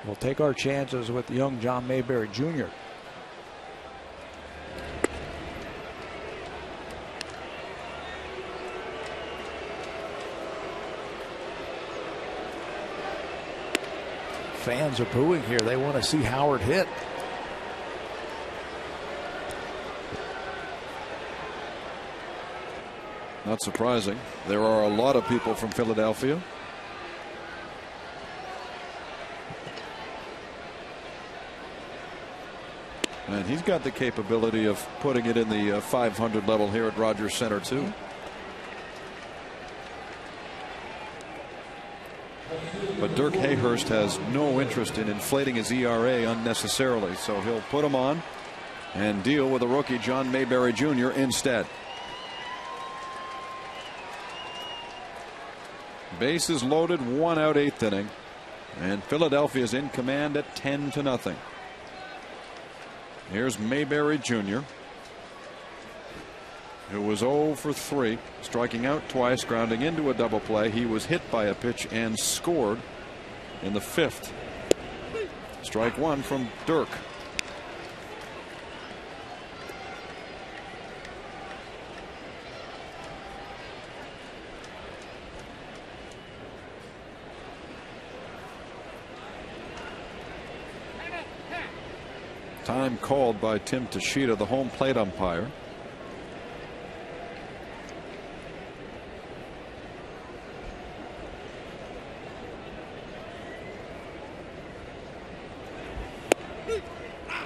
We'll take our chances with young John Mayberry Jr. Fans are booing here. They want to see Howard hit. Not surprising. There are a lot of people from Philadelphia. And he's got the capability of putting it in the 500 level here at Rogers Center too. But Dirk Hayhurst has no interest in inflating his ERA unnecessarily, so he'll put him on and deal with a rookie John Mayberry Jr. instead. Bases loaded, 1 out, 8th inning, and Philadelphia's in command at 10-0. Here's Mayberry Jr., who was 0 for 3, striking out twice, grounding into a double play. He was hit by a pitch and scored in the 5th. Strike 1 from Dirk. Time called by Tim Tashita, the home plate umpire.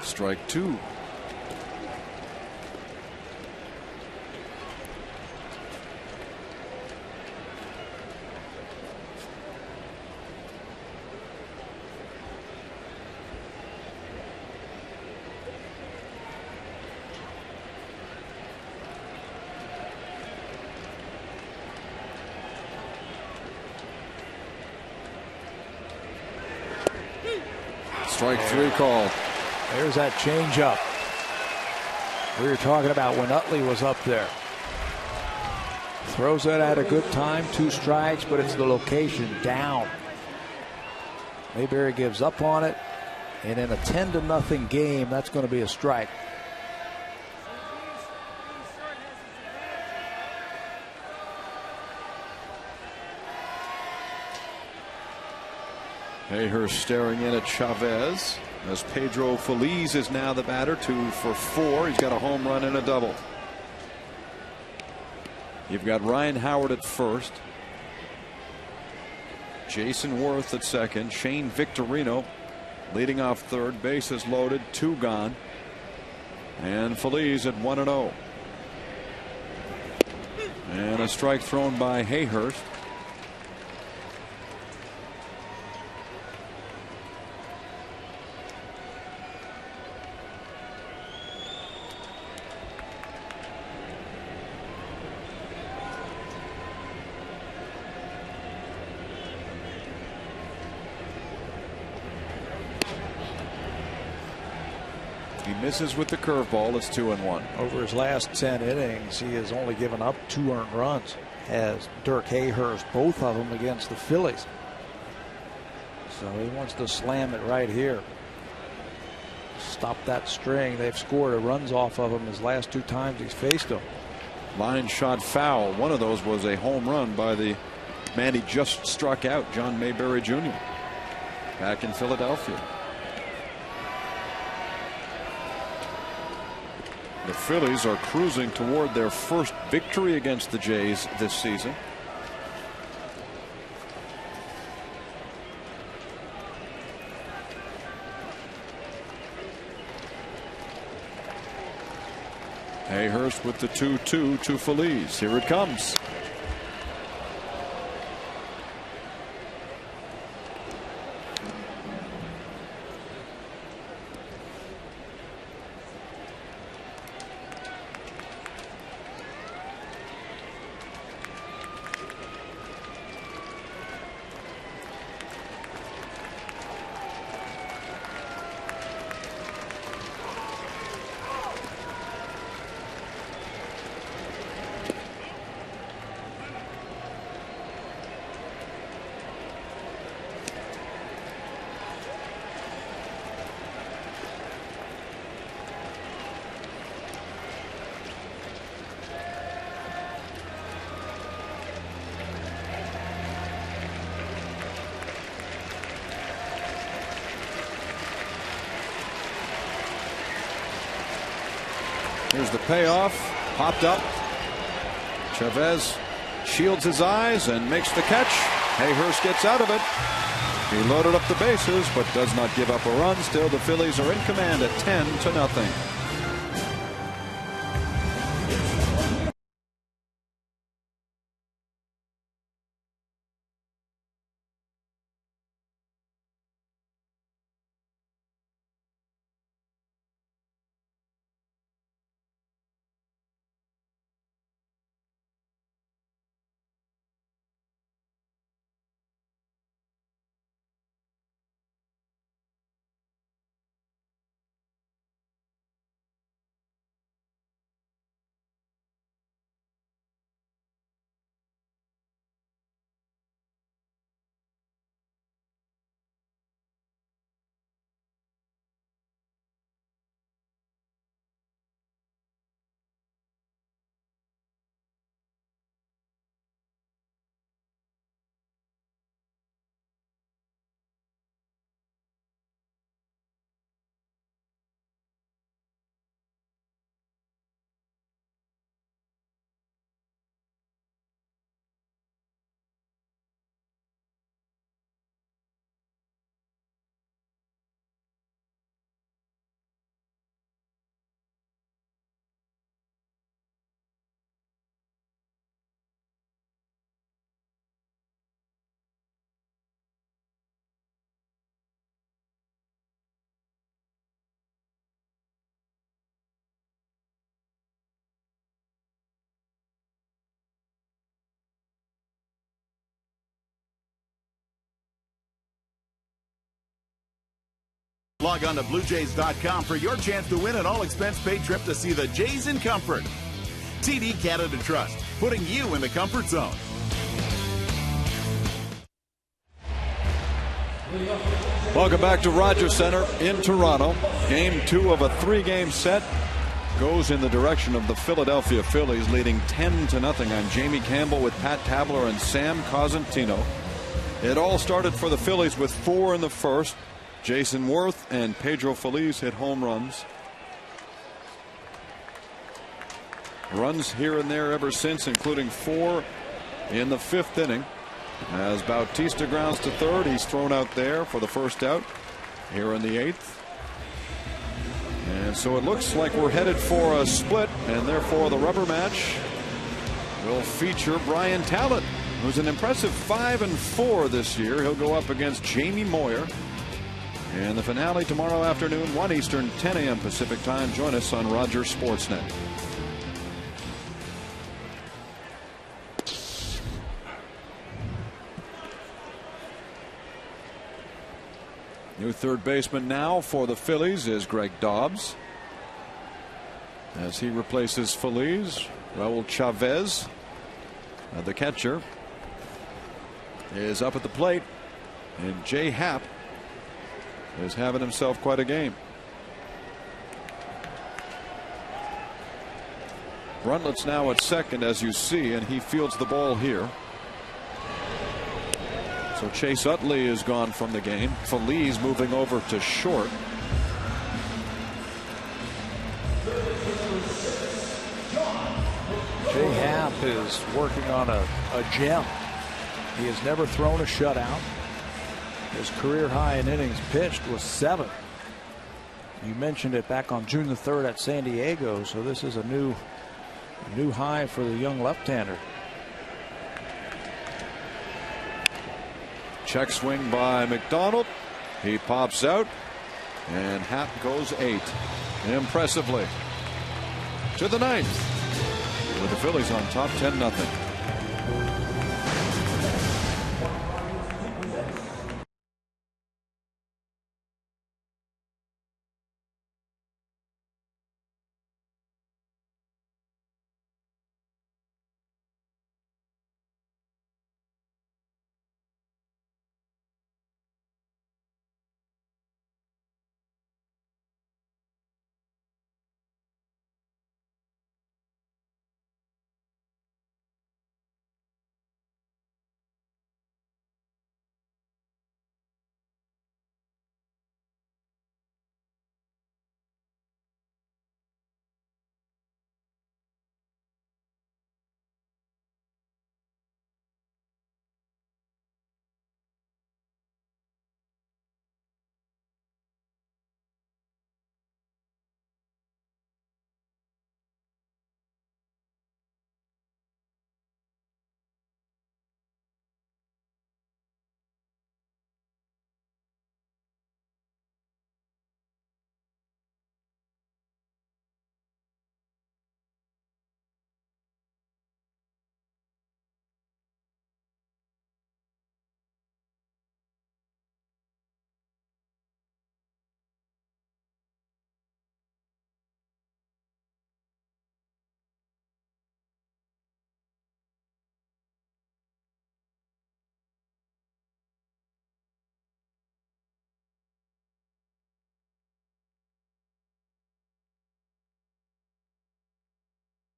Strike 2. Strike 3 call. There's that changeup we were talking about when Utley was up there. Throws that at a good time, 2 strikes, but it's the location down. Mayberry gives up on it, and in a 10-0 game, that's going to be a strike. Hayhurst staring in at Chavez as Pedro Feliz is now the batter. 2 for 4. He's got a home run and a double. You've got Ryan Howard at first, Jason Werth at second, Shane Victorino leading off third. Bases loaded, 2 gone, and Feliz at 1-0. And a strike thrown by Hayhurst. He misses with the curveball. It's 2-1. Over his last 10 innings, he has only given up 2 earned runs. Has Dirk Hayhurst, both of them against the Phillies. So he wants to slam it right here. Stop that string. They've scored runs off of him his last 2 times he's faced them. Line shot foul. One of those was a home run by the man he just struck out, John Mayberry Jr. back in Philadelphia. The Phillies are cruising toward their first victory against the Jays this season. Hayhurst with the 2-2 to Feliz. Here it comes. Here's the payoff. Popped up. Chavez shields his eyes and makes the catch. Hayhurst gets out of it. He loaded up the bases but does not give up a run. Still, the Phillies are in command at 10-0. Log on to BlueJays.com for your chance to win an all-expense-paid trip to see the Jays in comfort. TD Canada Trust, putting you in the comfort zone. Welcome back to Rogers Center in Toronto. Game 2 of a 3-game set goes in the direction of the Philadelphia Phillies, leading 10-0 on Jamie Campbell with Pat Tabler and Sam Cosentino. It all started for the Phillies with 4 in the first. Jason Werth and Pedro Feliz hit home runs. Runs here and there ever since, including 4 in the 5th inning. As Bautista grounds to third, he's thrown out there for the first out here in the 8th. And so it looks like we're headed for a split, and therefore the rubber match will feature Brian Talbot, who's an impressive 5-4 this year. He'll go up against Jamie Moyer. And the finale tomorrow afternoon, 1 Eastern, 10 a.m. Pacific time. Join us on Rogers Sportsnet. New third baseman now for the Phillies is Greg Dobbs. As he replaces Feliz, Raul Chavez, the catcher, is up at the plate. And Jay Happ is having himself quite a game. Brundtle's now at second, as you see, and he fields the ball here. So Chase Utley is gone from the game. Feliz moving over to short. Jay Happ is working on a gem. He has never thrown a shutout. His career high in innings pitched was 7. You mentioned it back on June the 3rd at San Diego, so this is a new high for the young left-hander. Check swing by McDonald. He pops out, and Happ goes 8 impressively to the 9th, with the Phillies on top 10-0.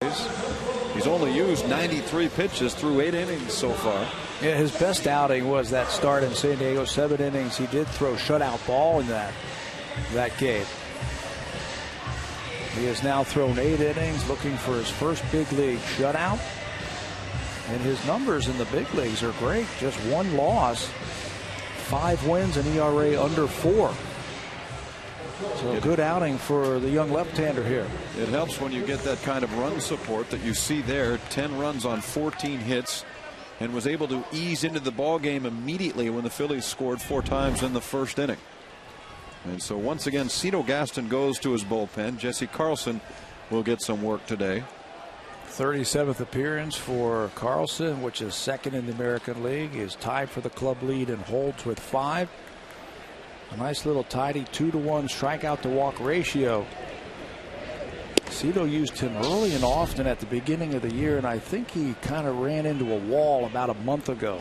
He's only used 93 pitches through 8 innings so far. Yeah, his best outing was that start in San Diego. 7 innings. He did throw shutout ball in that game. He has now thrown 8 innings, looking for his first big league shutout. And his numbers in the big leagues are great. Just 1 loss, 5 wins, and ERA under 4. So a good outing for the young left-hander here. It helps when you get that kind of run support that you see there. 10 runs on 14 hits, and was able to ease into the ball game immediately when the Phillies scored 4 times in the first inning. And so once again, Cito Gaston goes to his bullpen. Jesse Carlson will get some work today. 37th appearance for Carlson, which is 2nd in the American League. He is tied for the club lead in holds with 5. A nice little tidy 2-to-1 strikeout to walk ratio. Cito used him early and often at the beginning of the year, and I think he kind of ran into a wall about a month ago.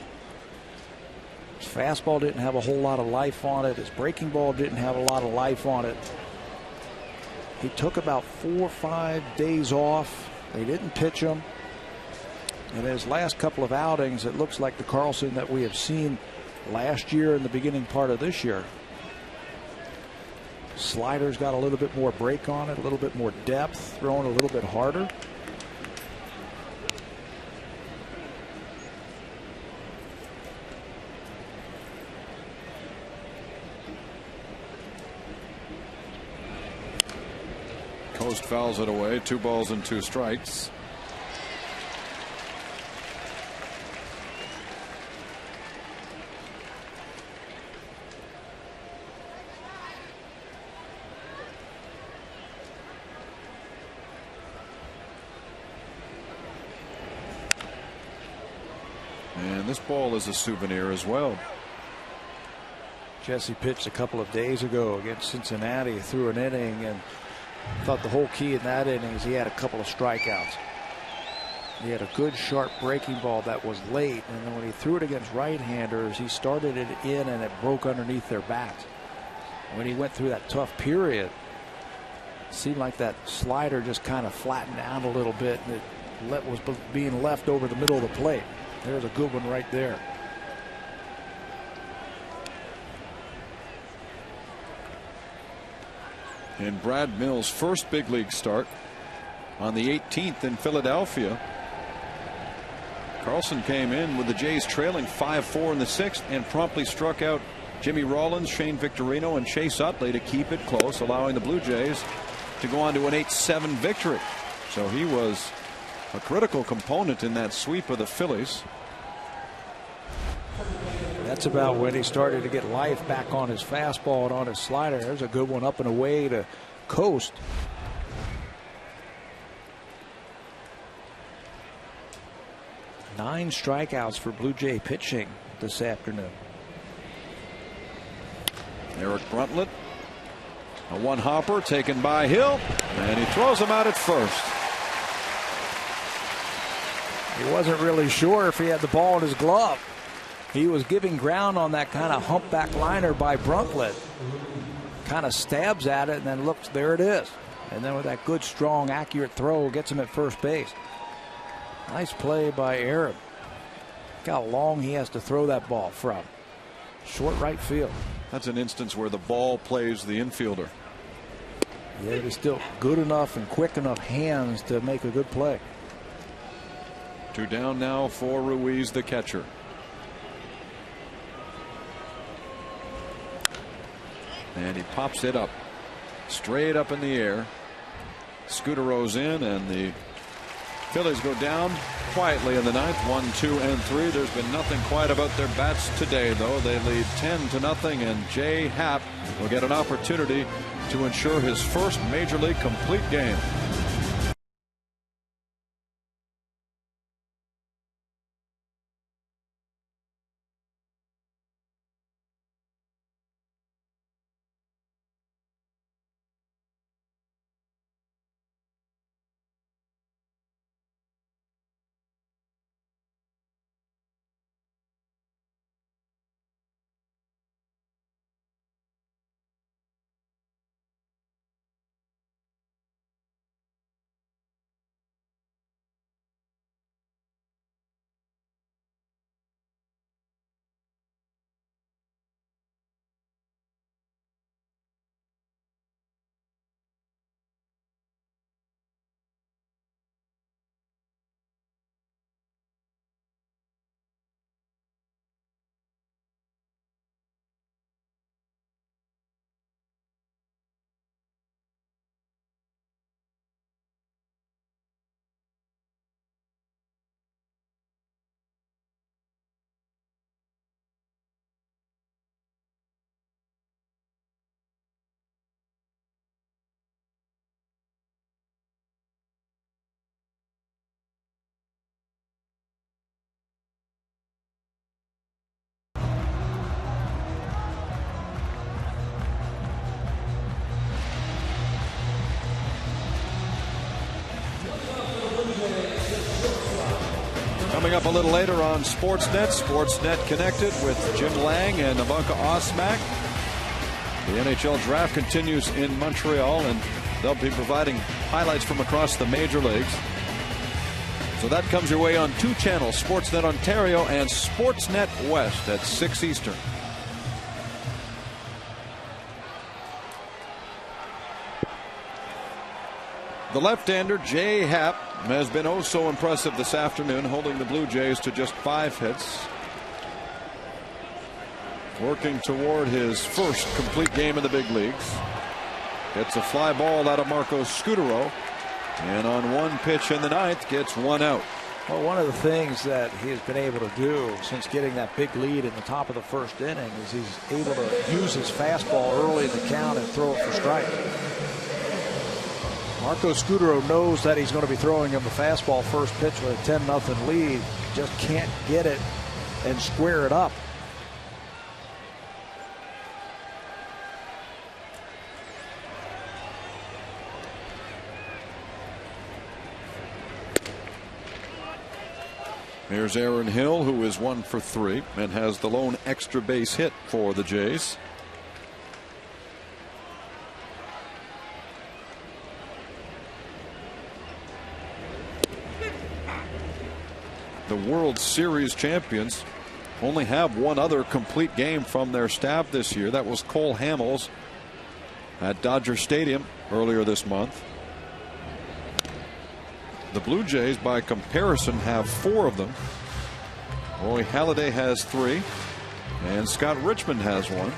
His fastball didn't have a whole lot of life on it. His breaking ball didn't have a lot of life on it. He took about 4 or 5 days off. They didn't pitch him. And his last couple of outings, it looks like the Carlson that we have seen last year and the beginning part of this year. Slider's got a little bit more break on it, a little bit more depth, throwing a little bit harder. Coast fouls it away. 2 balls and 2 strikes. And this ball is a souvenir as well. Jesse pitched a couple of days ago against Cincinnati, threw an inning, and thought the whole key in that inning is he had a couple of strikeouts. He had a good sharp breaking ball that was late, and then when he threw it against right-handers, he started it in and it broke underneath their bats. When he went through that tough period, it seemed like that slider just kind of flattened out a little bit, and it was being left over the middle of the plate. There's a good one right there. In Brad Mills' first big league start on the 18th in Philadelphia, Carlson came in with the Jays trailing 5-4 in the 6th and promptly struck out Jimmy Rollins, Shane Victorino, and Chase Utley to keep it close, allowing the Blue Jays to go on to an 8-7 victory. So he was a critical component in that sweep of the Phillies. That's about when he started to get life back on his fastball and on his slider. There's a good one up and away to Coast. Nine strikeouts for Blue Jay pitching this afternoon. Eric Bruntlett, a 1-hopper taken by Hill, and he throws him out at first. He wasn't really sure if he had the ball in his glove. He was giving ground on that kind of humpback liner by Bruntlett. Kind of stabs at it and then looks, there it is. And then with that good, strong, accurate throw, gets him at first base. Nice play by Aaron. Look how long he has to throw that ball from. Short right field. That's an instance where the ball plays the infielder. Yeah, he's still good enough and quick enough hands to make a good play. 2 down now for Ruiz, the catcher. And he pops it up, straight up in the air. Scudero's in, and the Phillies go down quietly in the 9th, 1, 2, and 3. There's been nothing quiet about their bats today, though. They lead 10-0, and Jay Happ will get an opportunity to ensure his first Major League complete game. Coming up a little later on Sportsnet Connected with Jim Lang and Ivanka Osmak. The NHL draft continues in Montreal, and they'll be providing highlights from across the major leagues. So that comes your way on 2 channels, Sportsnet Ontario and Sportsnet West at 6 Eastern. The left-hander, Jay Happ, has been oh so impressive this afternoon, holding the Blue Jays to just 5 hits. Working toward his first complete game in the big leagues. Gets a fly ball out of Marco Scutaro, and on 1 pitch in the 9th gets 1 out. Well, one of the things that he's been able to do since getting that big lead in the top of the first inning is he's able to use his fastball early in the count and throw it for strike. Marco Scutaro knows that he's going to be throwing him the fastball first pitch with a 10-0 lead. Just can't get it and square it up. Here's Aaron Hill, who is 1 for 3 and has the lone extra base hit for the Jays. The World Series champions only have 1 other complete game from their staff this year. That was Cole Hamels at Dodger Stadium earlier this month. The Blue Jays, by comparison, have 4 of them. Roy Halladay has 3, and Scott Richmond has 1.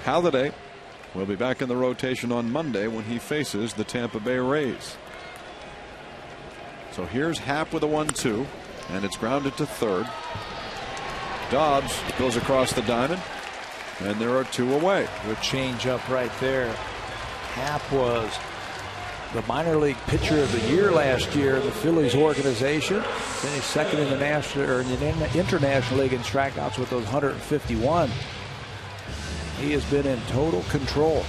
Halladay will be back in the rotation on Monday when he faces the Tampa Bay Rays. So here's Happ with a 1-2, and it's grounded to third. Dobbs goes across the diamond, and there are 2 away. Good change up right there. Happ was the minor league pitcher of the year last year in the Phillies organization. Finished second in the national or in the international league in strikeouts with those 151. He has been in total control.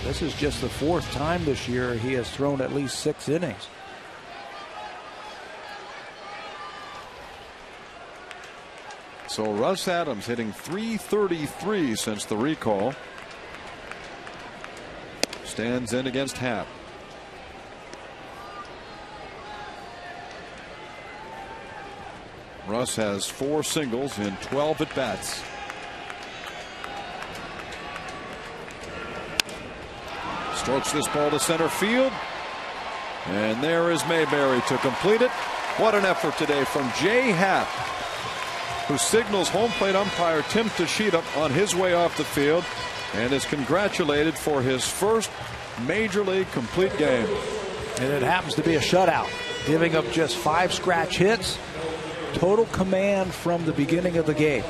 This is just the 4th time this year he has thrown at least 6 innings. So Russ Adams hitting .333 since the recall. Stands in against Happ. Russ has 4 singles in 12 at-bats. Strokes this ball to center field. And there is Mayberry to complete it. What an effort today from Jay Happ, who signals home plate umpire Tim Tashita on his way off the field and is congratulated for his first major league complete game. And it happens to be a shutout, giving up just 5 scratch hits. Total command from the beginning of the game.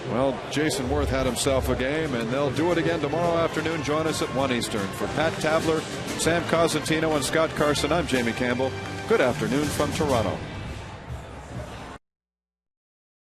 Well, Jason Werth had himself a game, and they'll do it again tomorrow afternoon. Join us at 1 Eastern. For Pat Tabler, Sam Cosentino, and Scott Carson, I'm Jamie Campbell. Good afternoon from Toronto.